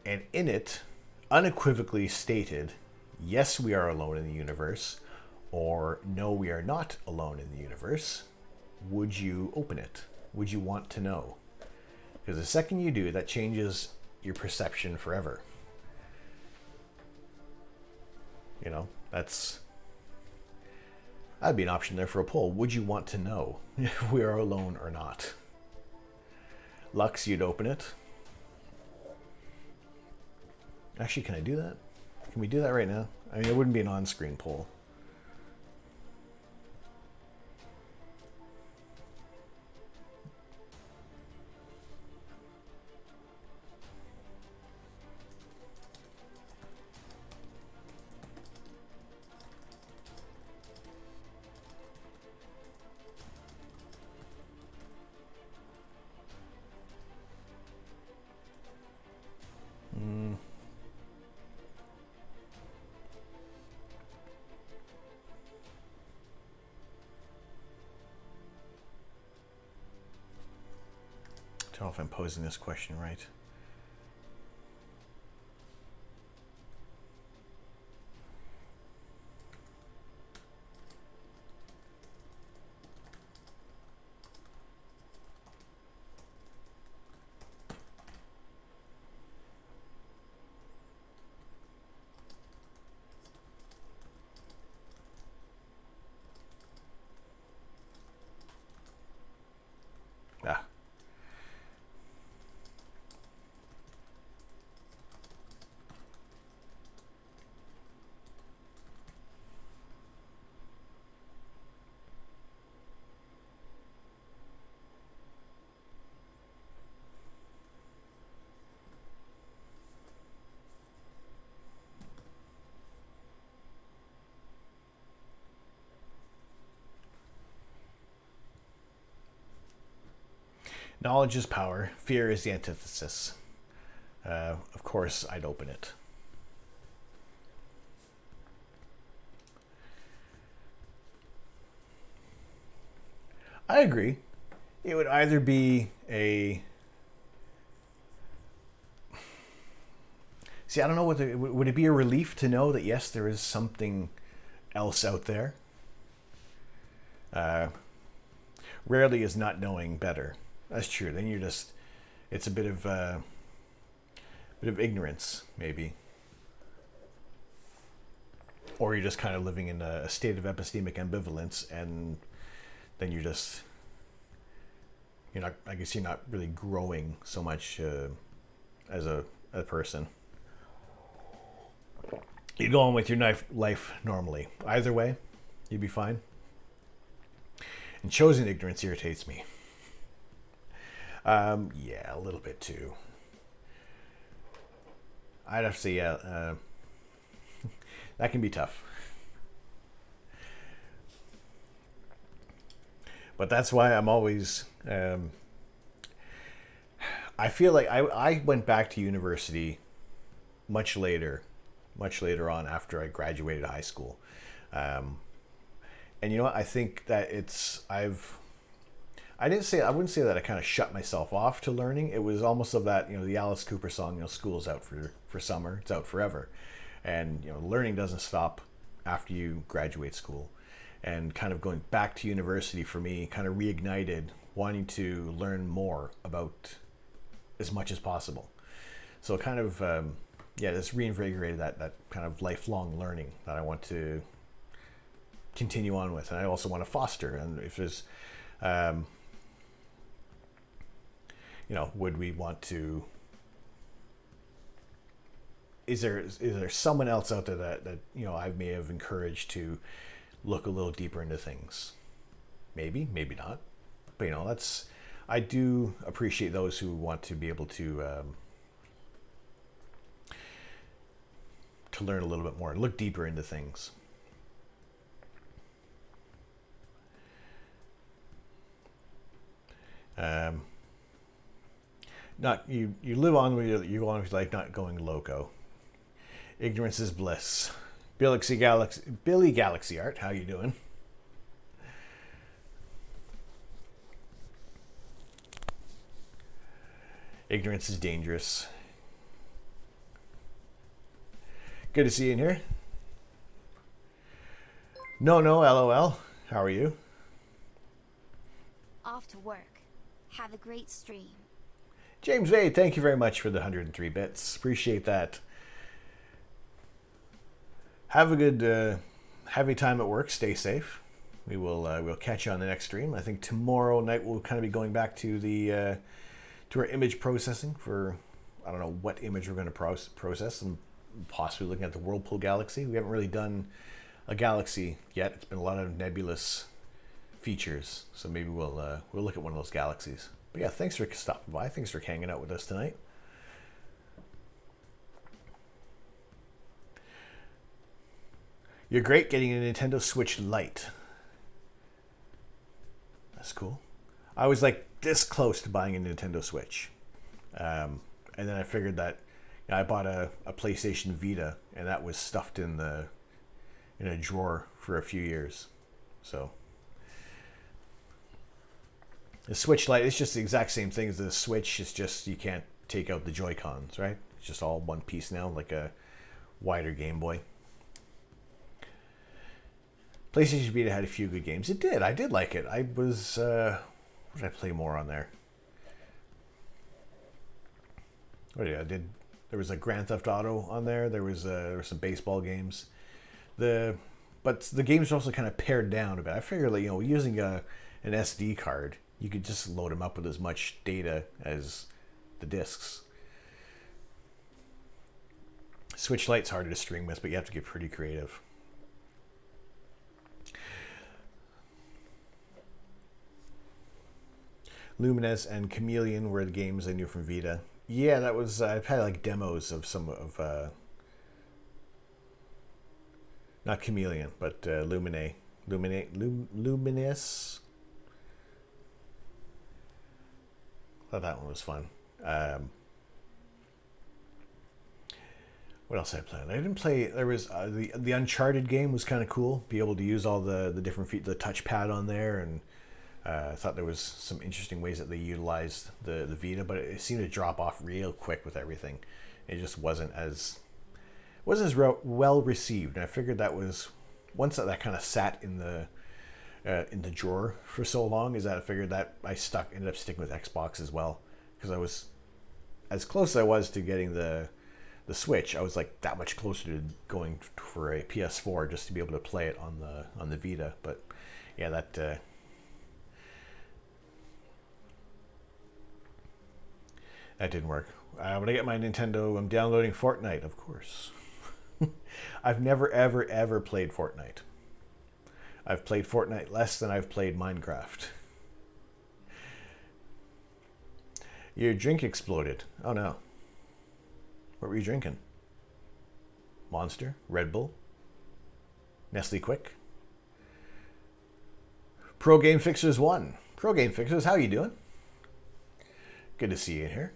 and in it unequivocally stated, yes, we are alone in the universe, or no, we are not alone in the universe, would you open it? Would you want to know? Because the second you do, that changes your perception forever. You know, that'd be an option there for a poll. Would you want to know if we are alone or not? Lux, you'd open it. Actually, can I do that? Can we do that right now? I mean, it wouldn't be an on-screen poll. I don't know if I'm posing this question right. Ah. Knowledge is power. Fear is the antithesis. Of course, I'd open it. I agree. It would either be a... See, I don't know what would it be a relief to know that, yes, there is something else out there? Rarely is not knowing better. That's true. Then you're just, it's a bit of ignorance, maybe. Or you're just kind of living in a state of epistemic ambivalence, and then you're just, I guess you're not really growing so much as a person. You go on with your life normally. Either way, you'd be fine. And chosen ignorance irritates me. Yeah, a little bit too. I'd have to say, yeah, that can be tough. But that's why I'm always, I feel like I went back to university much later on after I graduated high school. And you know what? I think that I wouldn't say that I kind of shut myself off to learning. It was almost of that, the Alice Cooper song, school's out for summer, it's out forever. And, learning doesn't stop after you graduate school. And kind of going back to university for me kind of reignited wanting to learn more about as much as possible. So kind of, this reinvigorated that kind of lifelong learning that I want to continue on with. And I also want to foster. And if there's, would we want to, is there someone else out there that I may have encouraged to look a little deeper into things? Maybe not. But you know, I do appreciate those who want to be able to learn a little bit more, look deeper into things. Not you live on with you go on with life, not going loco. Ignorance is bliss. Billy Galaxy Art, how you doing? Ignorance is dangerous. Good to see you in here. No, LOL. How are you? Off to work. Have a great stream. James Vade, thank you very much for the 103 bits. Appreciate that. Have a good, have a time at work. Stay safe. We'll catch you on the next stream. I think tomorrow night we'll kind of be going back to the to our image processing for, I don't know what image we're going to process, and possibly looking at the Whirlpool Galaxy. We haven't really done a galaxy yet. It's been a lot of nebulous features, so maybe we'll look at one of those galaxies. But yeah, thanks for stopping by. Thanks for hanging out with us tonight. You're great getting a Nintendo Switch Lite. That's cool. I was like this close to buying a Nintendo Switch. And then I figured that, you know, I bought a PlayStation Vita, and that was stuffed in a drawer for a few years. So the Switch Lite, it's just the exact same thing as the Switch. It's just you can't take out the Joy-Cons, right? It's just all one piece now, like a wider Game Boy. PlayStation Vita had a few good games. It did. I did like it. I was... what did I play more on there? What did I did? There was a Grand Theft Auto on there. There was some baseball games. But the games were also kind of pared down a bit. I figured, like, you know, using an SD card, you could just load them up with as much data as the discs. Switch Lite's harder to stream with, but you have to get pretty creative. Lumines and Chameleon were the games I knew from Vita. Yeah, that was, I've had like demos of some of, not Chameleon, but Luminous. Thought that one was fun. What else I played? I didn't play. There was the Uncharted game was kind of cool. Be able to use all the different the touchpad on there, and I thought there was some interesting ways that they utilized the Vita, but it seemed to drop off real quick with everything. It just wasn't as well received. And I figured that was once that kind of sat in the drawer for so long, is that I figured that I ended up sticking with Xbox as well, because I was as close as I was to getting the Switch. I was like that much closer to going for a PS4 just to be able to play it on the Vita. But yeah, that didn't work. When I get my Nintendo, I'm downloading Fortnite, of course. I've never ever played Fortnite. I've played Fortnite less than I've played Minecraft. Your drink exploded. Oh no. What were you drinking? Monster? Red Bull? Nestle Quick? Pro Game Fixers 1. Pro Game Fixers, how you doing? Good to see you in here.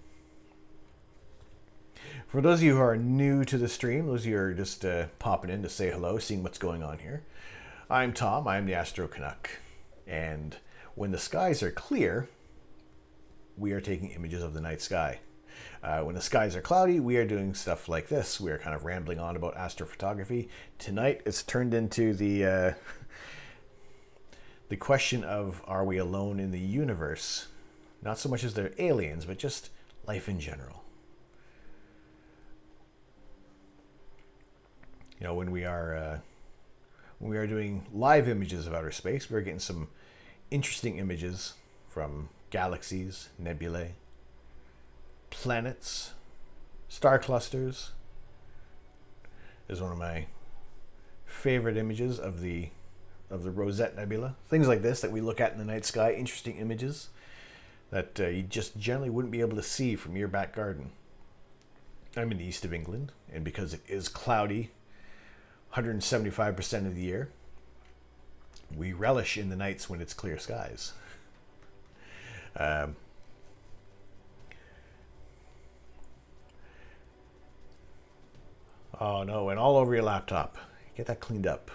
For those of you who are new to the stream, those of you who are just popping in to say hello, seeing what's going on here, I'm Tom, I'm the Astro Canuck, and when the skies are clear, we are taking images of the night sky. When the skies are cloudy, we are doing stuff like this. We are kind of rambling on about astrophotography. Tonight, it's turned into the question of, are we alone in the universe? Not so much as they're aliens, but just life in general. You know, when we are doing live images of outer space, we're getting some interesting images from galaxies, nebulae, planets, star clusters. Is one of my favorite images of the of the Rosette Nebula. Things like this that we look at in the night sky, interesting images that you just generally wouldn't be able to see from your back garden. I'm in the east of England, and because it is cloudy 175% of the year, we relish in the nights when it's clear skies. Oh no, and all over your laptop. Get that cleaned up.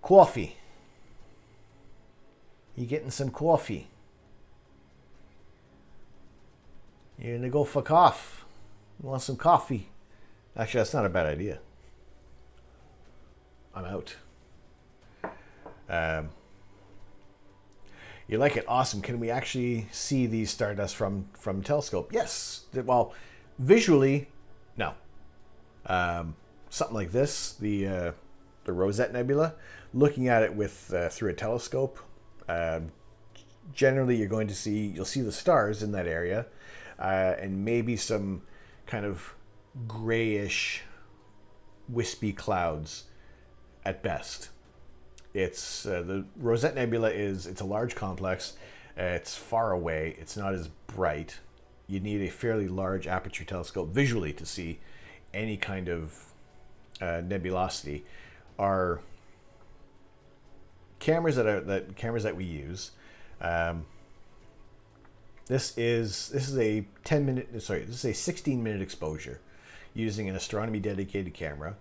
Coffee. You getting some coffee? You're gonna go for coffee. You want some coffee? Actually, that's not a bad idea. I'm out. You like it? Awesome. Can we actually see these stardust from telescope? Yes. Well, visually, no. Something like this, the Rosette Nebula, looking at it with through a telescope, generally you'll see the stars in that area, and maybe some kind of grayish, wispy clouds at best. It's the Rosette Nebula it's a large complex. It's far away. It's not as bright. You need a fairly large aperture telescope visually to see any kind of nebulosity. Our cameras that we use. This is a 16-minute exposure using an astronomy dedicated camera,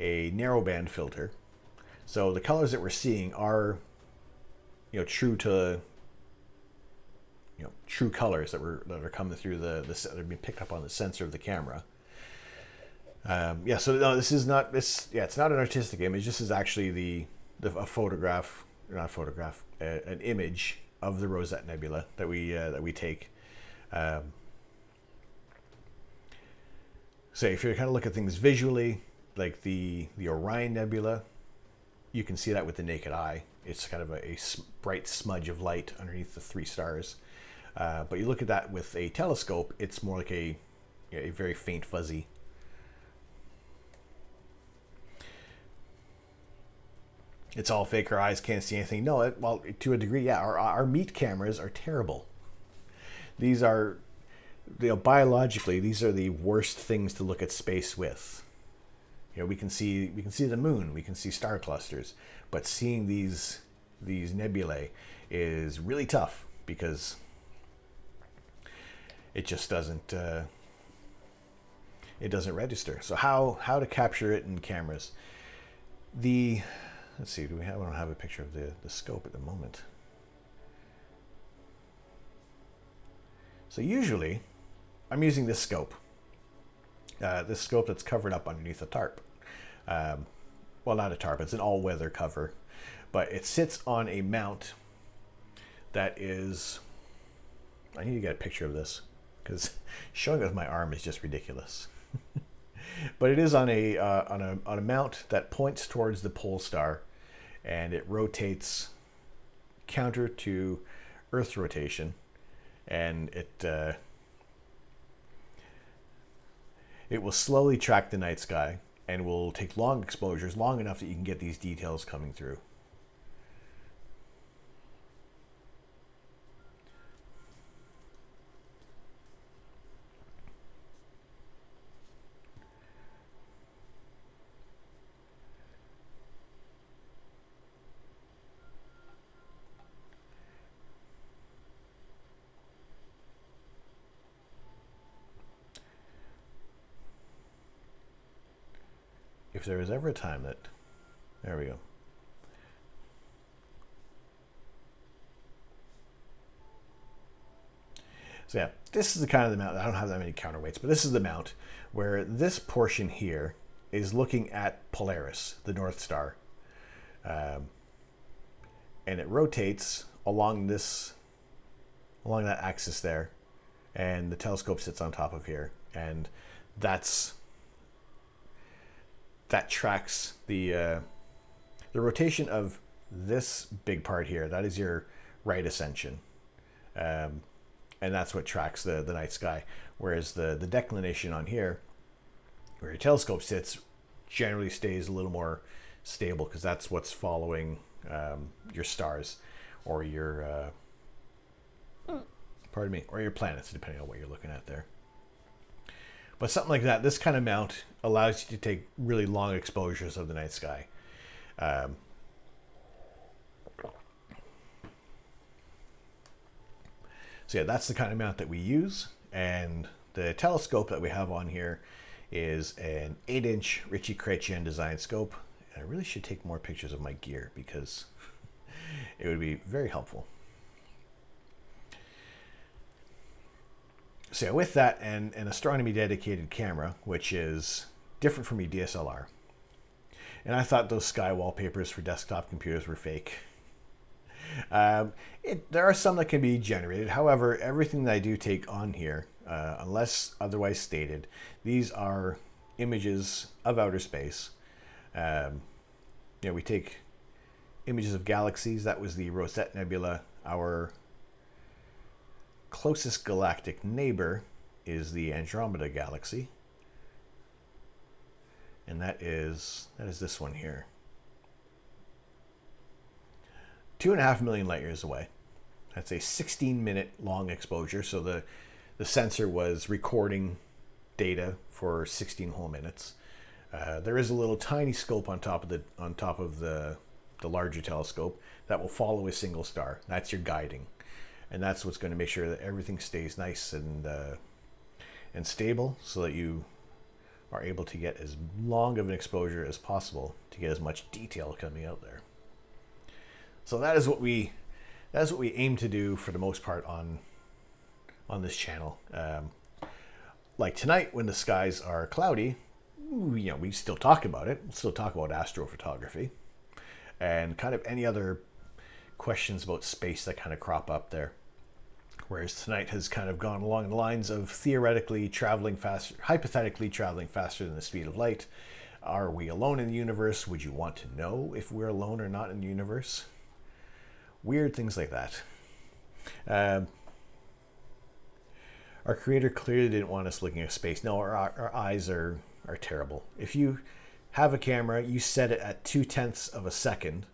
a narrowband filter. So the colors that we're seeing are, true to, true colors that are coming through that are being picked up on the sensor of the camera. So no, it's not an artistic image. This is actually a photograph, not a photograph, an image of the Rosette Nebula that we take. So if you kind of look at things visually, like the Orion Nebula, you can see that with the naked eye. It's kind of a bright smudge of light underneath the 3 stars. But you look at that with a telescope, it's more like a very faint fuzzy. It's all fake. Our eyes can't see anything. No, well, to a degree, yeah. Our meat cameras are terrible. These are, biologically, these are the worst things to look at space with. We can see the moon, we can see star clusters, but seeing these nebulae is really tough because it just doesn't register. So how to capture it in cameras? Let's see, I don't have a picture of the scope at the moment. So usually I'm using this scope. This scope that's covered up underneath a tarp. Well, not a tarp, it's an all-weather cover, but it sits on a mount that is, I need to get a picture of this because showing it with my arm is just ridiculous. But it is on a mount that points towards the pole star, and it rotates counter to Earth's rotation, and it will slowly track the night sky and will take long exposures, long enough that you can get these details coming through. If there was ever a time that, there we go. So yeah, this is the kind of the mount. I don't have that many counterweights, but this is the mount where this portion here is looking at Polaris, the North Star, and it rotates along that axis there, and the telescope sits on top of here, and that tracks the rotation of this big part here. That is your right ascension, and that's what tracks the night sky. Whereas the declination on here, where your telescope sits, generally stays a little more stable because that's what's following your stars or your pardon me, or your planets, depending on what you're looking at there. But something like that, this kind of mount allows you to take really long exposures of the night sky. So yeah, that's the kind of mount that we use, and the telescope that we have on here is an 8-inch Ritchie Chrétien design scope. And I really should take more pictures of my gear because it would be very helpful. So yeah, with that and an astronomy dedicated camera, which is different from your DSLR. And I thought those sky wallpapers for desktop computers were fake. There are some that can be generated. However, everything that I do take on here, unless otherwise stated, these are images of outer space. We take images of galaxies. That was the Horsehead Nebula. Our closest galactic neighbor is the Andromeda Galaxy. And that is this one here. 2.5 million light years away. That's a 16-minute long exposure. So the sensor was recording data for 16 whole minutes. There is a little tiny scope on top of the larger telescope that will follow a single star. That's your guiding, and that's what's going to make sure that everything stays nice and stable, so that you are able to get as long of an exposure as possible to get as much detail coming out there. So that is what we aim to do for the most part on this channel. Like tonight, when the skies are cloudy, we still talk about it. We'll still talk about astrophotography and kind of any other questions about space that kind of crop up there. Whereas tonight has kind of gone along the lines of theoretically traveling faster, hypothetically traveling faster than the speed of light. Are we alone in the universe? Would you want to know if we're alone or not in the universe? Weird things like that. Our creator clearly didn't want us looking at space. No, our eyes are terrible. If you have a camera, you set it at 0.2 of a second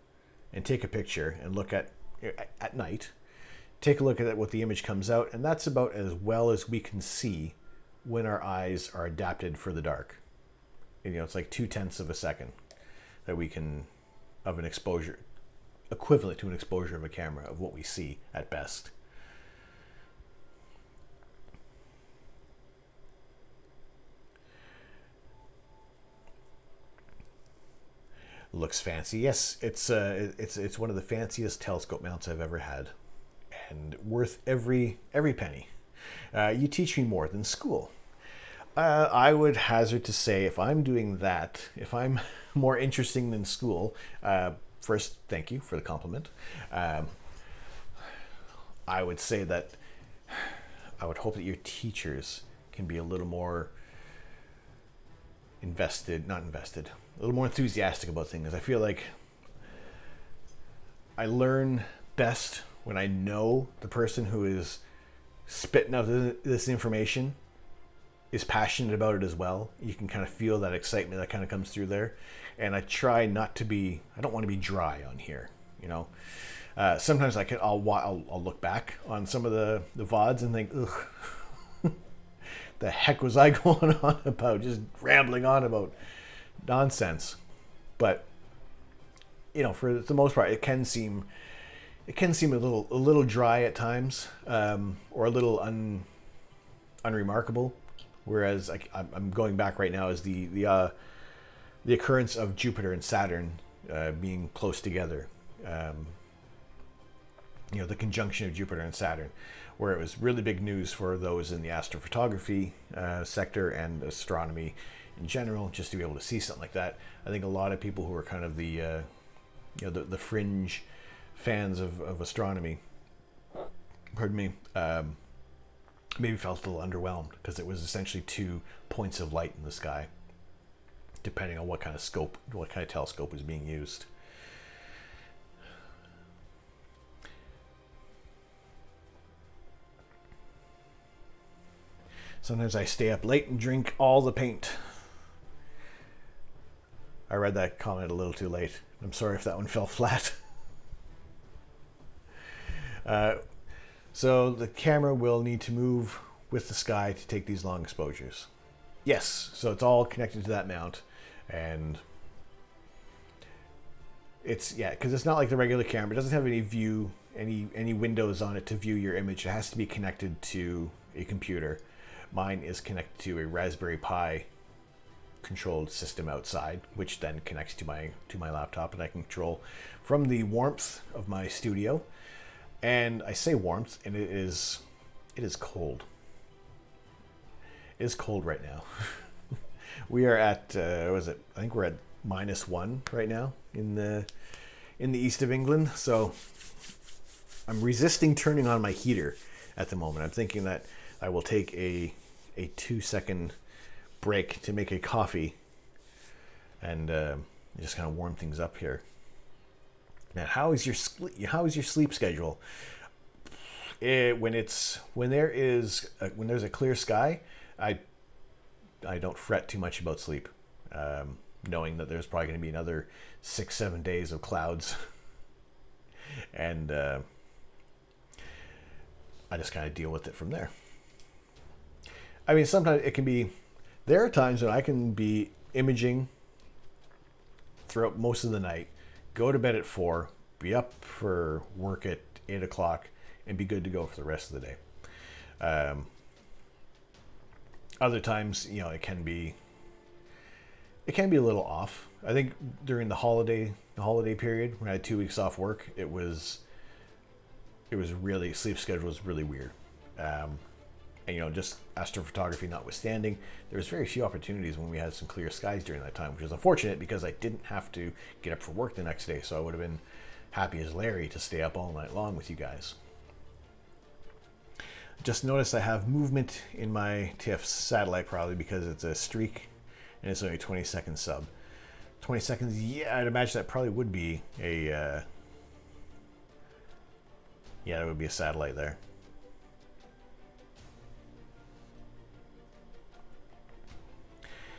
and take a picture and look at night. Take a look at what the image comes out, and that's about as well as we can see when our eyes are adapted for the dark. It's like 0.2 of a second that we can, of an exposure, equivalent to an exposure of a camera of what we see at best. Looks fancy. Yes, it's one of the fanciest telescope mounts I've ever had, and worth every penny. You teach me more than school. I would hazard to say, if I'm doing that, if I'm more interesting than school, first, thank you for the compliment. I would say that I would hope that your teachers can be a little more a little more enthusiastic about things. I feel like I learn best when I know the person who is spitting out this information is passionate about it as well. You can kind of feel that excitement that kind of comes through there. And I try not to be, I don't want to be dry on here, Sometimes I'll look back on some of the VODs and think, ugh, the heck was I going on about? Just rambling on about nonsense. But for the most part, it can seem a little dry at times, or a little unremarkable. Whereas I'm going back right now as the occurrence of Jupiter and Saturn being close together. The conjunction of Jupiter and Saturn, where it was really big news for those in the astrophotography sector and astronomy in general, just to be able to see something like that. I think a lot of people who are kind of the fringe fans of astronomy, pardon me, maybe felt a little underwhelmed because it was essentially 2 points of light in the sky, depending on what kind of telescope was being used. Sometimes I stay up late and drink all the paint. I read that comment a little too late. I'm sorry if that one fell flat. So the camera will need to move with the sky to take these long exposures. Yes, so it's all connected to that mount, and it's, yeah, because it's not like the regular camera. It doesn't have any windows on it to view your image. It has to be connected to a computer. Mine is connected to a Raspberry Pi controlled system outside, which then connects to my laptop, and I can control from the warmth of my studio. And I say warmth, and it is cold. It is cold right now. We are at I think we're at -1 right now in the east of England. So I'm resisting turning on my heater at the moment. I'm thinking that I will take a 2-second break to make a coffee and just kind of warm things up here. Now, how is your sleep schedule? When there's a clear sky, I don't fret too much about sleep, knowing that there's probably going to be another 6-7 days of clouds, and I just kind of deal with it from there. I mean, sometimes it can be. There are times when I can be imaging throughout most of the night, go to bed at 4, be up for work at 8 o'clock, and be good to go for the rest of the day. Other times, it can be a little off. I think during the holiday period, when I had 2 weeks off work, it was really, sleep schedule was really weird. And just astrophotography notwithstanding, there was very few opportunities when we had some clear skies during that time, which was unfortunate because I didn't have to get up for work the next day, so I would have been happy as Larry to stay up all night long with you guys. Just noticed I have movement in my TIFF satellite, probably because it's a streak and it's only a 20-second sub. 20 seconds, yeah, I'd imagine that probably would be that would be a satellite there.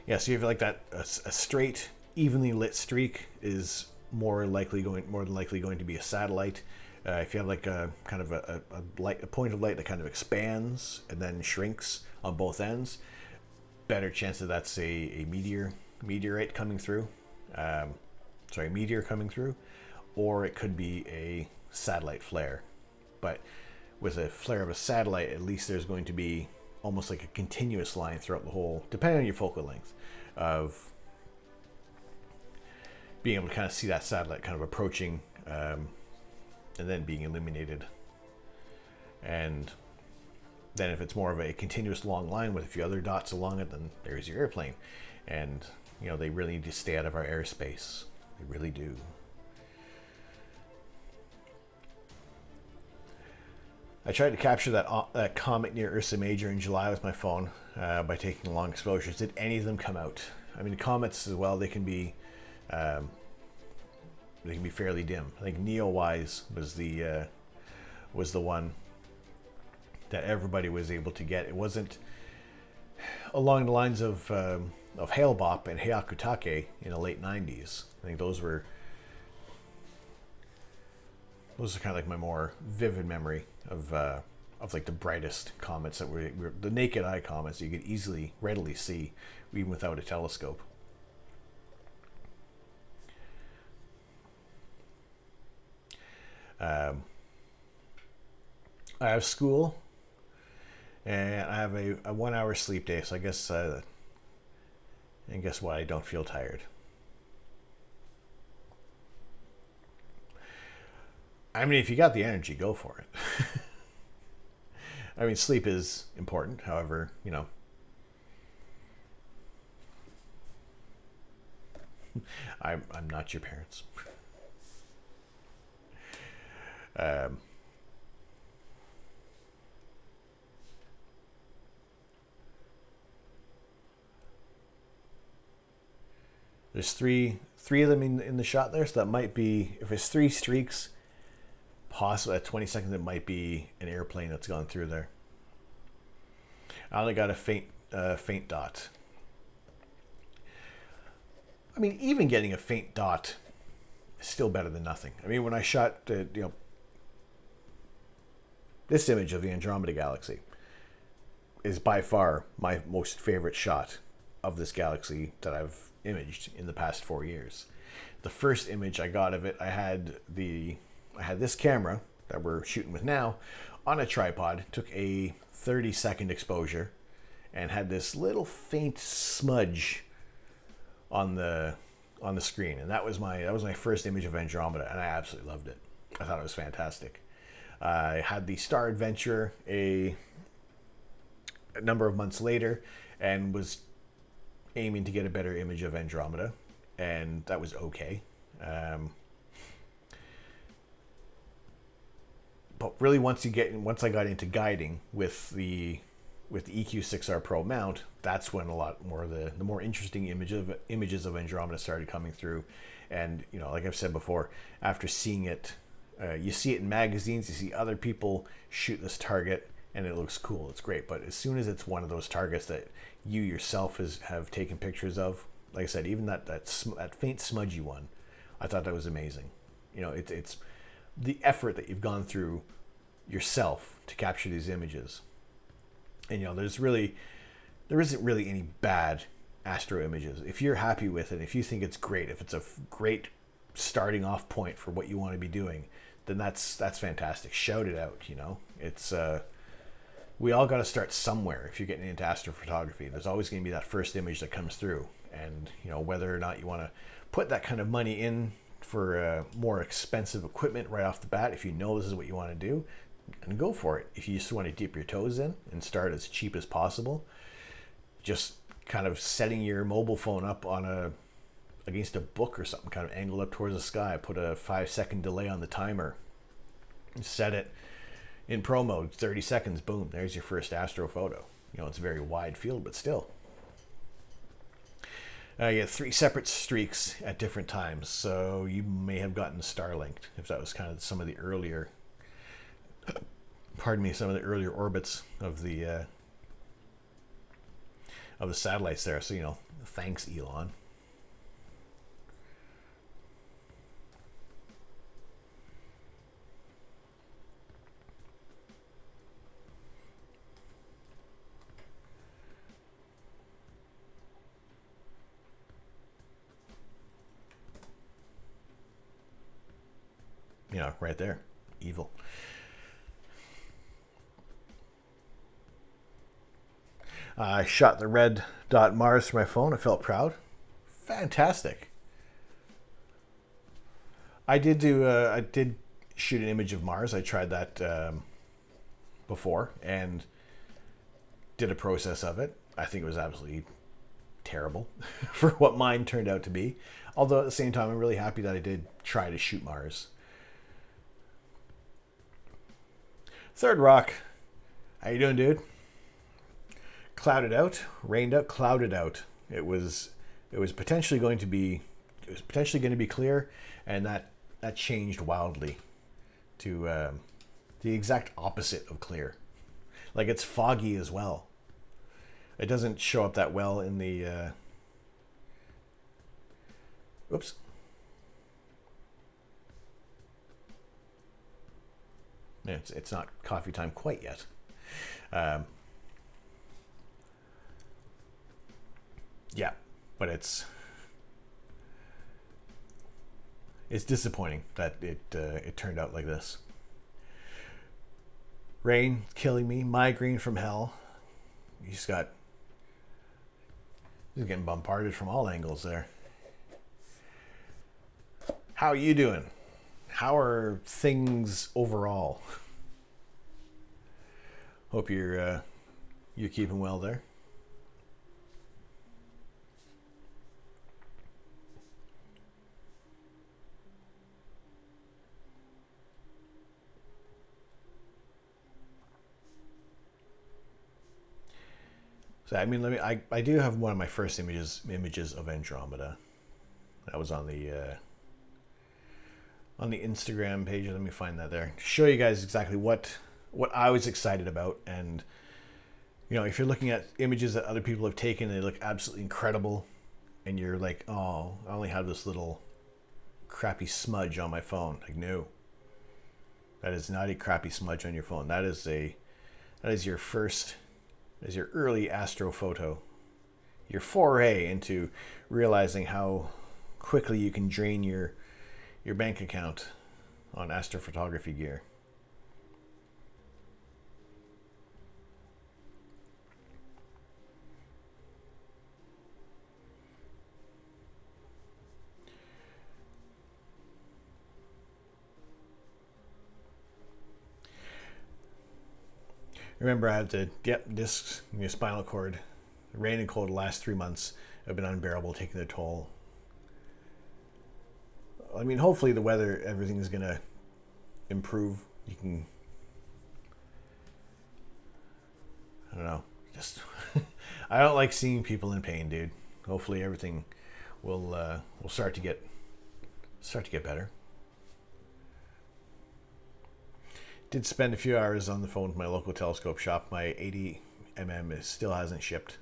Yeah, so if you like that, a straight, evenly lit streak is more than likely going to be a satellite. If you have like a kind of a point of light that kind of expands and then shrinks on both ends, better chance that that's a meteorite coming through. Meteor coming through, or it could be a satellite flare. But with a flare of a satellite, at least there's going to be almost like a continuous line throughout the whole, depending on your focal length, of being able to kind of see that satellite kind of approaching and then being illuminated. And then if it's more of a continuous long line with a few other dots along it, then there's your airplane. And they really need to stay out of our airspace. They really do. I tried to capture that comet near Ursa Major in July with my phone by taking long exposures. Did any of them come out? I mean, comets as well, they can be fairly dim. I think Neowise was the one that everybody was able to get. It wasn't along the lines of Hale-Bopp and Hyakutake in the late 90s. I think those are kind of like my more vivid memory of like the brightest comets that were the naked eye comets you could readily see even without a telescope. I have school and I have a 1-hour sleep day, so I guess and guess what? I don't feel tired. I mean, if you got the energy, go for it. I mean, sleep is important. However, I'm not your parents. There's three of them in the shot there, so that might be, if it's 3 streaks, possibly at 20 seconds, it might be an airplane that's gone through there. I only got a faint dot. I mean, even getting a faint dot is still better than nothing. I mean, when I shot, this image of the Andromeda Galaxy is by far my most favorite shot of this galaxy that I've imaged in the past 4 years. The first image I got of it, I had this camera that we're shooting with now on a tripod, took a 30-second exposure, and had this little faint smudge on the screen, and that was my first image of Andromeda, and I absolutely loved it. I thought it was fantastic. I had the Star Adventure a number of months later, and was aiming to get a better image of Andromeda, and that was okay. But really, once I got into guiding with the EQ6R Pro mount, that's when a lot more of the more interesting images of Andromeda started coming through. And like I've said before, after seeing it, you see it in magazines, you see other people shoot this target, and it looks cool, it's great. But as soon as it's one of those targets that you yourself have taken pictures of, like I said, even that faint smudgy one, I thought that was amazing. It's the effort that you've gone through yourself to capture these images. And there isn't really any bad astro images. If you're happy with it, if you think it's great, if it's a great starting off point for what you want to be doing, then that's fantastic. Shout it out. It's we all got to start somewhere. If you're getting into astrophotography, there's always going to be that first image that comes through, and whether or not you want to put that kind of money in for more expensive equipment right off the bat, if you know this is what you want to do, and go for it. If you just want to dip your toes in and start as cheap as possible, just kind of setting your mobile phone up on against a book or something, kind of angled up towards the sky, put a 5-second delay on the timer, set it in pro mode, 30 seconds, boom, there's your first astrophoto. It's a very wide field, but still. You get 3 separate streaks at different times, so you may have gotten star-linked if that was kind of some of the earlier, some of the earlier orbits of the satellites there. So thanks, Elon. Right there, evil. I shot the red dot Mars for my phone. I felt proud. Fantastic. I did shoot an image of Mars. I tried that before and did a process of it. I think it was absolutely terrible for what mine turned out to be. Although at the same time, I'm really happy that I did try to shoot Mars. Third rock. How you doing, dude? Clouded out, rained out, clouded out. It was potentially going to be clear, and that changed wildly to the exact opposite of clear. Like, it's foggy as well. It doesn't show up that well in the oops. It's not coffee time quite yet. Yeah, but it's disappointing that it turned out like this. Rain killing me, migraine from hell. He's getting bombarded from all angles there. How are you doing? How are things overall? Hope you're keeping well there. So I mean, I do have one of my first images of Andromeda. That was on the Instagram page. Let me find that there to show you guys exactly what I was excited about. And if you're looking at images that other people have taken, they look absolutely incredible. and you're like, oh, I only have this little crappy smudge on my phone. Like, no, that is not a crappy smudge on your phone. That is your early astrophoto, your foray into realizing how quickly you can drain your bank account on astrophotography gear. Remember, I had the discs in your spinal cord. The rain and cold the last 3 months have been unbearable, taking their toll. I mean, hopefully the weather, everything is going to improve. You can, I don't know, just, I don't like seeing people in pain, dude. Hopefully everything will start to get better. Did spend a few hours on the phone with my local telescope shop. My 80mm still hasn't shipped.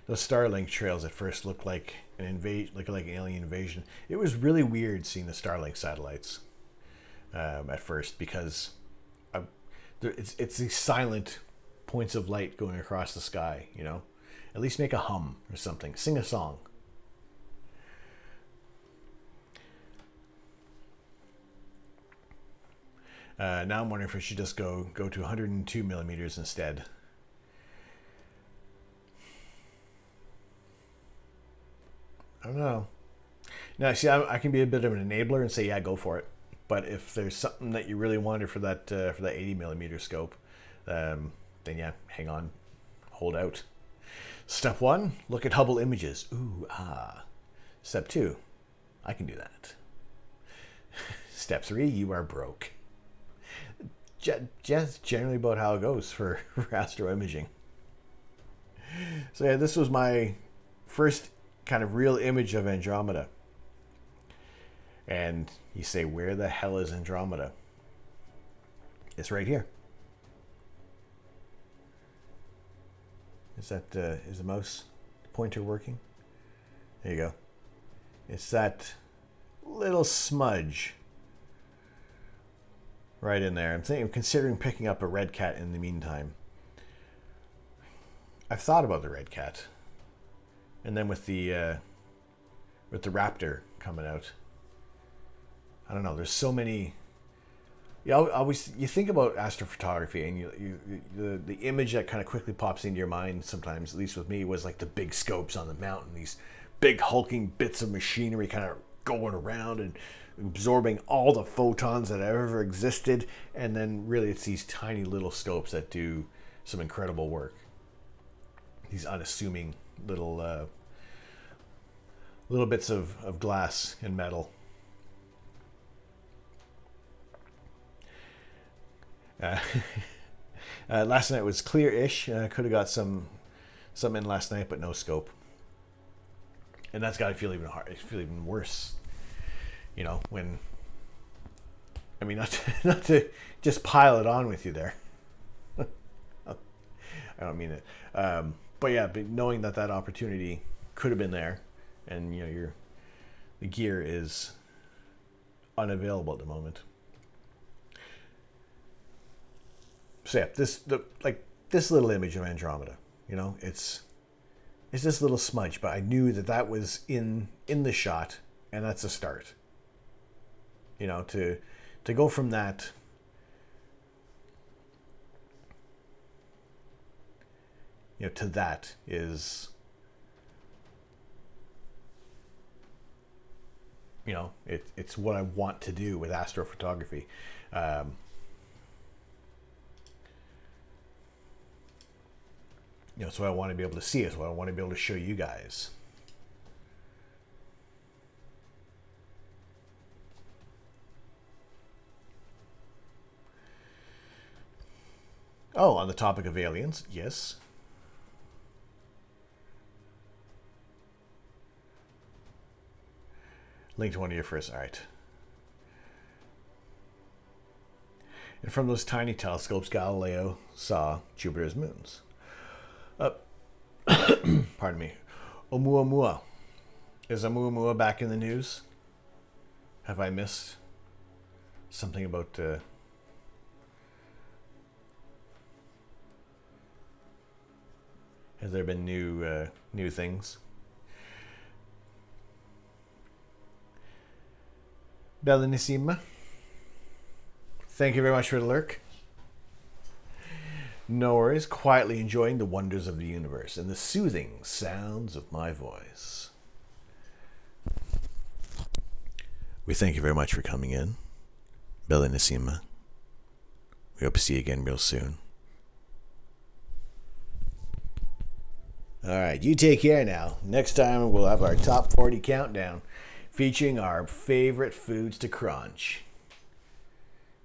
Those Starlink trails at first looked like an alien invasion. It was really weird seeing the Starlink satellites at first, because it's these silent points of light going across the sky. You know, at least make a hum or something. Sing a song. Now I'm wondering if we should just go to 102 millimeters instead. I don't know. Now, see, I can be a bit of an enabler and say, yeah, go for it. But if there's something that you really wanted for that 80 millimeter scope, then yeah, hang on, hold out. Step 1, look at Hubble images. Ooh, ah. Step 2, I can do that. Step 3, you are broke. Just generally about how it goes for astro imaging. So yeah, this was my first kind of real image of Andromeda. And you say, where the hell is Andromeda? It's right here. Is the mouse pointer working? There you go. It's that little smudge right in there. I'm considering picking up a red cat in the meantime. I've thought about the red cat, and then with the raptor coming out, I don't know. There's so many. You think about astrophotography, and the image that kind of quickly pops into your mind sometimes, at least with me, was like the big scopes on the mountain, these big hulking bits of machinery kind of going around and absorbing all the photons that have ever existed, and then really it's these tiny little scopes that do some incredible work. These unassuming little bits of glass and metal. Last night was clear-ish. Could have got some in last night, but no scope. And that's got to feel even hard. It feel even worse. You know, when, I mean, not to just pile it on with you there. I don't mean it. But yeah, but knowing that opportunity could have been there, and you know, the gear is unavailable at the moment. So yeah, this little image of Andromeda, you know, it's this little smudge, but I knew that was in the shot, and that's a start. You know, to go from that, you know, to that is, you know, it's what I want to do with astrophotography. You know, so I want to be able to see it. So I want to be able to show you guys. Oh, on the topic of aliens, yes. Link to one of your first. All right. And from those tiny telescopes, Galileo saw Jupiter's moons. Pardon me. Oumuamua. Is Oumuamua back in the news? Have I missed something about... Has there been new things? Bellanissima, thank you very much for the lurk. No worries, quietly enjoying the wonders of the universe and the soothing sounds of my voice. We thank you very much for coming in, Bellanissima. We hope to see you again real soon. All right, you take care now. Next time we'll have our top 40 countdown featuring our favorite foods to crunch.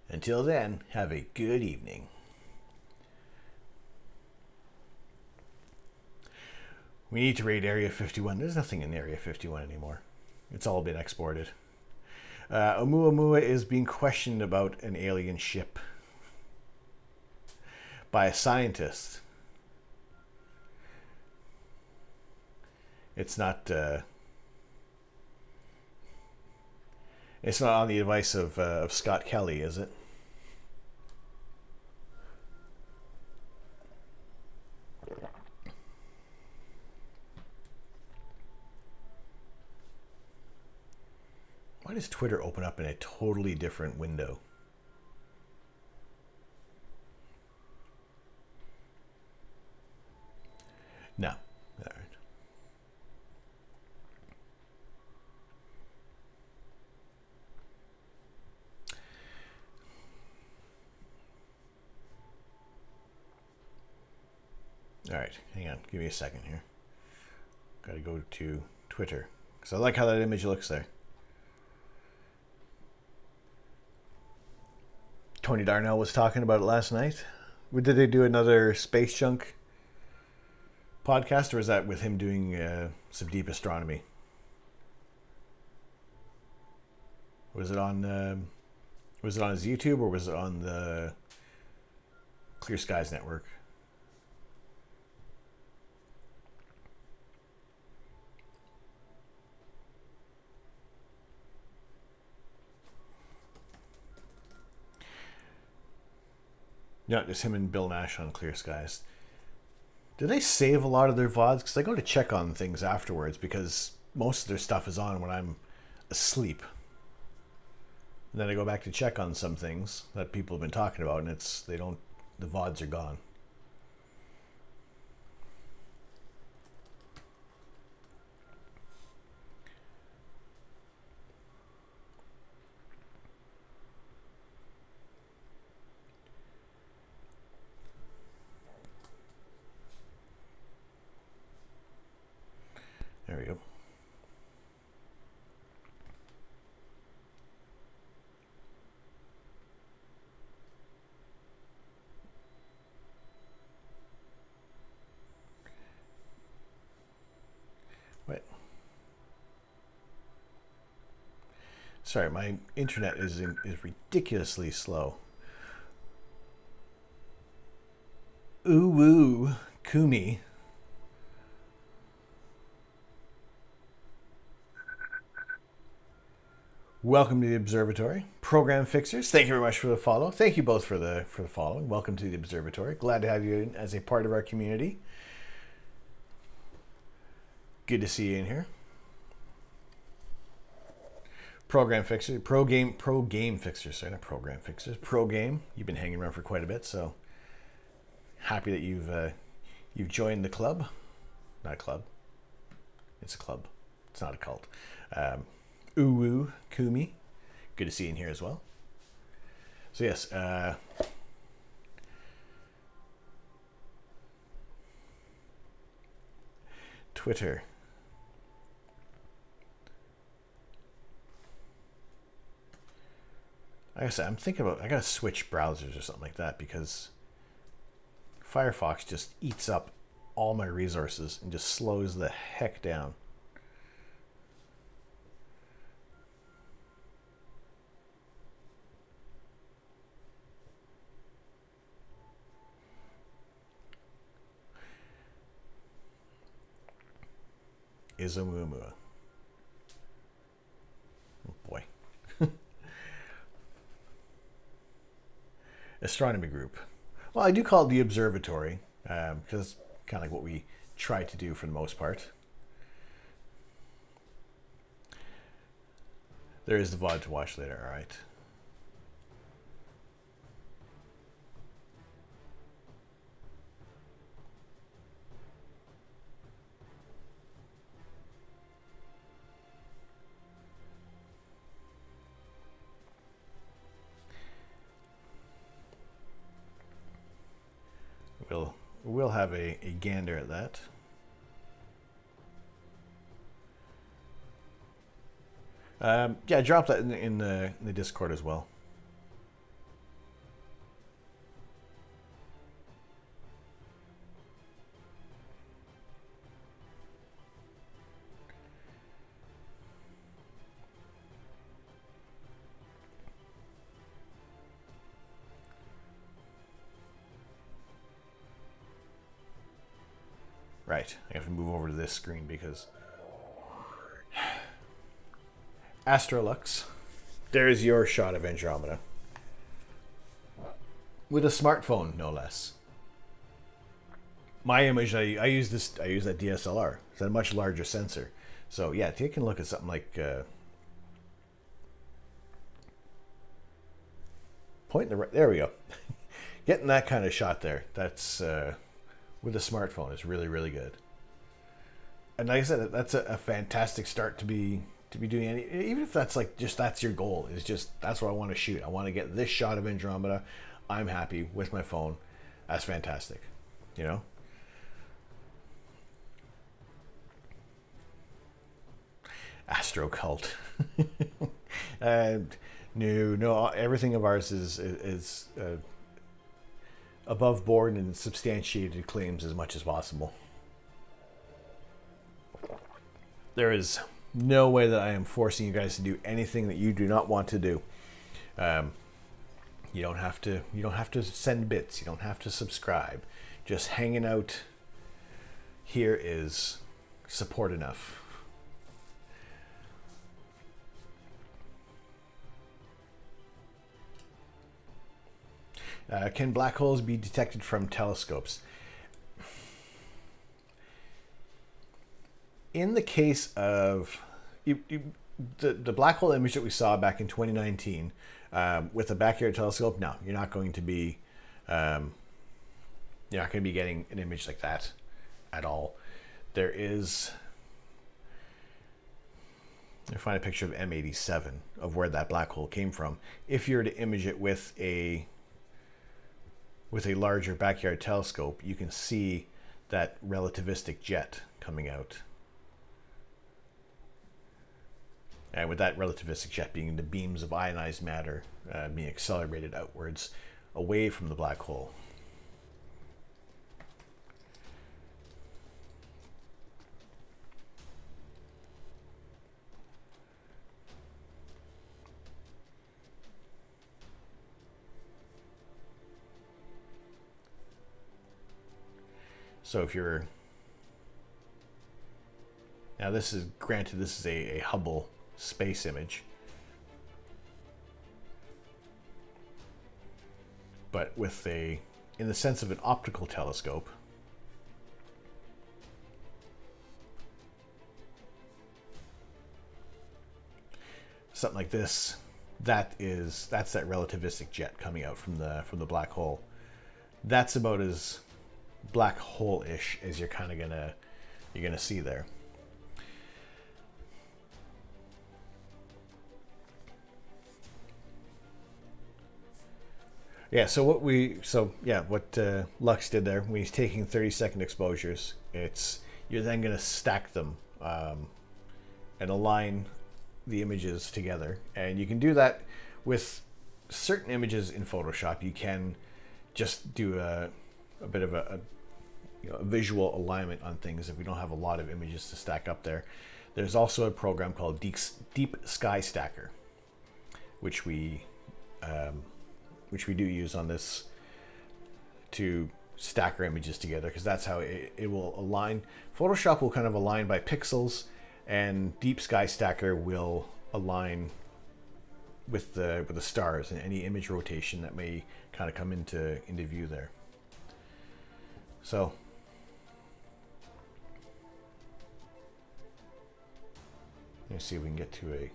Until then, have a good evening. We need to raid Area 51. There's nothing in Area 51 anymore. It's all been exported. Oumuamua is being questioned about an alien ship by a scientist. It's not on the advice of Scott Kelly, is it? Why does Twitter open up in a totally different window? No. All right. All right, hang on. Give me a second here. Got to go to Twitter because I like how that image looks there. Tony Darnell was talking about it last night. Did they do another Space Junk podcast, or is that with him doing some deep astronomy? Was it on his YouTube, or was it on the Clear Skies Network? Yeah, just him and Bill Nash on Clear Skies. Do they save a lot of their VODs? Because I go to check on things afterwards because most of their stuff is on when I'm asleep. And then I go back to check on some things that people have been talking about, and the VODs are gone. There we go. Wait. Sorry, my internet is ridiculously slow. Ooh woo, Kumi. Welcome to the Observatory. Program Fixers, thank you very much for the follow. Thank you both for the following. Welcome to the Observatory. Glad to have you in as a part of our community. Good to see you in here. Program Fixer, Pro Game Fixers, sorry, not Program Fixers. Pro Game, you've been hanging around for quite a bit, so happy that you've joined the club. Not a club. It's a club. It's not a cult. Uwu Kumi, good to see you in here as well. So yes, Twitter. Like I said, I'm thinking about I gotta switch browsers or something like that because Firefox just eats up all my resources and just slows the heck down. is Oumuamua. Oh boy. Astronomy group. Well, I do call it the observatory because it's kind of like what we try to do for the most part. There is the VOD to watch later, all right. We'll have a gander at that. Yeah, drop that in the Discord as well. Right, I have to move over to this screen because Astrolux, there's your shot of Andromeda. With a smartphone, no less. My image, I use that DSLR. It's a much larger sensor. So yeah, take a look at something like point in the right, there we go. Getting that kind of shot there, that's with a smartphone is really, really good. And like I said, that's a fantastic start to be doing any, even if that's like just that's your goal, is just that's what I want to shoot. I want to get this shot of Andromeda. I'm happy with my phone. That's fantastic, you know. Astro cult. No, everything of ours is above board and substantiated claims as much as possible. There is no way that I am forcing you guys to do anything that you do not want to do. You don't have to send bits. You don't have to subscribe. Just hanging out here is support enough. Can black holes be detected from telescopes? In the case of the black hole image that we saw back in 2019 with a backyard telescope, no, you're not going to be getting an image like that at all. There is, I find a picture of M87 of where that black hole came from. If you were to image it with a larger backyard telescope, you can see that relativistic jet coming out. And with that relativistic jet being the beams of ionized matter being accelerated outwards away from the black hole. So if you're, now this is, granted this is a Hubble space image, but with in the sense of an optical telescope, something like this, that's that relativistic jet coming out from the black hole. That's about as black hole-ish as you're gonna see there. Yeah, so what Lux did there, when he's taking 30-second exposures, you're then going to stack them and align the images together. And you can do that with certain images in Photoshop. You can just do a bit of a visual alignment on things if we don't have a lot of images to stack up there. There's also a program called Deep Sky Stacker, which we do use on this to stack our images together, because that's how it will align. Photoshop will kind of align by pixels, and Deep Sky Stacker will align with the stars and any image rotation that may kind of come into view there. So let's see if we can get to a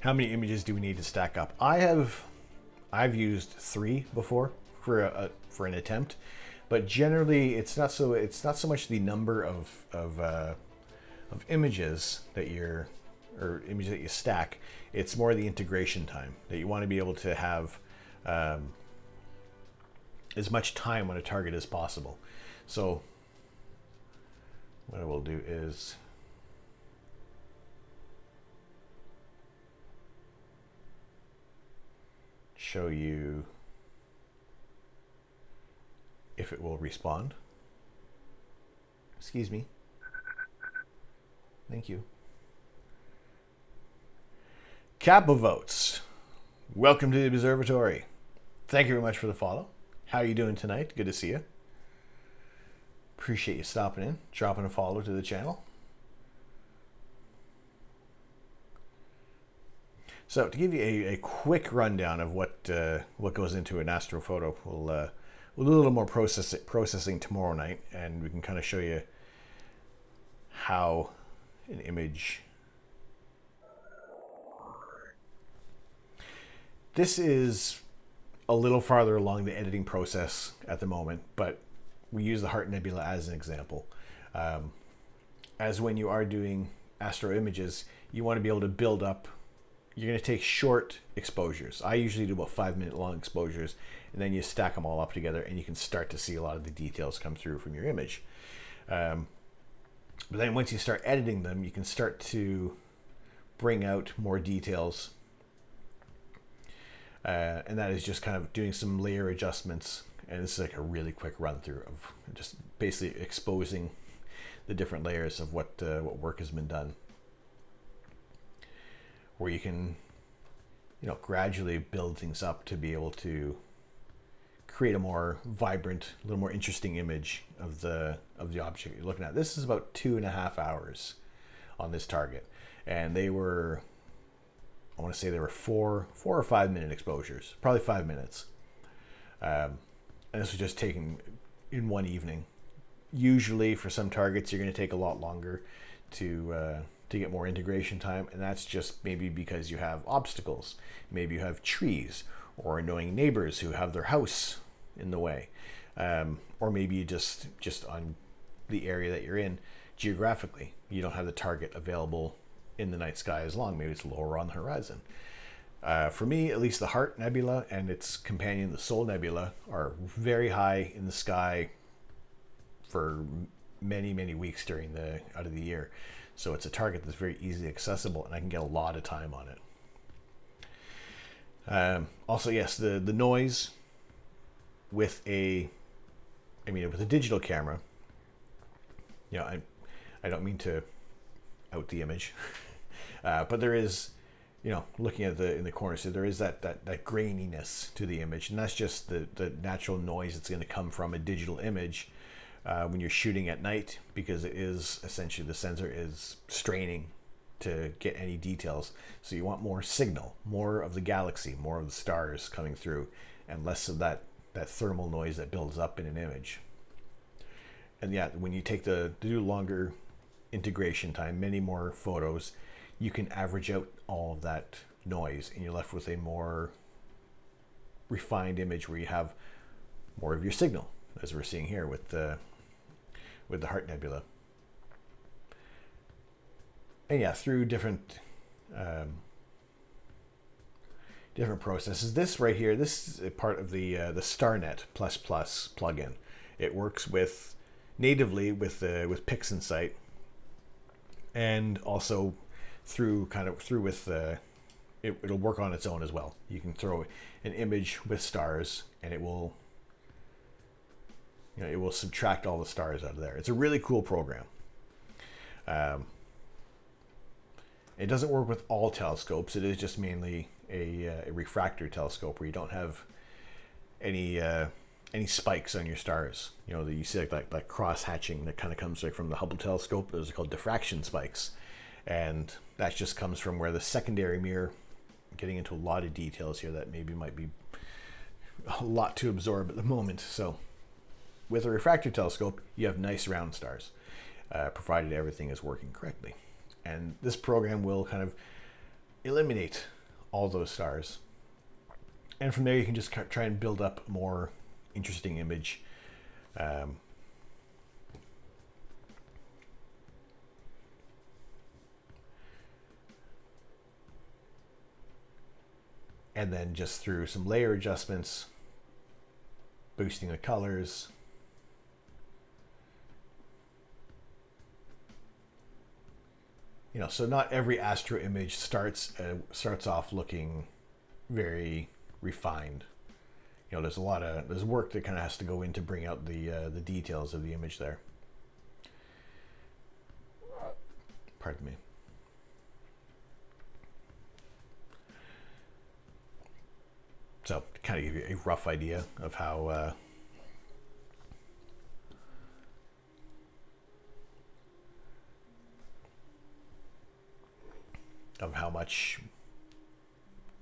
how many images do we need to stack up? I've used 3 before for an attempt, but generally it's not so much the number of images that images that you stack. It's more the integration time that you want to be able to have as much time on a target as possible. So what I will do is show you if it will respond. Excuse me. Thank you. Kappa votes. Welcome to the observatory. Thank you very much for the follow. How are you doing tonight? Good to see you. Appreciate you stopping in, dropping a follow to the channel. So to give you a quick rundown of what goes into an astrophoto, we'll do a little more processing tomorrow night, and we can kind of show you how an image. This is a little farther along the editing process at the moment, but we use the Heart Nebula as an example. As when you are doing astro images, you want to be able to build up. You're going to take short exposures. I usually do about 5-minute long exposures, and then you stack them all up together, and you can start to see a lot of the details come through from your image. But then once you start editing them, you can start to bring out more details. And that is just kind of doing some layer adjustments. And this is like a really quick run through of just basically exposing the different layers of what work has been done. Where you can, gradually build things up to be able to create a more vibrant, a little more interesting image of the object you're looking at. This is about 2.5 hours on this target, and they were, I want to say they were 4 or 5 minute exposures, probably 5 minutes, and this was just taken in one evening. Usually for some targets you're going to take a lot longer to get more integration time, and that's just maybe because you have obstacles. Maybe you have trees or annoying neighbors who have their house in the way, or maybe you just on the area that you're in geographically, you don't have the target available in the night sky as long. Maybe it's lower on the horizon. For me, at least, the Heart Nebula and its companion, the Soul Nebula, are very high in the sky for many weeks out of the year. So it's a target that's very easily accessible, and I can get a lot of time on it. Also, yes, the noise with a digital camera. I don't mean to out the image, but there is, looking at in the corner, so there is that graininess to the image, and that's just the natural noise that's going to come from a digital image. When you're shooting at night, because it is essentially the sensor is straining to get any details. So you want more signal, more of the galaxy, more of the stars coming through, and less of that thermal noise that builds up in an image. And yeah, when you take to do longer integration time, many more photos, you can average out all of that noise, and you're left with a more refined image where you have more of your signal, as we're seeing here with the Heart Nebula. And yeah, through different processes. This right here, this is a part of the StarNet++ plugin. It works natively with PixInsight, and also it'll work on its own as well. You can throw an image with stars, and it will subtract all the stars out of there. It's a really cool program. It doesn't work with all telescopes. It is just mainly a refractor telescope where you don't have any spikes on your stars. You know, you see like cross hatching that kind of comes like from the Hubble telescope. Those are called diffraction spikes, and that just comes from where the secondary mirror, getting into a lot of details here that maybe might be a lot to absorb at the moment. So with a refractor telescope, you have nice round stars, provided everything is working correctly. And this program will kind of eliminate all those stars. And from there, you can just try and build up a more interesting image. And then just through some layer adjustments, boosting the colors, you know, so not every astro image starts off looking very refined. You know, there's work that kind of has to go in to bring out the details of the image there. Pardon me. So to kind of give you a rough idea of how much,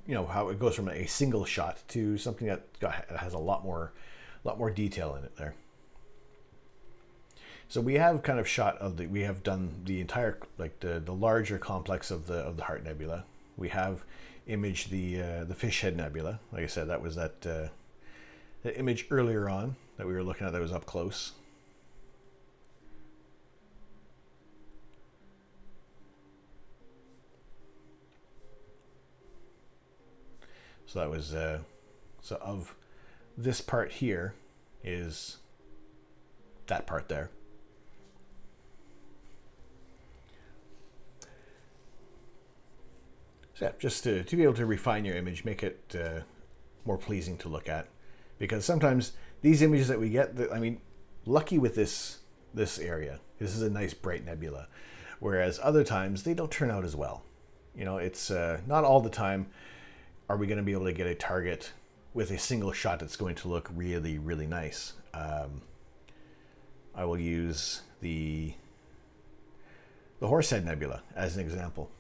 you know, how it goes from a single shot to something that has a lot more detail in it there. So we have kind of we have done the entire, like the larger complex of the Heart Nebula. We have imaged the Fishhead Nebula. Like I said, that was that image earlier on that we were looking at that was up close. So that was so of this part here is that part there. So yeah, just to be able to refine your image, make it more pleasing to look at, because sometimes these images that we get, I mean, lucky with this area, this is a nice bright nebula, whereas other times they don't turn out as well. You know, it's not all the time are we going to be able to get a target with a single shot that's going to look really, really nice. I will use the Horsehead Nebula as an example.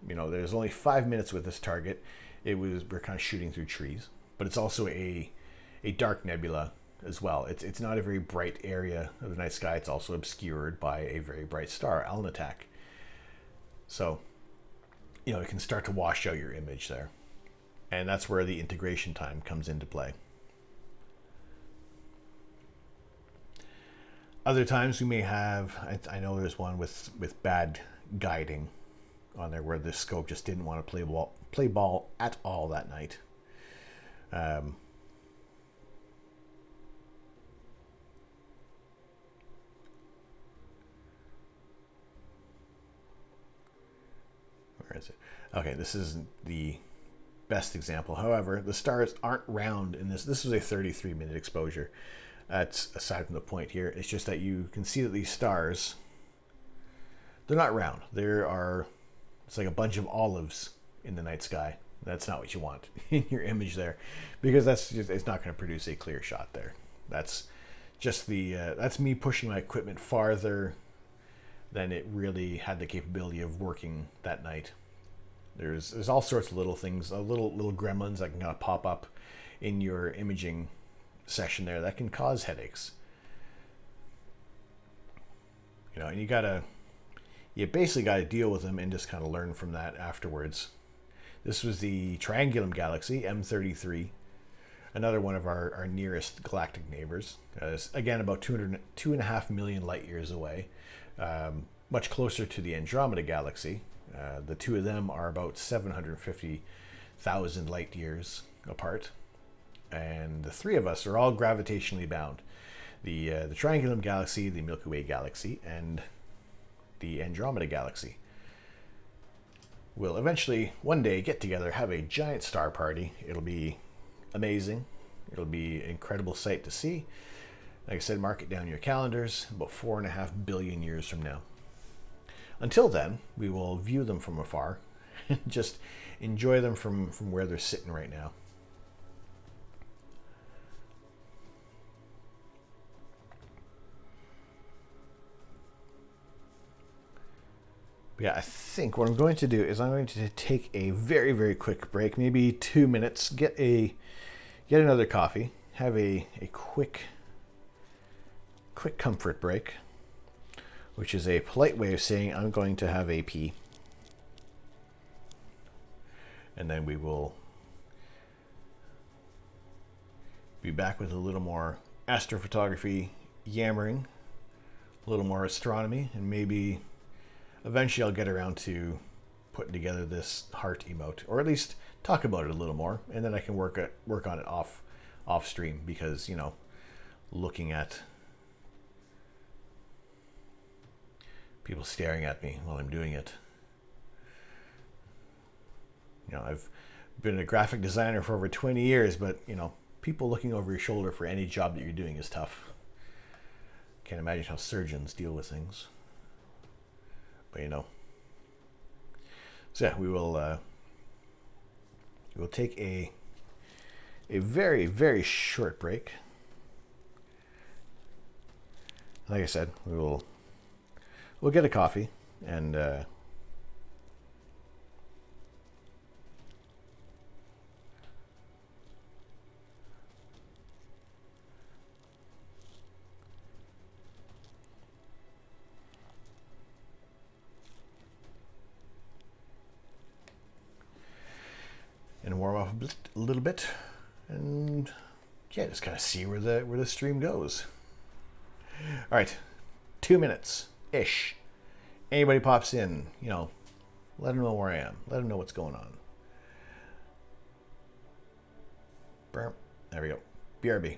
You know, there's only 5 minutes with this target. We're kind of shooting through trees, but it's also a dark nebula as well. It's not a very bright area of the night sky. It's also obscured by a very bright star, Alnitak. So, you know, it can start to wash out your image there. And that's where the integration time comes into play. Other times we may have, I know there's one with bad guiding on there where the scope just didn't want to play ball at all that night. Where is it? Okay, this isn't the best example. However, the stars aren't round in this. This was a 33-minute exposure. That's aside from the point here. It's just that you can see that these stars, they're not round. It's like a bunch of olives in the night sky. That's not what you want in your image there, because it's not going to produce a clear shot there. That's just that's me pushing my equipment farther than it really had the capability of working that night. There's all sorts of little things, little gremlins that can kind of pop up in your imaging session there that can cause headaches. You know, and you basically got to deal with them and just kind of learn from that afterwards. This was the Triangulum Galaxy M33, another one of our nearest galactic neighbors. Again, about 2.5 million light years away, much closer to the Andromeda Galaxy. The two of them are about 750,000 light years apart, and the three of us are all gravitationally bound. The Triangulum Galaxy, the Milky Way Galaxy, and the Andromeda Galaxy will eventually one day get together, have a giant star party. It'll be amazing. It'll be an incredible sight to see. Like I said, mark it down in your calendars, about 4.5 billion years from now. Until then, we will view them from afar, just enjoy them from where they're sitting right now. Yeah, I think what I'm going to do is I'm going to take a very, very quick break, maybe 2 minutes, get another coffee, have a quick comfort break, which is a polite way of saying I'm going to have a pee. And then we will be back with a little more astrophotography yammering, a little more astronomy, and maybe eventually I'll get around to putting together this heart emote, or at least talk about it a little more, and then I can work on it off stream, because, you know, looking at people staring at me while I'm doing it. You know, I've been a graphic designer for over 20 years, but, you know, people looking over your shoulder for any job that you're doing is tough. Can't imagine how surgeons deal with things. But, you know. So yeah, we'll take a very, very short break. Like I said, we'll get a coffee and warm up a little bit, and yeah, just kind of see where the stream goes. All right, 2 minutes ish. Anybody pops in, you know, let them know where I am. Let them know what's going on. There we go. BRB.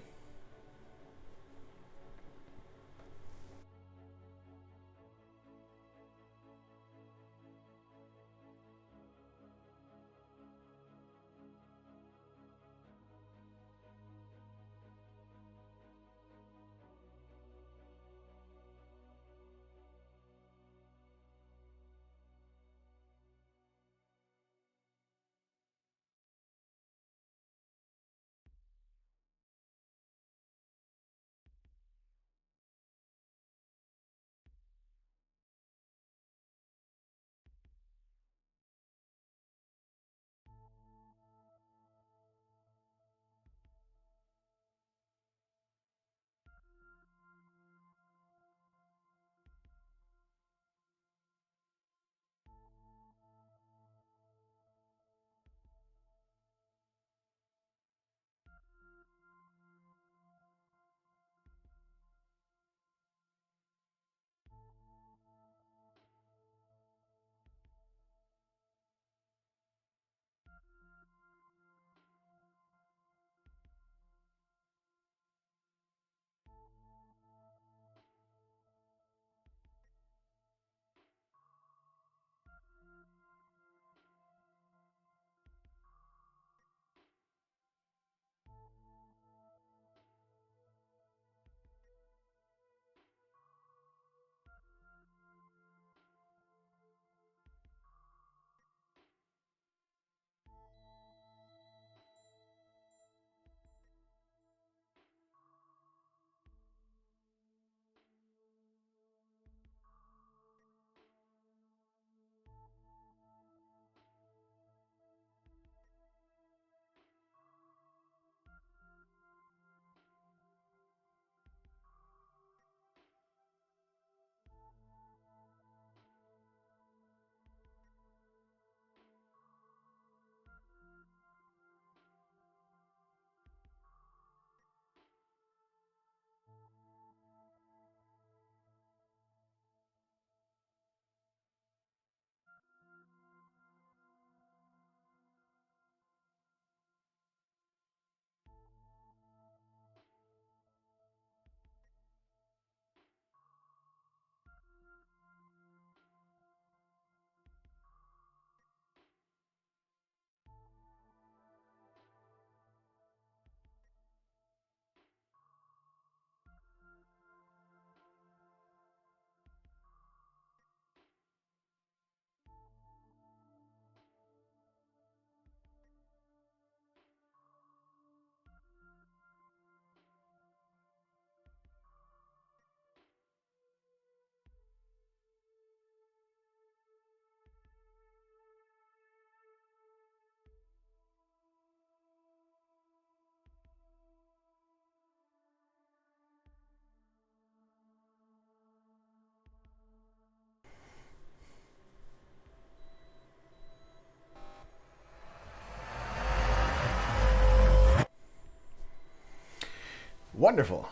Wonderful.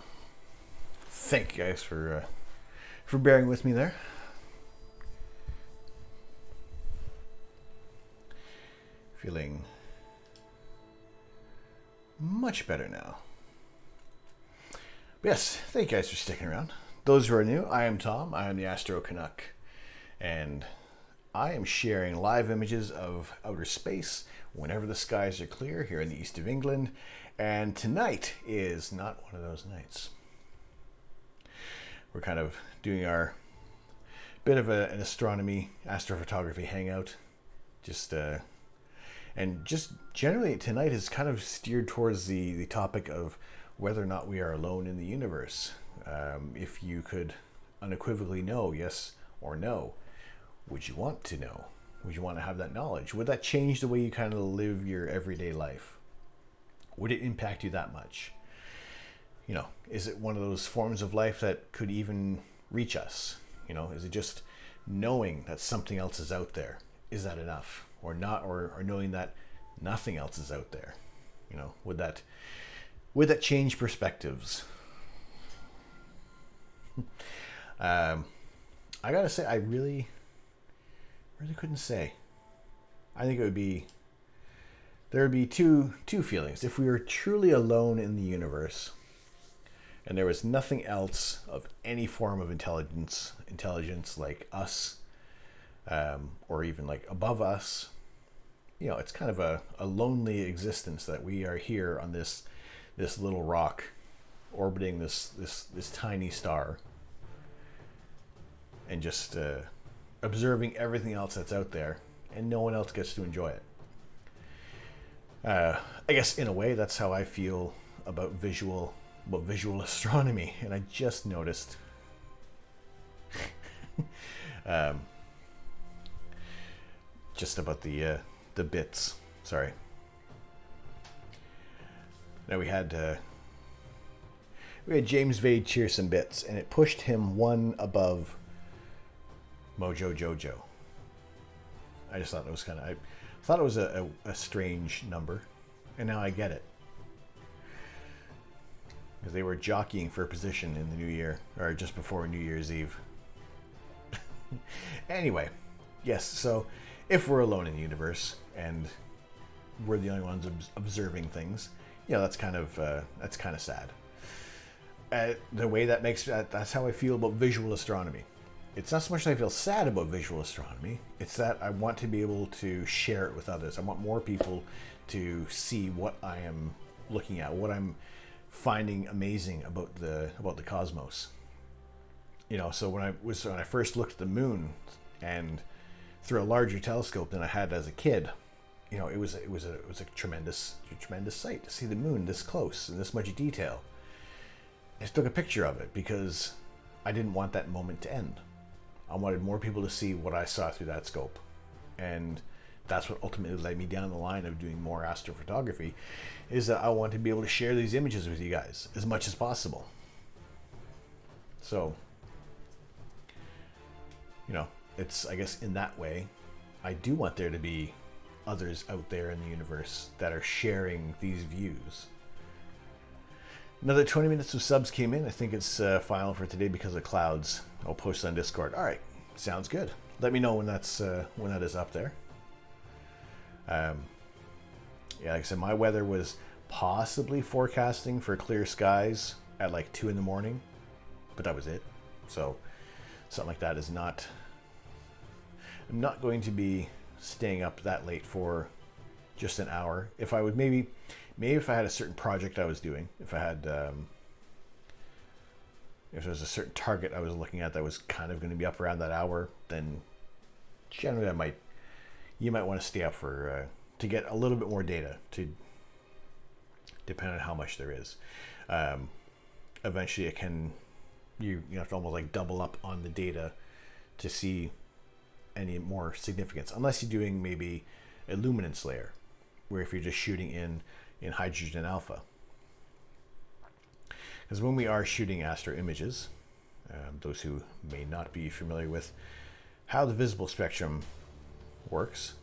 Thank you guys for bearing with me there. Feeling much better now. But yes, thank you guys for sticking around. Those who are new, I am Tom. I am the Astro Canuck, and I am sharing live images of outer space whenever the skies are clear here in the east of England. And tonight is not one of those nights. We're kind of doing our bit of an astronomy, astrophotography hangout. And just generally tonight is kind of steered towards the topic of whether or not we are alone in the universe. If you could unequivocally know yes or no, would you want to know? Would you want to have that knowledge? Would that change the way you kind of live your everyday life? Would it impact you that much? You know, is it one of those forms of life that could even reach us? You know, is it just knowing that something else is out there? Is that enough? Or not, or knowing that nothing else is out there? You know, would that change perspectives? I gotta say, I really couldn't say. I think there would be two feelings. If we were truly alone in the universe and there was nothing else of any form of intelligence like us, or even like above us, you know, it's kind of a lonely existence that we are here on this little rock orbiting this tiny star and just observing everything else that's out there, and no one else gets to enjoy it. I guess in a way that's how I feel about visual astronomy. And I just noticed just about the bits. Sorry. Now we had James Vade cheer some bits, and it pushed him one above Mojo Jojo. I just thought it was I thought it was a strange number, and now I get it. Because they were jockeying for a position in the new year, or just before New Year's Eve. Anyway, yes, so if we're alone in the universe and we're the only ones observing things, you know, that's kind of sad. The way that's how I feel about visual astronomy. It's not so much that I feel sad about visual astronomy, it's that I want to be able to share it with others. I want more people to see what I am looking at, what I'm finding amazing about the cosmos. You know, so when I first looked at the moon, and through a larger telescope than I had as a kid, you know, it was a tremendous sight to see the moon this close in this much detail. I just took a picture of it because I didn't want that moment to end. I wanted more people to see what I saw through that scope. And that's what ultimately led me down the line of doing more astrophotography, is that I want to be able to share these images with you guys as much as possible. So, you know, it's, I guess in that way, I do want there to be others out there in the universe that are sharing these views. Another 20 minutes of subs came in. I think it's final for today because of clouds. I'll post on Discord. All right, sounds good. Let me know when that is up there. Yeah, like I said, my weather was possibly forecasting for clear skies at like 2 in the morning, but that was it. So something like that is not. I'm not going to be staying up that late for just an hour. If I would maybe if I had a certain project I was doing, if I had if there was a certain target I was looking at that was kind of going to be up around that hour, then generally you might want to stay up for to get a little bit more data, to depending on how much there is. Eventually you have to almost like double up on the data to see any more significance, unless you're doing maybe a luminance layer, where if you're just shooting in hydrogen alpha. Because when we are shooting astro images, those who may not be familiar with how the visible spectrum works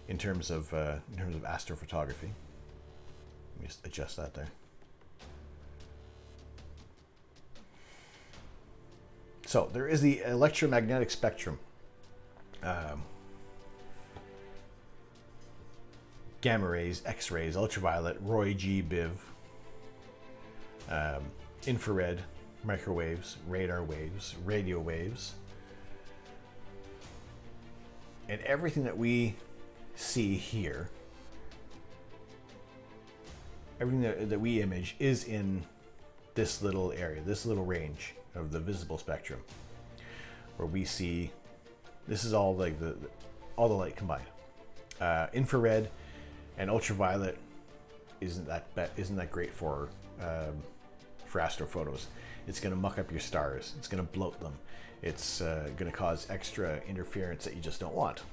in terms of astrophotography, Let me just adjust that there. So there is the electromagnetic spectrum. Gamma rays, X-rays, ultraviolet, Roy G. Biv, infrared, microwaves, radar waves, radio waves. And everything that we see here, everything that we image is in this little area, this little range of the visible spectrum, where we see, this is all like all the light combined. Infrared and ultraviolet isn't that great for astrophotos. It's going to muck up your stars. It's going to bloat them. It's going to cause extra interference that you just don't want.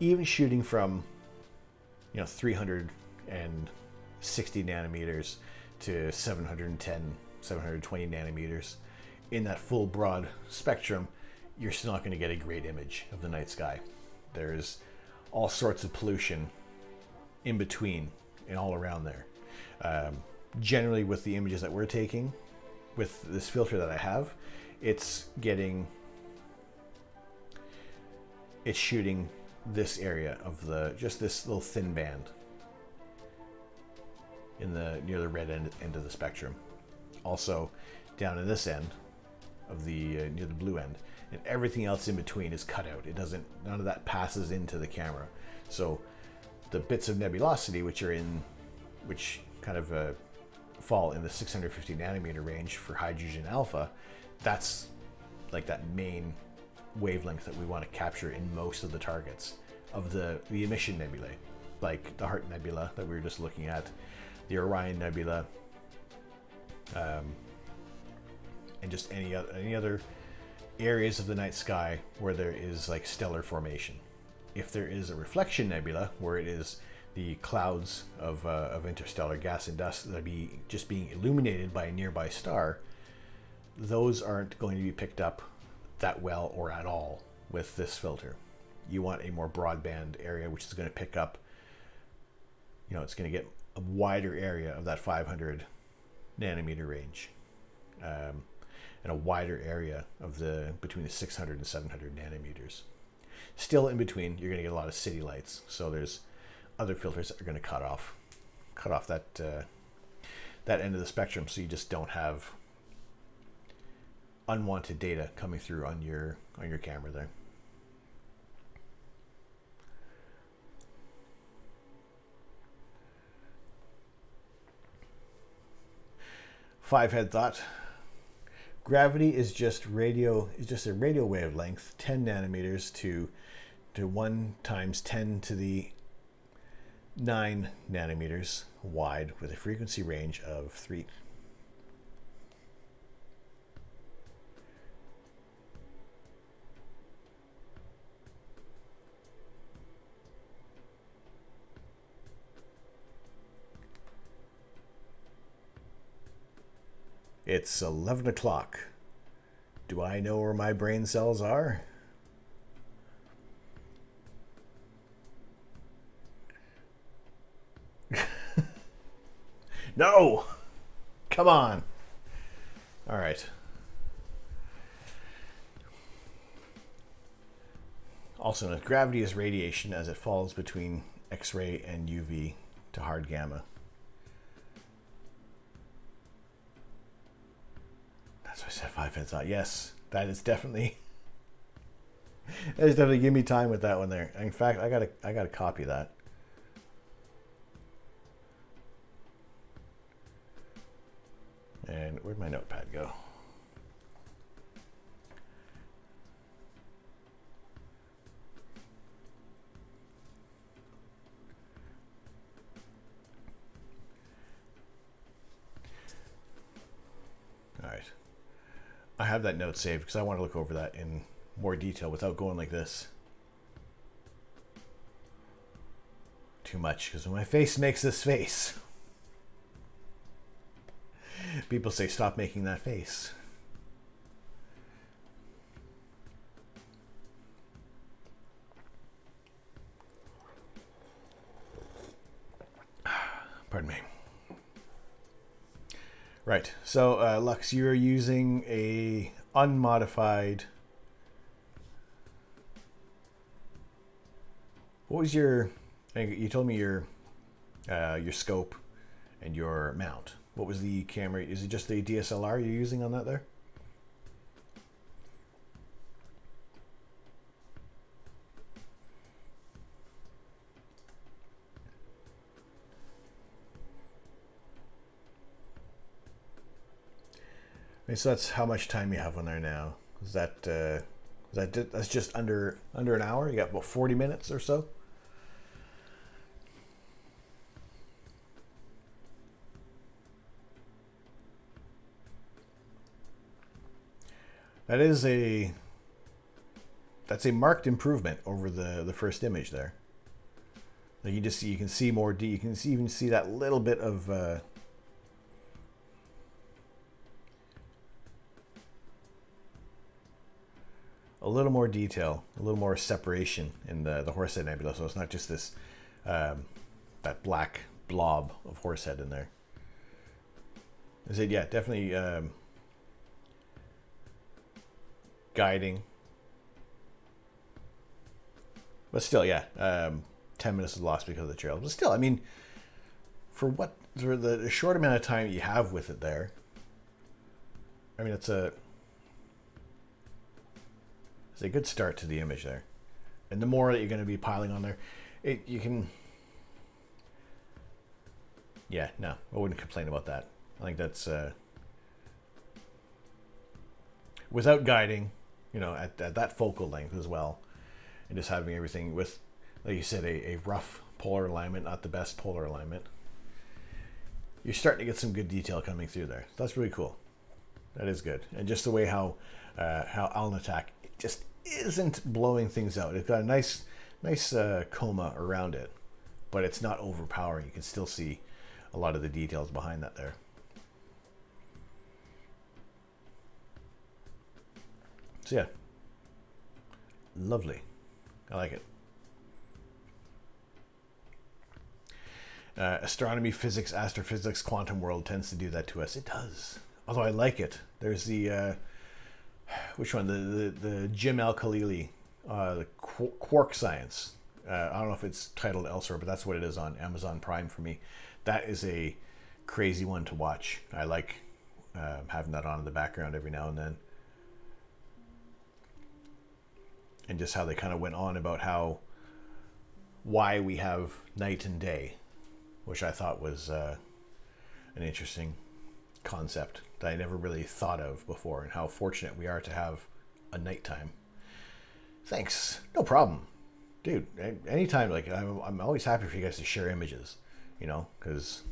Even shooting from 360 nanometers to 710, 720 nanometers in that full broad spectrum, you're still not going to get a great image of the night sky. There's all sorts of pollution in between and all around there. Generally, with the images that we're taking, with this filter that I have, it's shooting this area of just this little thin band near the red end of the spectrum. Also, down in this end of the near the blue end, and everything else in between is cut out. None of that passes into the camera. So the bits of nebulosity which kind of fall in the 650 nanometer range for hydrogen alpha, that's like that main wavelength that we want to capture in most of the targets of the emission nebulae, like the Heart Nebula that we were just looking at, the Orion Nebula, and just any other areas of the night sky where there is like stellar formation. If there is a reflection nebula, where it is the clouds of interstellar gas and dust that are just being illuminated by a nearby star, those aren't going to be picked up that well or at all with this filter. You want a more broadband area, which is going to pick up, it's going to get a wider area of that 500 nanometer range, and a wider area of between the 600 and 700 nanometers. Still in between, you're going to get a lot of city lights. So there's other filters that are going to cut off that end of the spectrum, so you just don't have unwanted data coming through on your camera there. Five-head thought. Gravity is just a radio wavelength, 10 nanometers to 1 times 10 to the 9 nanometers wide, with a frequency range of 3. It's 11 o'clock. Do I know where my brain cells are? No! Come on. All right. Also known as gravity is radiation as it falls between X-ray and UV to hard gamma. That's what I said, five-head thought. Yes, that is definitely give me time with that one there. In fact, I gotta copy that. And where'd my notepad go? All right. I have that note saved because I want to look over that in more detail without going like this. Too much, because when my face makes this face, people say, stop making that face. Right. So, Lux, you're using a unmodified. What was your? You told me your scope and your mount. What was the camera? Is it just the DSLR you're using on that there? Okay, so that's how much time you have on there now. Is that's just under an hour? You got about 40 minutes or so? That's a marked improvement over the first image there. Like you can see more you can even see that little bit of a little more detail, a little more separation in the Horsehead Nebula. So it's not just this that black blob of Horsehead in there. I said, yeah, definitely guiding. But still, yeah, 10 minutes is lost because of the trail. But still, I mean, for the short amount of time you have with it there, I mean, it's a good start to the image there. And the more that you're going to be piling on there, you can... Yeah, no, I wouldn't complain about that. I think that's... without guiding, you know, at that focal length as well, and just having everything with, like you said, a rough polar alignment, not the best polar alignment, you're starting to get some good detail coming through there. So that's really cool. That is good. And just the way how Alnitak just isn't blowing things out. It's got a nice coma around it, but it's not overpowering. You can still see a lot of the details behind that there. So yeah, lovely. I like it. Astronomy, physics, astrophysics, quantum world tends to do that to us. It does. Although I like it. There's the which one? The Jim Al-Khalili, the quark science. I don't know if it's titled elsewhere, but that's what it is on Amazon Prime for me. That is a crazy one to watch. I like having that on in the background every now and then. And just how they kind of went on about why we have night and day, which I thought was an interesting concept that I never really thought of before, and how fortunate we are to have a nighttime. Thanks. No problem. Dude, anytime, like, I'm always happy for you guys to share images, you know, because...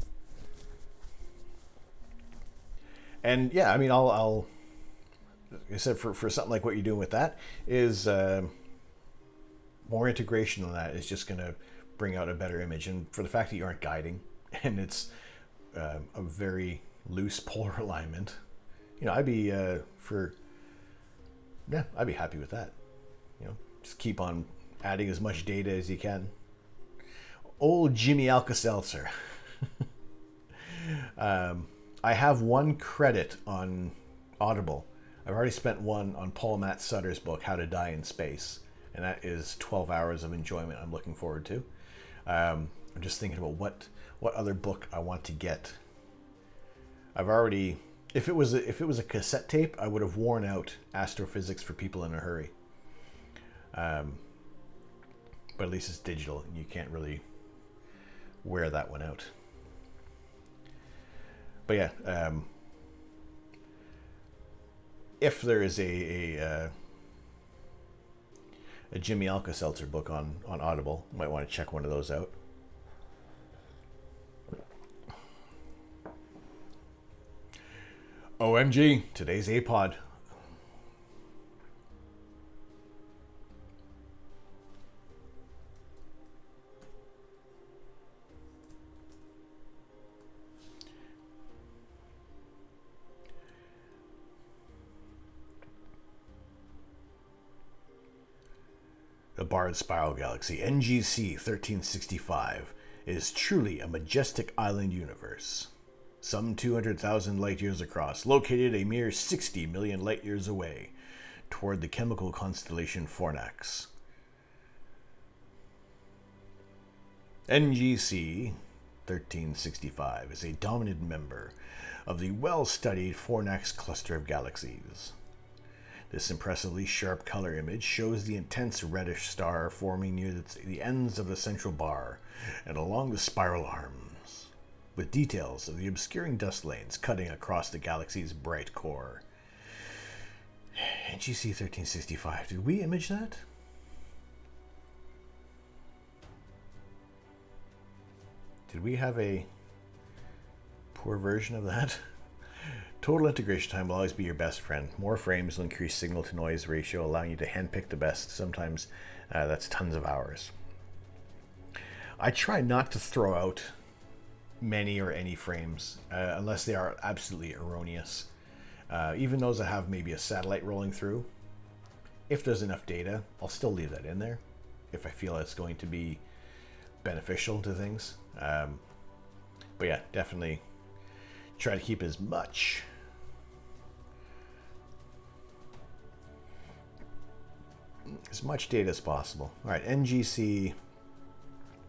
And yeah, I mean, I'll like I said, for something like what you're doing with that is more integration on that is just going to bring out a better image. And for the fact that you aren't guiding and it's a very loose polar alignment, you know, I'd be I'd be happy with that. You know, just keep on adding as much data as you can. Old Jimmy Alka-Seltzer. I have one credit on Audible. I've already spent one on Paul Matt Sutter's book, How to Die in Space. And that is 12 hours of enjoyment I'm looking forward to. I'm just thinking about what other book I want to get. I've already... If it was a cassette tape, I would have worn out Astrophysics for People in a Hurry. But at least it's digital, and you can't really wear that one out. But yeah, if there is a Jimmy Alka-Seltzer book on Audible, you might want to check one of those out. OMG, today's A-Pod. The barred spiral galaxy NGC 1365 is truly a majestic island universe. some 200,000 light years across, located a mere 60 million light years away, toward the chemical constellation Fornax. NGC 1365 is a dominant member of the well-studied Fornax cluster of galaxies. This impressively sharp color image shows the intense reddish star forming near the ends of the central bar and along the spiral arms, with details of the obscuring dust lanes cutting across the galaxy's bright core. NGC 1365, did we image that? Did we have a poor version of that? Total integration time will always be your best friend. More frames will increase signal to noise ratio, allowing you to handpick the best. Sometimes that's tons of hours. I try not to throw out many or any frames unless they are absolutely erroneous. Even those that have maybe a satellite rolling through, if there's enough data, I'll still leave that in there if I feel it's going to be beneficial to things. But yeah, definitely try to keep as much data as possible. All right, NGC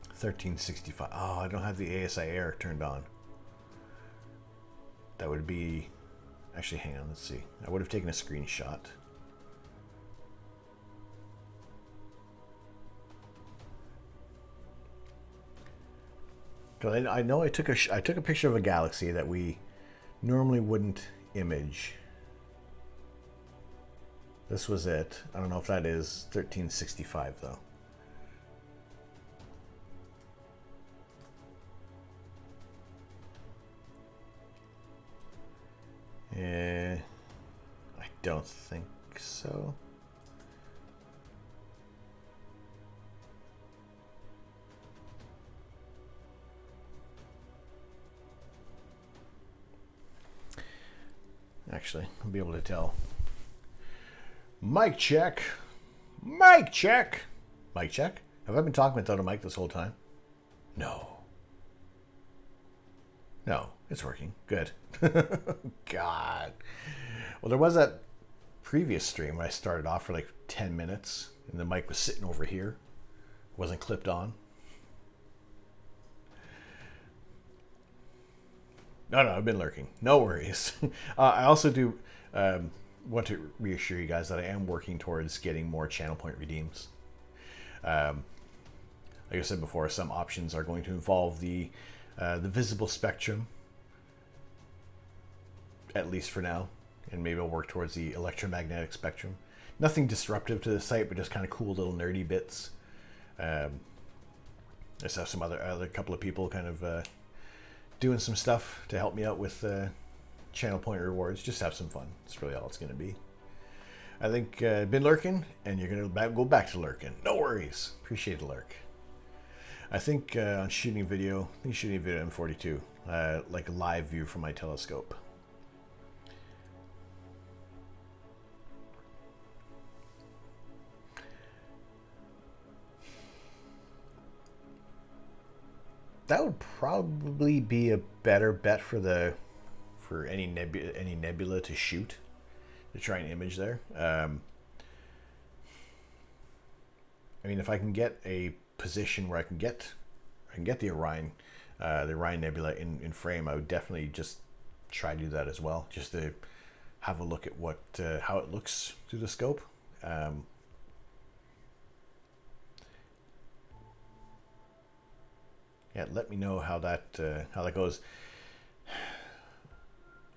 1365. Oh, I don't have the ASI air turned on. That would be... Actually, hang on, let's see. I would have taken a screenshot. Because I know I took a picture of a galaxy that we normally wouldn't image. This was it. I don't know if that is 1365 though. I don't think so. Actually, I'll be able to tell. Mic check. Mic check. Mic check. Have I been talking without a mic this whole time? No. No, it's working. Good. God. Well, there was that previous stream when I started off for like 10 minutes and the mic was sitting over here. Wasn't clipped on. No, I've been lurking. No worries. I also do want to reassure you guys that I am working towards getting more channel point redeems. Like I said before, some options are going to involve the visible spectrum, at least for now, and maybe I'll work towards the electromagnetic spectrum. Nothing disruptive to the site, but just kind of cool little nerdy bits. I just have some other couple of people kind of doing some stuff to help me out with channel point rewards. Just have some fun. That's really all it's going to be. I think been lurking, and you're going to go back to lurking. No worries. Appreciate the lurk. I think on shooting video M42, like a live view from my telescope. That would probably be a better bet for any nebula to shoot, to try and image there. I mean, if I can get a position where I can get the Orion Nebula in frame, I would definitely just try to do that as well, just to have a look at how it looks through the scope. Yeah, let me know how that goes.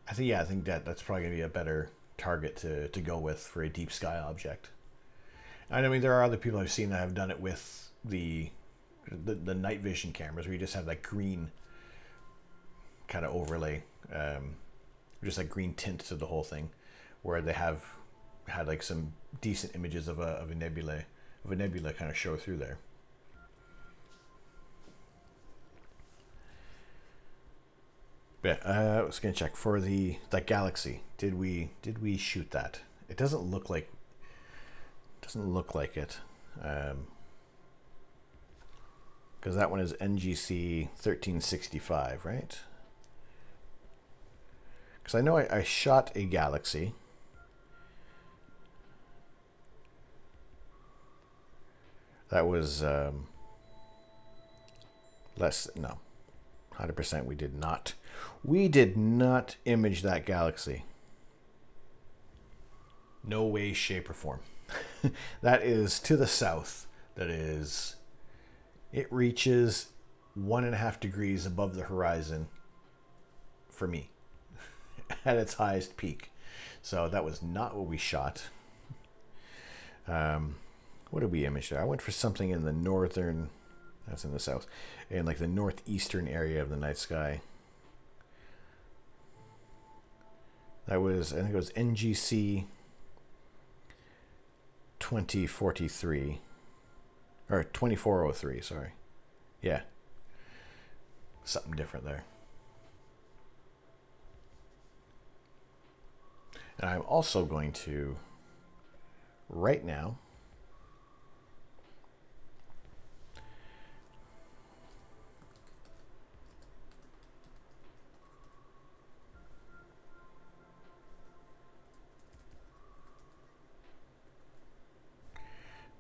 I think that's probably gonna be a better target to go with for a deep sky object. And I mean, there are other people I've seen that have done it with the night vision cameras, where you just have that green kind of overlay, just like green tint to the whole thing, where they have had like some decent images of a nebula kind of show through there. But I was gonna check for that galaxy. Did we shoot that? It doesn't look like it, because that one is NGC 1365, right? because I know I shot a galaxy. That was less, no, 100% we did not. We did not image that galaxy. No way, shape, or form. That is to the south. That is, it reaches 1.5 degrees above the horizon for me at its highest peak. So that was not what we shot. What did we image there? I went for something in the northern, that's in the south, in like the northeastern area of the night sky. That was, I think it was NGC 2043 or 2403, sorry. Yeah, something different there. And I'm also going to right now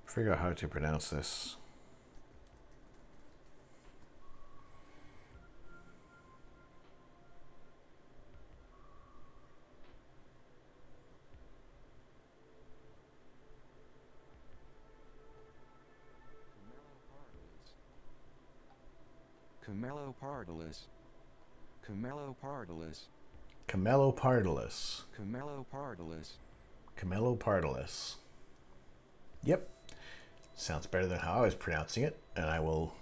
figure out how to pronounce this. Camelopardalis. Camelopardalis. Camelopardalis. Camelopardalis. Camelopardalis. Yep. Sounds better than how I was pronouncing it, and I will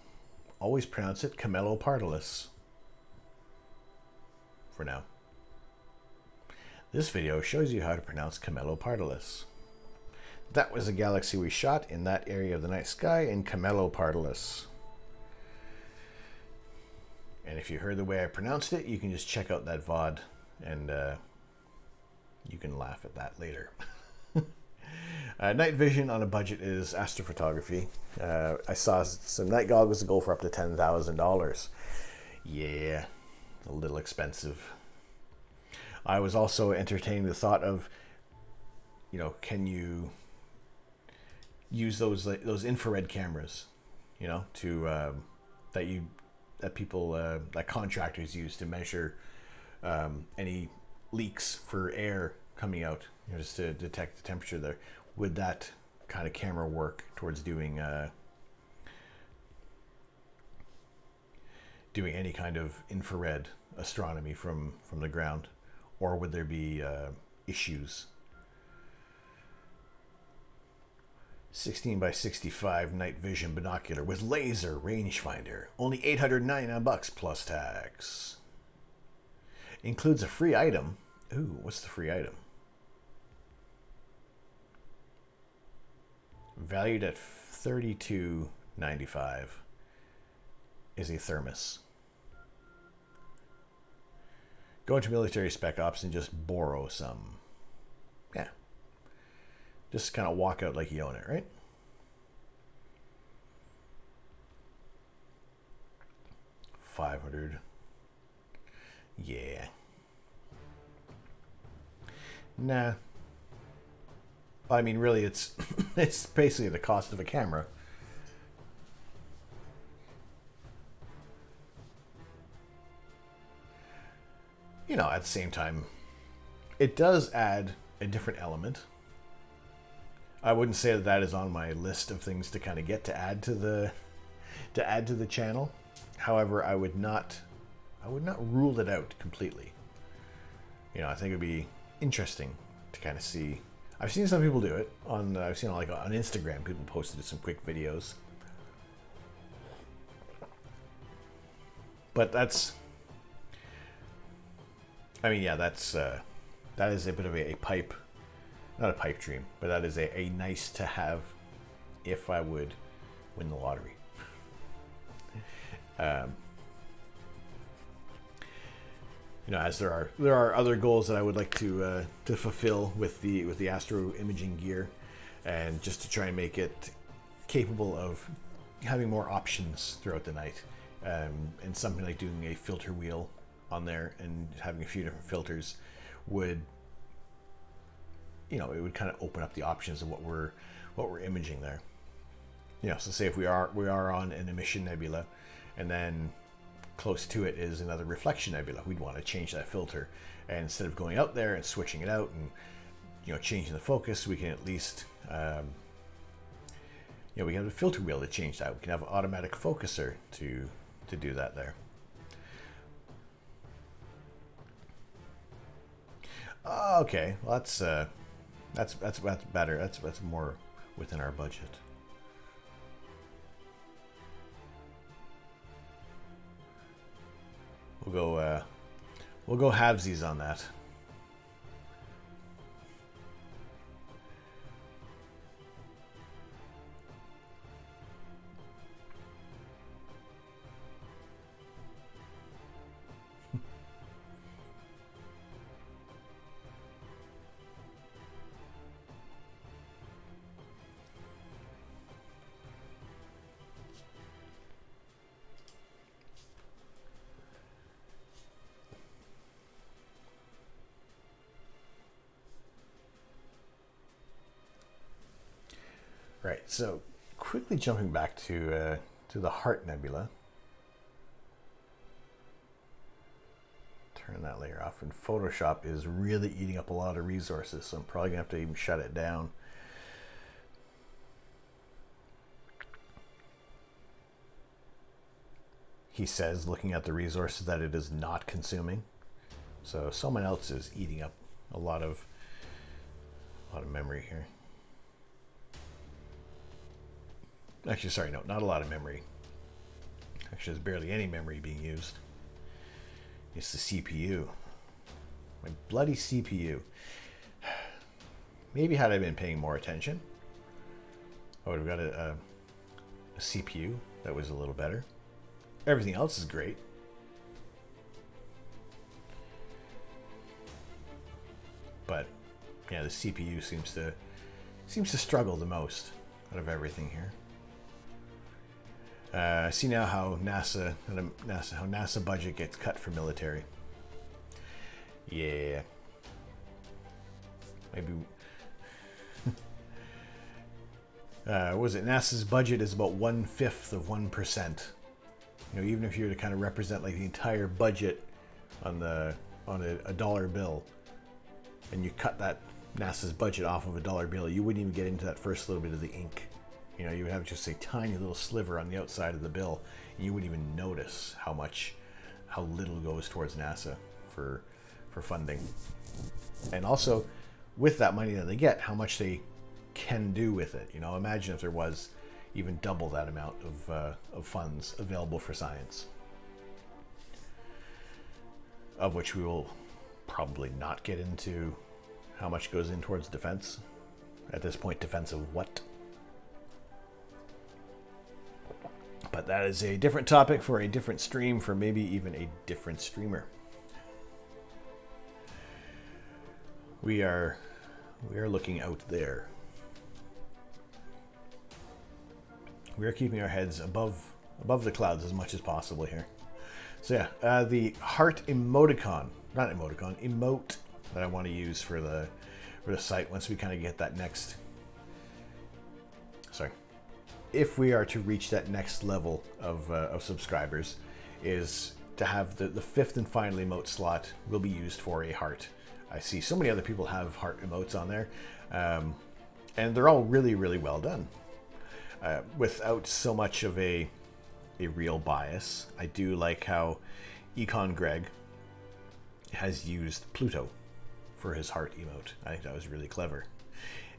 always pronounce it Camelopardalis for now. This video shows you how to pronounce Camelopardalis. That was a galaxy we shot in that area of the night sky in Camelopardalis. And if you heard the way I pronounced it, you can just check out that VOD and you can laugh at that later. Night vision on a budget is astrophotography. I saw some night goggles that go for up to $10,000. Yeah, a little expensive. I was also entertaining the thought of, you know, can you use those infrared cameras, you know, to that contractors use to measure any leaks for air coming out, you know, just to detect the temperature there. Would that kind of camera work towards doing any kind of infrared astronomy from the ground, or would there be issues? 16 by 65 night vision binocular with laser rangefinder, only $899 plus tax. Includes a free item. Ooh, what's the free item? Valued at $32.95 is a thermos. Go into military spec ops and just borrow some. Yeah. Just kind of walk out like you own it, right? $500. Yeah. Nah. I mean, really, it's it's basically the cost of a camera. You know, at the same time, it does add a different element. I wouldn't say that that is on my list of things to kind of get to add to the channel. However, I would not rule it out completely. You know, I think it would be interesting to kind of see. I've seen some people do it on. I've seen like on Instagram, people posted some quick videos. But that's. I mean, yeah, that is a bit of a pipe, not a pipe dream, but that is a nice to have if I would win the lottery. You know, as there are other goals that I would like to fulfill with the Astro imaging gear, and just to try and make it capable of having more options throughout the night, and something like doing a filter wheel on there and having a few different filters would, you know, it would kind of open up the options of what we're imaging there. You know, so say if we are on an emission nebula, and then close to it is another reflection nebula, we'd want to change that filter, and instead of going out there and switching it out and, you know, changing the focus, we can at least you know, we have a filter wheel to change that. We can have an automatic focuser to do that there. Okay, well that's better. That's more within our budget. We'll go halvesies on that. Right, so quickly jumping back to the Heart Nebula. Turn that layer off, and Photoshop is really eating up a lot of resources, so I'm probably gonna have to even shut it down. He says, looking at the resources, that it is not consuming. So someone else is eating up a lot of memory here. Actually, sorry, no, not a lot of memory. Actually, there's barely any memory being used. It's the CPU. My bloody CPU. Maybe had I been paying more attention, I would have got a CPU that was a little better. Everything else is great. But yeah, the CPU seems to struggle the most out of everything here. See now how NASA budget gets cut for military. Yeah. Maybe. What was it? NASA's budget is about 1/5 of 1%. You know, even if you were to kind of represent like the entire budget on a dollar bill, and you cut that NASA's budget off of a dollar bill, you wouldn't even get into that first little bit of the ink. You know, you would have just a tiny little sliver on the outside of the bill, and you wouldn't even notice how little goes towards NASA for funding. And also, with that money that they get, how much they can do with it. You know, imagine if there was even double that amount of funds available for science, of which we will probably not get into how much goes in towards defense. At this point, defense of what? But that is a different topic for a different stream, for maybe even a different streamer. We are looking out there. We are keeping our heads above the clouds as much as possible here. So yeah, the heart emote that I want to use for the site once we kind of get that next. Sorry. If we are to reach that next level of subscribers, is to have the fifth and final emote slot will be used for a heart. I see so many other people have heart emotes on there, and they're all really, really well done. Without so much of a real bias. I do like how Econ Greg has used Pluto for his heart emote. I think that was really clever.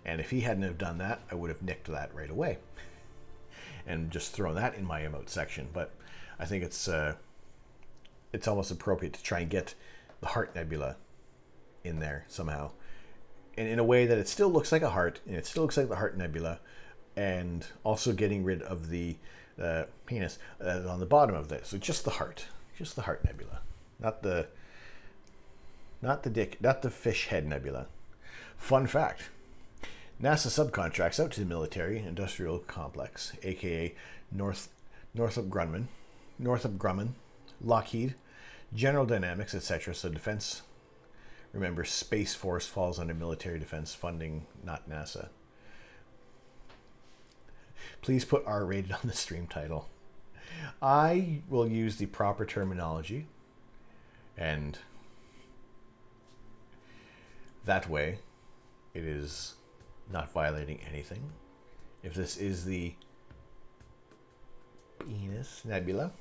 And if he hadn't have done that, I would have nicked that right away and just thrown that in my emote section. But I think it's almost appropriate to try and get the Heart Nebula in there somehow, and in a way that it still looks like a heart, and it still looks like the Heart Nebula, and also getting rid of the penis on the bottom of this. So just the Heart Nebula, not the dick, not the Fishhead Nebula. Fun fact: NASA subcontracts out to the military industrial complex, aka Northrop Grumman, Lockheed, general dynamics, etc. So defense, remember, Space Force falls under military defense funding, not NASA. Please put R-rated on the stream title. I will use the proper terminology, and that way it is not violating anything. If this is the Venus Nebula,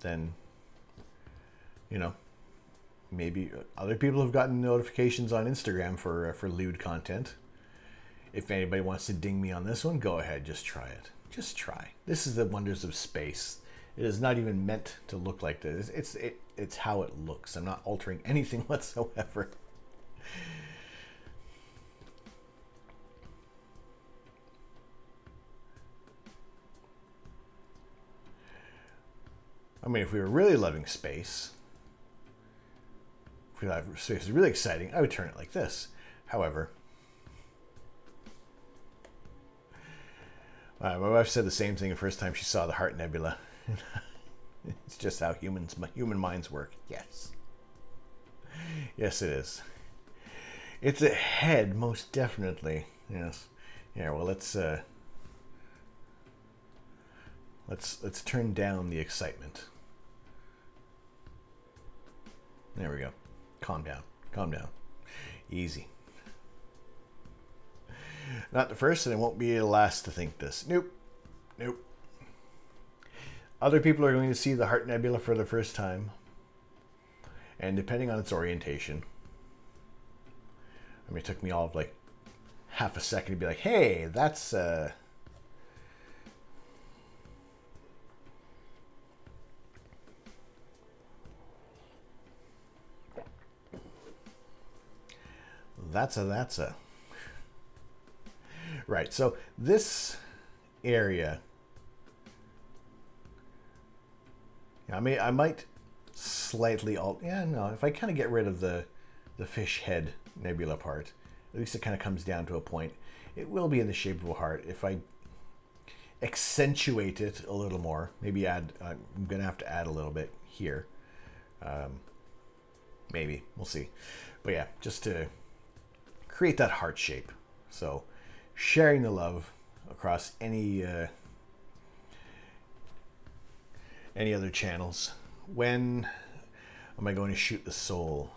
then, you know, maybe other people have gotten notifications on Instagram for lewd content. If anybody wants to ding me on this one, go ahead, just try it. Just try. This is the wonders of space. It is not even meant to look like this. It's how it looks. I'm not altering anything whatsoever. I mean, if we were really loving space, if we thought space was really exciting, I would turn it like this. However, my wife said the same thing the first time she saw the Heart Nebula. It's just how human minds work. Yes. Yes, it is. It's a head, most definitely. Yes. Yeah, well, let's turn down the excitement. There we go. Calm down. Calm down. Easy. Not the first, and it won't be the last to think this. Nope. Nope. Other people are going to see the Heart Nebula for the first time. And depending on its orientation. I mean, it took me all of like half a second to be like, hey, that's right. So this area, I might slightly if I kind of get rid of the Fishhead Nebula part, at least it kind of comes down to a point. It will be in the shape of a heart. If I accentuate it a little more, maybe I'm gonna have to add a little bit here. Maybe, we'll see. But yeah, just to create that heart shape. So sharing the love across any other channels. When am I going to shoot the soul?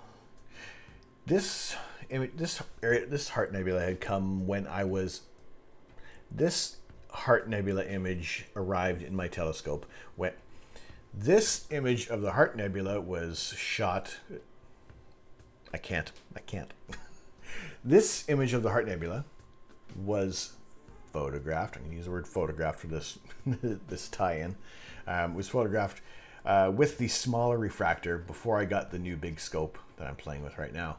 This Heart Nebula had come when I was... This Heart Nebula image arrived in my telescope when this image of the Heart Nebula was shot... I can't. This image of the Heart Nebula was photographed. I'm going to use the word photographed for this this tie-in. Was photographed with the smaller refractor before I got the new big scope that I'm playing with right now.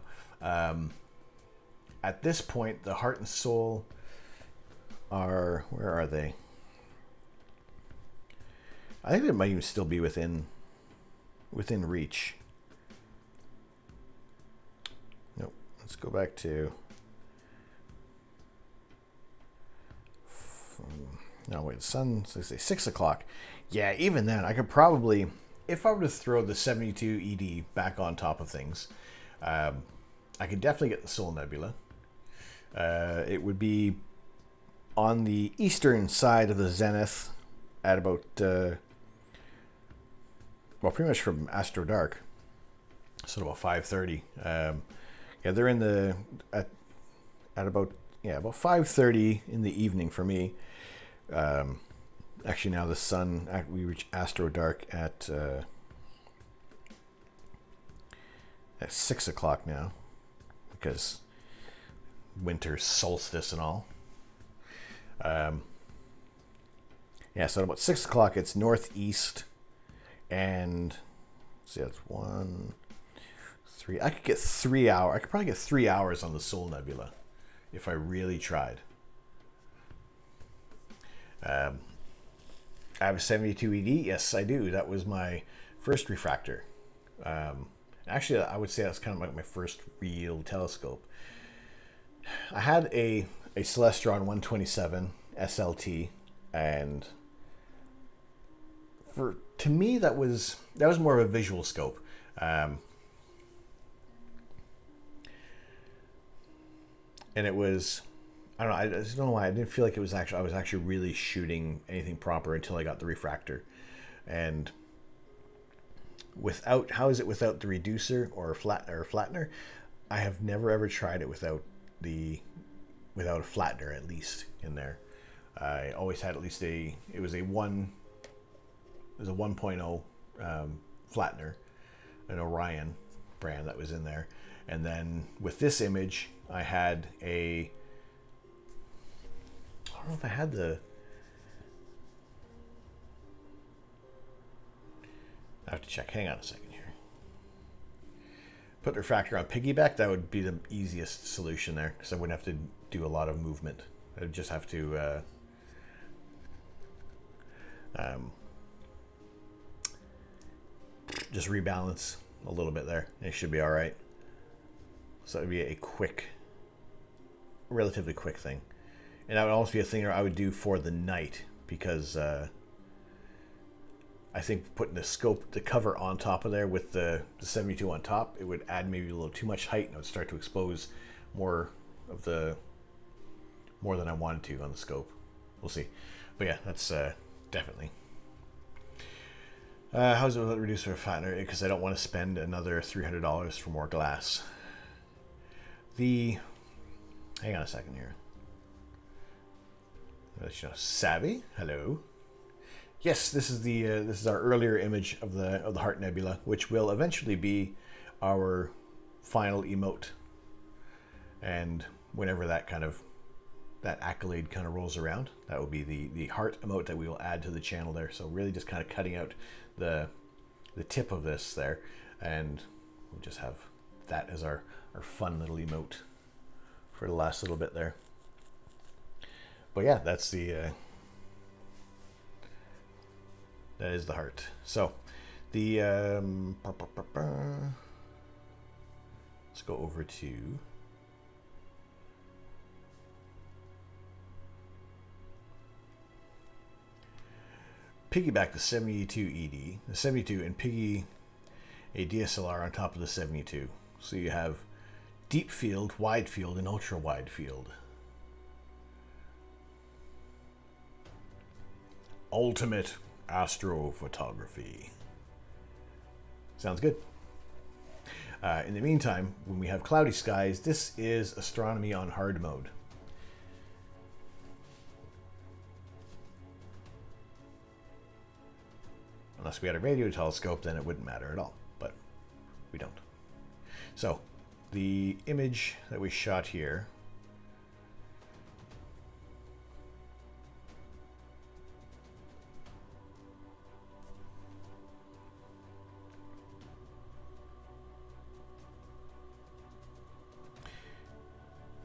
At this point, the heart and soul are... Where are they? I think they might even still be within reach. Nope. Let's go back to... No, wait, the sun, let's say 6 o'clock. Yeah, even then, I could probably, if I were to throw the 72 ED back on top of things, I could definitely get the Soul Nebula. It would be on the eastern side of the zenith at about, well, pretty much from Astro Dark, so about 5:30. Yeah, they're in the at about 5:30 in the evening for me. Actually, now the sun, we reach Astro Dark at 6 o'clock now, because winter solstice and all. Yeah, so at about 6 o'clock, it's northeast, and see, that's 1, 3. I could get 3 hours. I could probably get 3 hours on the Soul Nebula if I really tried. I have a 72 ED. Yes, I do. That was my first refractor. Actually, I would say that's kind of like my first real telescope. I had a Celestron 127 SLT, and to me, that was more of a visual scope. And it was, I don't know, I just don't know why I didn't feel like I was actually really shooting anything proper until I got the refractor. And without, how is it without the reducer or flattener? I have never ever tried it without a flattener, at least in there. I always had at least it was a 1.0 flattener, an Orion brand that was in there. And then with this image, I had I don't know if I had I have to check. Hang on a second here. Put the refractor on piggyback. That would be the easiest solution there, because I wouldn't have to do a lot of movement. I'd just have to just rebalance a little bit there. It should be all right. So that would be a relatively quick thing. And that would also be a thing I would do for the night, because I think putting the cover on top of there with the 72 on top, it would add maybe a little too much height, and it would start to expose more than I wanted to on the scope. We'll see. But yeah, that's definitely. How's it with the reducer or flattener? Because I don't want to spend another $300 for more glass. Hang on a second here. Savvy, hello. Yes, this is our earlier image of the Heart Nebula, which will eventually be our final emote. And whenever that accolade kind of rolls around, that will be the heart emote that we will add to the channel there. So really just kind of cutting out the tip of this there, and we'll just have that as our fun little emote for the last little bit there. But yeah, that's that is the heart. So the let's go over to piggyback the 72 ED, the 72, and piggy a DSLR on top of the 72. So you have deep field, wide field, and ultra wide field. Ultimate astrophotography. Sounds good. In the meantime, when we have cloudy skies, this is astronomy on hard mode. Unless we had a radio telescope, then it wouldn't matter at all, but we don't. So the image that we shot here,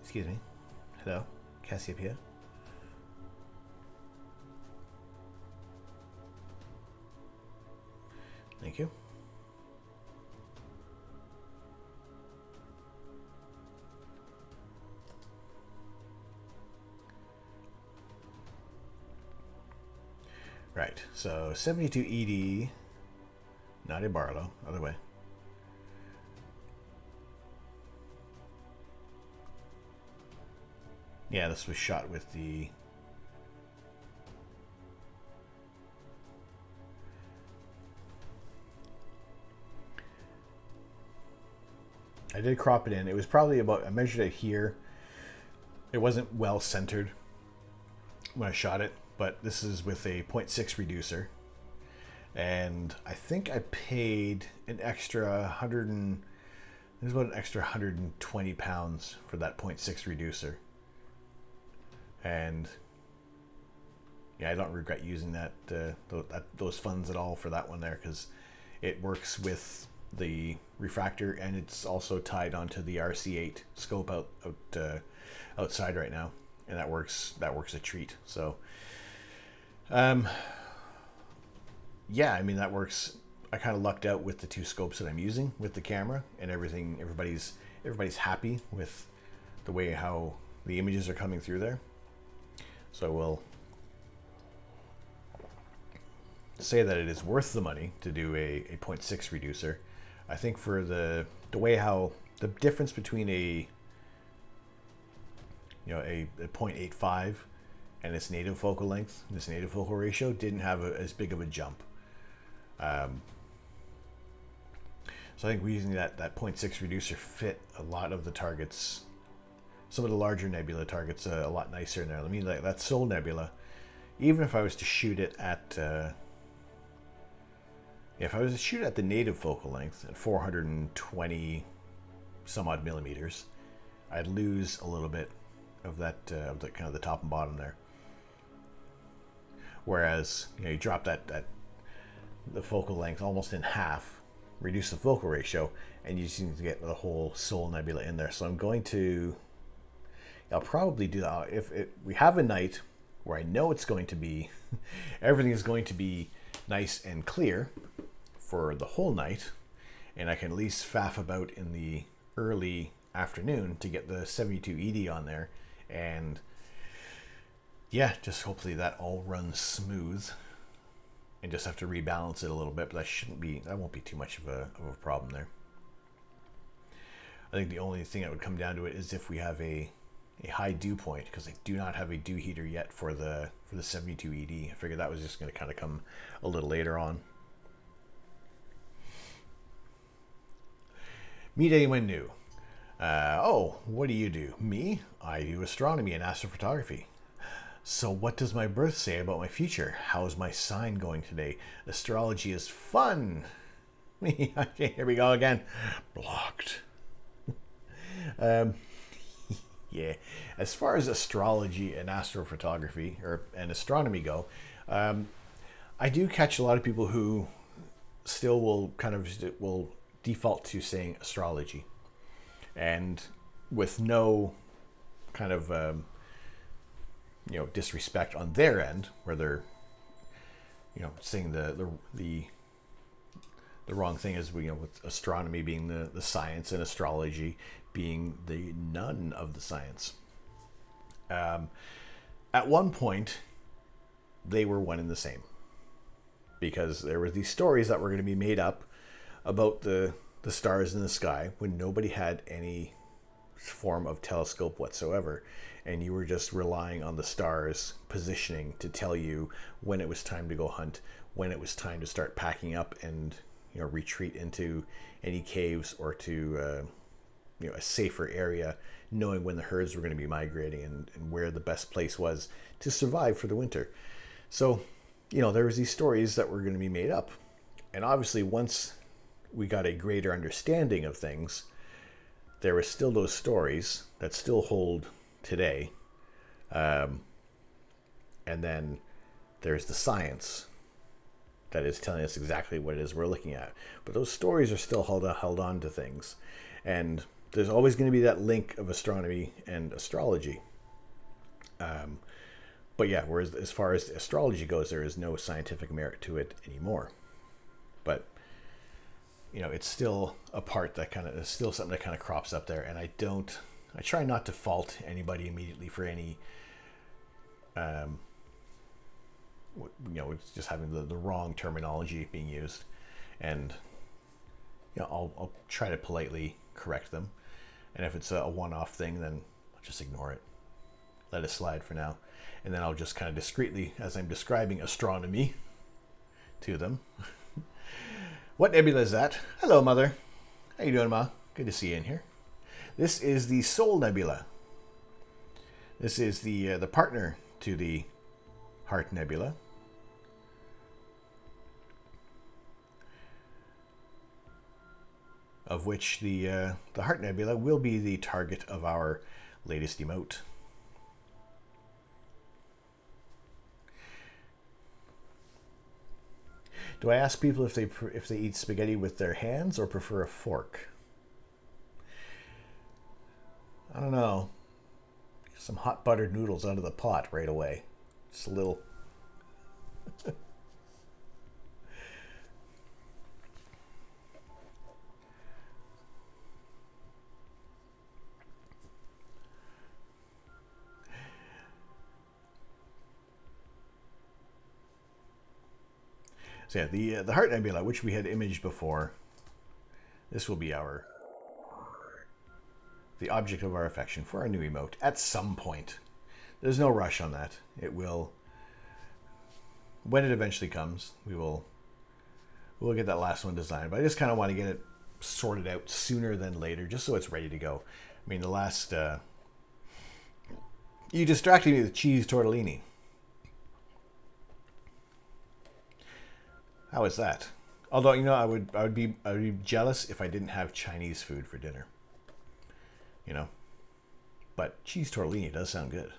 excuse me, hello, Cassiopeia. Thank you. Right, so 72 ED, not a Barlow, other way. Yeah, this was shot with the I did crop it in. It was probably about, I measured it here. It wasn't well centered when I shot it, but this is with a 0.6 reducer. And I think I paid an extra there's about an extra 120 pounds for that 0.6 reducer. And yeah, I don't regret using those funds at all for that one there, because it works with the refractor, and it's also tied onto the RC8 scope outside right now, and that works a treat. So yeah, I mean, that works. I kind of lucked out with the two scopes that I'm using with the camera and everything. Everybody's happy with the way how the images are coming through there. So we'll say that it is worth the money to do a 0.6 reducer. I think for the way how the difference between a 0.85 and its native focal length, this native focal ratio, didn't have as big of a jump. So I think using that 0.6 reducer fit a lot of the targets, some of the larger nebula targets, a lot nicer in there. I mean, like that Soul Nebula, even if I was to shoot it at, if I was to shoot at the native focal length at 420 some odd millimeters, I'd lose a little bit of that, of the kind of the top and bottom there. Whereas, you drop the focal length almost in half, reduce the focal ratio, and you just need to get the whole Soul Nebula in there. So I'll probably do that if we have a night where I know it's going to be, everything is going to be nice and clear for the whole night, and I can at least faff about in the early afternoon to get the 72 ED on there, and yeah, just hopefully that all runs smooth, and just have to rebalance it a little bit, but that won't be too much of a problem there. I think the only thing that would come down to it is if we have a high dew point, because I do not have a dew heater yet for the 72 ED. I figured that was just going to kind of come a little later on. Meet anyone new. Oh, what do you do? Me? I do astronomy and astrophotography. So what does my birth say about my future? How's my sign going today? Astrology is fun. Okay, here we go again. Blocked. Yeah, as far as astrology and astrophotography and astronomy go, I do catch a lot of people who still will default to saying astrology, and with no kind of disrespect on their end, where they're saying the wrong thing, is with astronomy being the science and astrology being the none of the science. At one point, they were one and the same, because there were these stories that were going to be made up about the stars in the sky when nobody had any form of telescope whatsoever, and you were just relying on the stars positioning to tell you when it was time to go hunt, when it was time to start packing up and retreat into any caves or to a safer area, knowing when the herds were going to be migrating and where the best place was to survive for the winter. So there was these stories that were going to be made up, and obviously once we got a greater understanding of things, there were still those stories that still hold today, and then there's the science that is telling us exactly what it is we're looking at. But those stories are still held on to things, and there's always going to be that link of astronomy and astrology. But yeah, whereas as far as astrology goes, there is no scientific merit to it anymore. But it's still a part that it's still something that kind of crops up there, and I try not to fault anybody immediately for any it's just having the wrong terminology being used, and I'll try to politely correct them, and if it's a one-off thing, then I'll just ignore it, let it slide for now, and then I'll just kind of discreetly, as I'm describing astronomy to them, what nebula is that? Hello, Mother. How you doing, Ma? Good to see you in here. This is the Soul Nebula. This is the partner to the Heart Nebula. Of which the Heart Nebula will be the target of our latest emote. Do I ask people if they eat spaghetti with their hands or prefer a fork? I don't know. Some hot buttered noodles out of the pot right away. Just a little. So yeah, the Heart Nebula, which we had imaged before, this will be the object of our affection for our new emote at some point. There's no rush on that. It will, when it eventually comes, we'll get that last one designed. But I just kind of want to get it sorted out sooner than later, just so it's ready to go. I mean, the last you distracted me with cheese tortellini. How is that? Although, you know, I would be jealous if I didn't have Chinese food for dinner. You know, but cheese tortellini does sound good.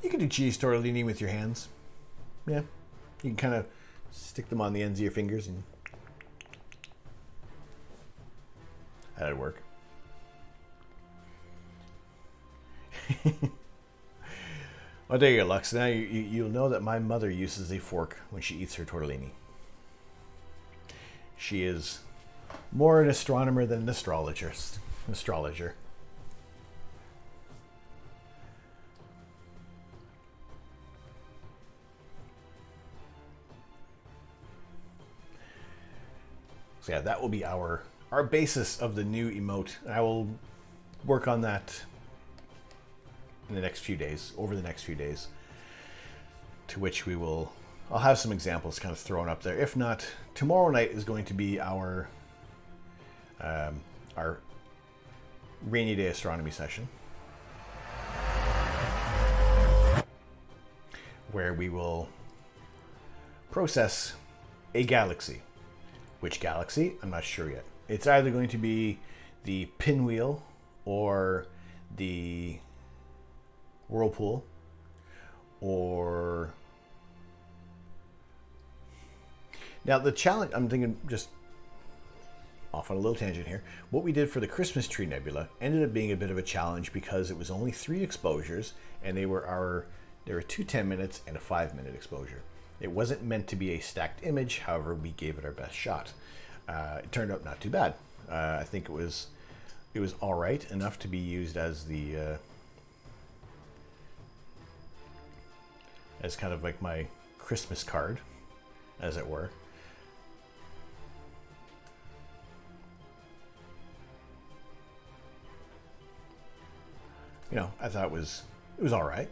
You can do cheese tortellini with your hands. Yeah, you can kind of stick them on the ends of your fingers and that'd work. Well, there you go, Lux. Now you'll know that my mother uses a fork when she eats her tortellini. She is more an astronomer than an astrologer. So yeah, that will be our basis of the new emote. I will work on that in the next few days, over the next few days, to which I'll have some examples kind of thrown up there. If not, tomorrow night is going to be our rainy day astronomy session, where we will process a galaxy. Which galaxy? I'm not sure yet. It's either going to be the Pinwheel or the Whirlpool, or now the challenge, I'm thinking, just off on a little tangent here, what we did for the Christmas Tree Nebula ended up being a bit of a challenge because it was only 3 exposures, and there were 2 10 minutes and a 5-minute exposure. It wasn't meant to be a stacked image, however we gave it our best shot. It turned out not too bad. I think it was all right, enough to be used as the as kind of like my Christmas card, as it were. You know, I thought it was all right.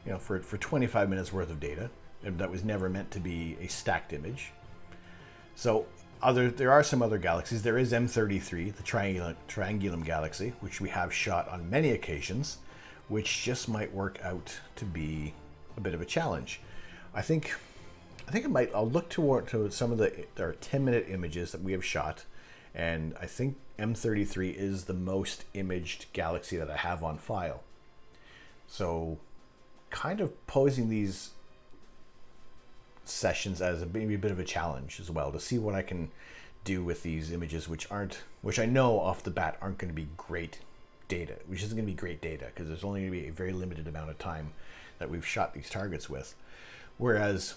You know, for 25 minutes worth of data, that was never meant to be a stacked image. So there are some other galaxies. There is M33, the Triangulum Galaxy, which we have shot on many occasions, which just might work out to be a bit of a challenge. I think I'll look to some of our 10-minute images that we have shot, and I think M33 is the most imaged galaxy that I have on file. So kind of posing these sessions as maybe a bit of a challenge as well, to see what I can do with these images, which I know off the bat aren't going to be great data, which isn't going to be great data because there's only going to be a very limited amount of time that we've shot these targets with. Whereas,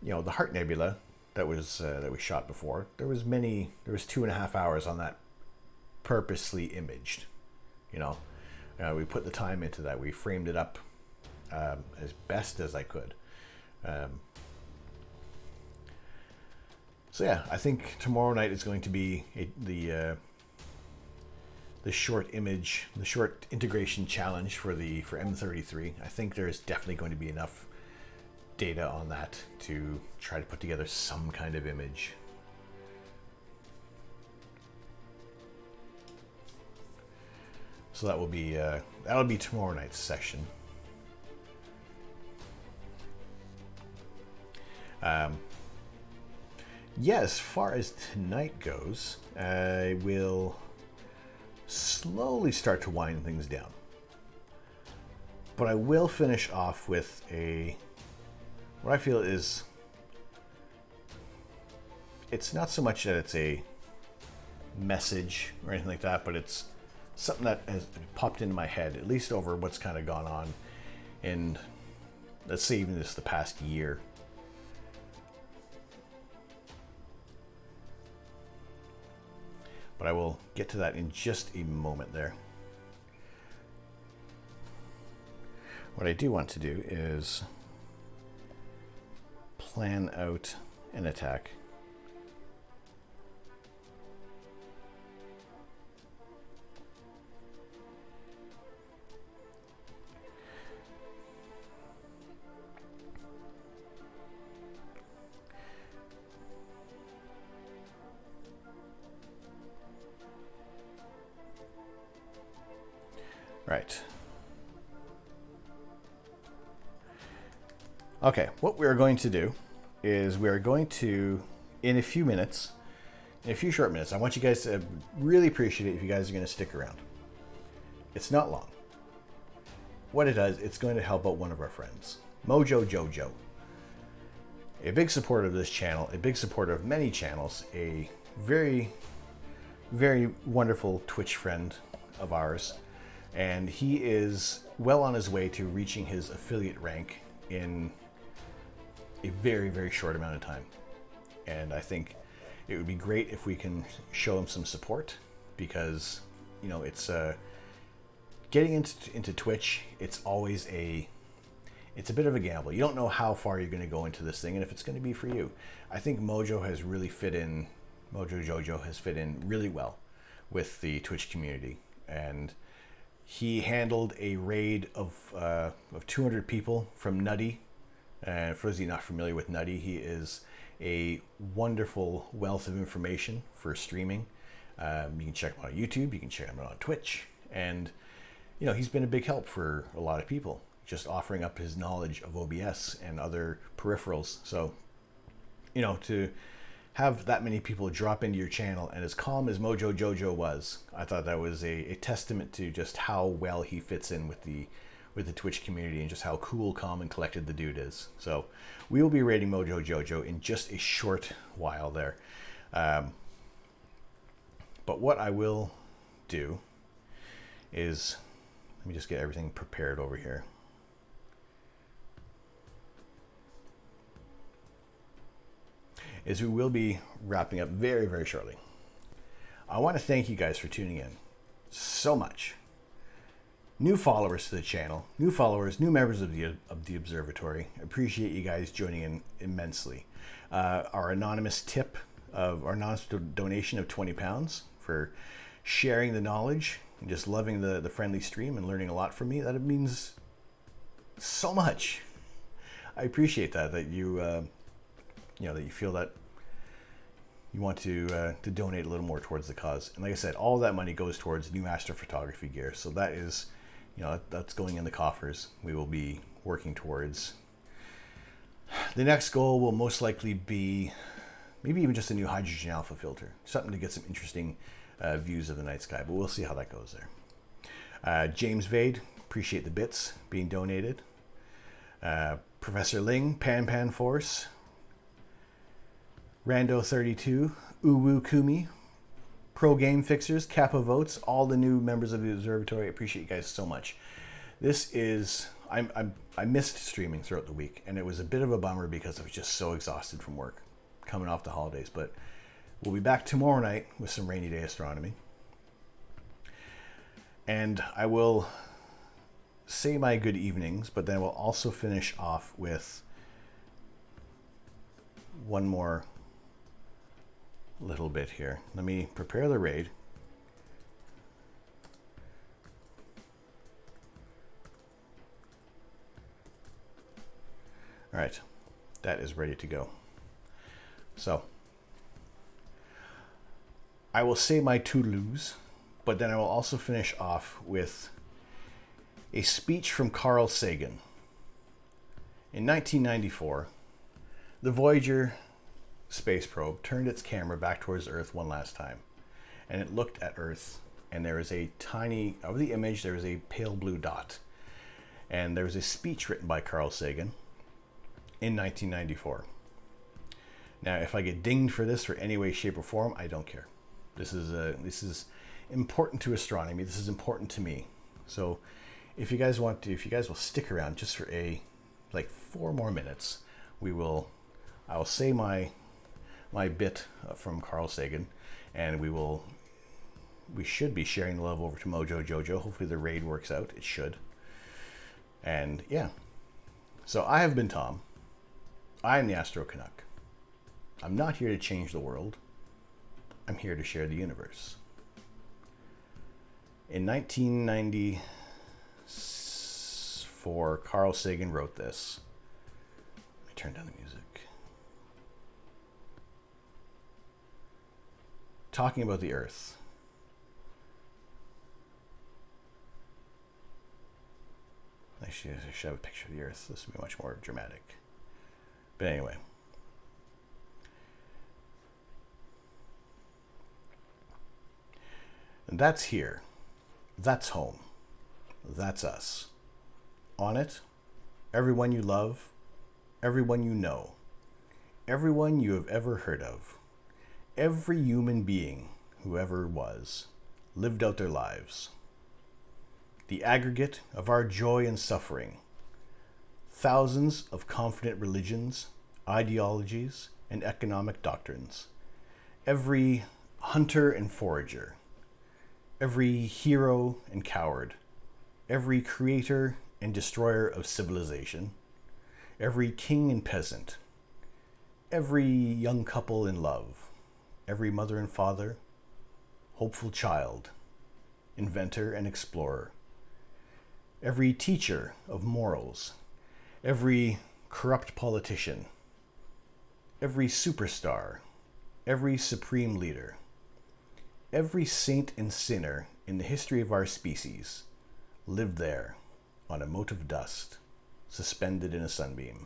you know, the Heart Nebula that we shot before, there was 2.5 hours on that purposely imaged. You know, we put the time into that. We framed it up as best as I could. So yeah, I think tomorrow night is going to be the short image, the short integration challenge for M33. I think there's definitely going to be enough data on that to try to put together some kind of image. So that'll be tomorrow night's session. Yeah, as far as tonight goes, I will slowly start to wind things down. But I will finish off with what I feel is, it's not so much that it's a message or anything like that, but it's something that has popped into my head, at least over what's kind of gone on in, let's say, even just the past year. but I will get to that in just a moment there. What I do want to do is plan out an attack. Right. Okay, what we are going to do is we are going to, in a few minutes, in a few short minutes, I want you guys to really appreciate it if you guys are going to stick around. It's not long. What it does, it's going to help out one of our friends, Mojo Jojo. A big supporter of this channel, a big supporter of many channels, a very, very wonderful Twitch friend of ours. And he is well on his way to reaching his affiliate rank in a very, very short amount of time. And I think it would be great if we can show him some support, because, you know, it's getting into Twitch, it's always it's a bit of a gamble. You don't know how far you're going to go into this thing and if it's going to be for you. I think Mojo Jojo has fit in really well with the Twitch community, and he handled a raid of 200 people from Nutty. And for those of you not familiar with Nutty, he is a wonderful wealth of information for streaming. You can check him out on YouTube, you can check him out on Twitch, and you know, he's been a big help for a lot of people, just offering up his knowledge of OBS and other peripherals. So, you know, to have that many people drop into your channel, and as calm as Mojo Jojo was, I thought that was a testament to just how well he fits in with the Twitch community and just how cool, calm, and collected the dude is. So we will be raiding Mojo Jojo in just a short while there. But what I will do is, let me just get everything prepared over here. Is we will be wrapping up very, very shortly. I want to thank you guys for tuning in so much. New followers to the channel, new followers, new members of the observatory. Appreciate you guys joining in immensely. Our anonymous tip of our anonymous donation of £20 for sharing the knowledge and just loving the friendly stream and learning a lot from me. That means so much. I appreciate that you you know, that you feel that you want to donate a little more towards the cause. And like I said, all of that money goes towards new astrophotography gear. So that is, you know, that's going in the coffers. We will be working towards. The next goal will most likely be maybe even just a new hydrogen alpha filter, something to get some interesting views of the night sky, but we'll see how that goes there. James Vade, appreciate the bits being donated. Professor Ling, Pan Force, Rando32, Uwu Kumi, Pro Game Fixers, Kappa Votes, all the new members of the observatory. I appreciate you guys so much. This is, I missed streaming throughout the week, and it was a bit of a bummer because I was just so exhausted from work coming off the holidays. But we'll be back tomorrow night with some rainy day astronomy. And I will say my good evenings, but then we'll also finish off with one more little bit here. Let me prepare the raid. All right, that is ready to go. So I will say my toodaloos, but then I will also finish off with a speech from Carl Sagan. In 1994, the Voyager space probe turned its camera back towards Earth one last time, and it looked at Earth, and there is a tiny, over the image there is a pale blue dot, and there was a speech written by Carl Sagan in 1994. Now if I get dinged for this for any way, shape, or form, I don't care. This is important to astronomy. This is important to me. So if you guys want to, if you guys will stick around just for like 4 more minutes, I will say my bit from Carl Sagan, and we will we should be sharing the love over to Mojo Jojo. Hopefully the raid works out. It should. And yeah. So I have been Tom. I am the Astro Canuck. I'm not here to change the world. I'm here to share the universe. In 1994, Carl Sagan wrote this. Let me turn down the music. Talking about the Earth. Actually, I should have a picture of the Earth. This would be much more dramatic. But anyway. And that's here. That's home. That's us. On it, everyone you love, everyone you know, everyone you have ever heard of, every human being who ever was, lived out their lives. The aggregate of our joy and suffering, thousands of confident religions, ideologies, and economic doctrines, every hunter and forager, every hero and coward, every creator and destroyer of civilization, every king and peasant, every young couple in love, every mother and father, hopeful child, inventor and explorer, every teacher of morals, every corrupt politician, every superstar, every supreme leader, every saint and sinner in the history of our species lived there on a mote of dust, suspended in a sunbeam.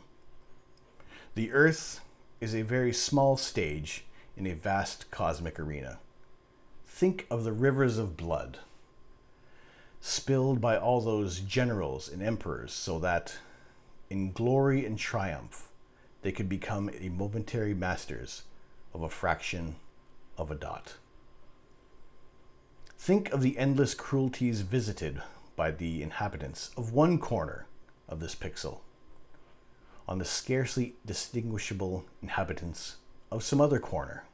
The Earth is a very small stage in a vast cosmic arena. Think of the rivers of blood spilled by all those generals and emperors so that in glory and triumph they could become a momentary masters of a fraction of a dot. Think of the endless cruelties visited by the inhabitants of one corner of this pixel on the scarcely distinguishable inhabitants of some other corner.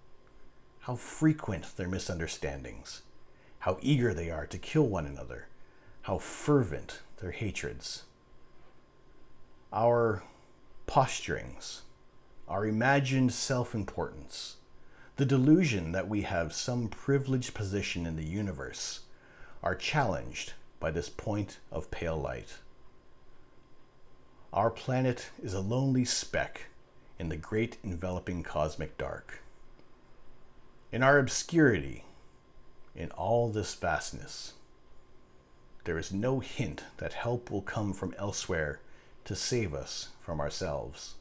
How frequent their misunderstandings, how eager they are to kill one another, how fervent their hatreds. Our posturings, our imagined self-importance, the delusion that we have some privileged position in the universe are challenged by this point of pale light. Our planet is a lonely speck in the great enveloping cosmic dark. In our obscurity, in all this vastness, there is no hint that help will come from elsewhere to save us from ourselves.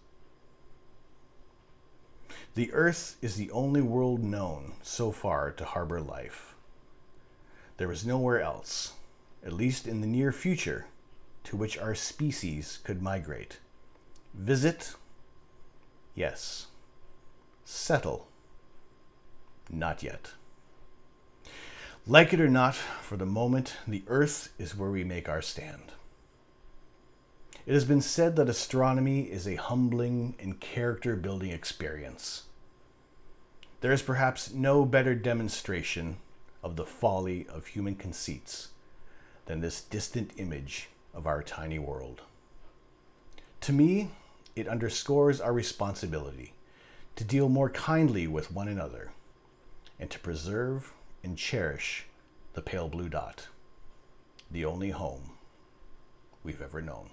The Earth is the only world known so far to harbor life. There is nowhere else, at least in the near future, to which our species could migrate. Visit? Yes. Settle? Not yet. Like it or not, for the moment, the Earth is where we make our stand. It has been said that astronomy is a humbling and character-building experience. There is perhaps no better demonstration of the folly of human conceits than this distant image of our tiny world. To me, it underscores our responsibility to deal more kindly with one another and to preserve and cherish the pale blue dot, the only home we've ever known.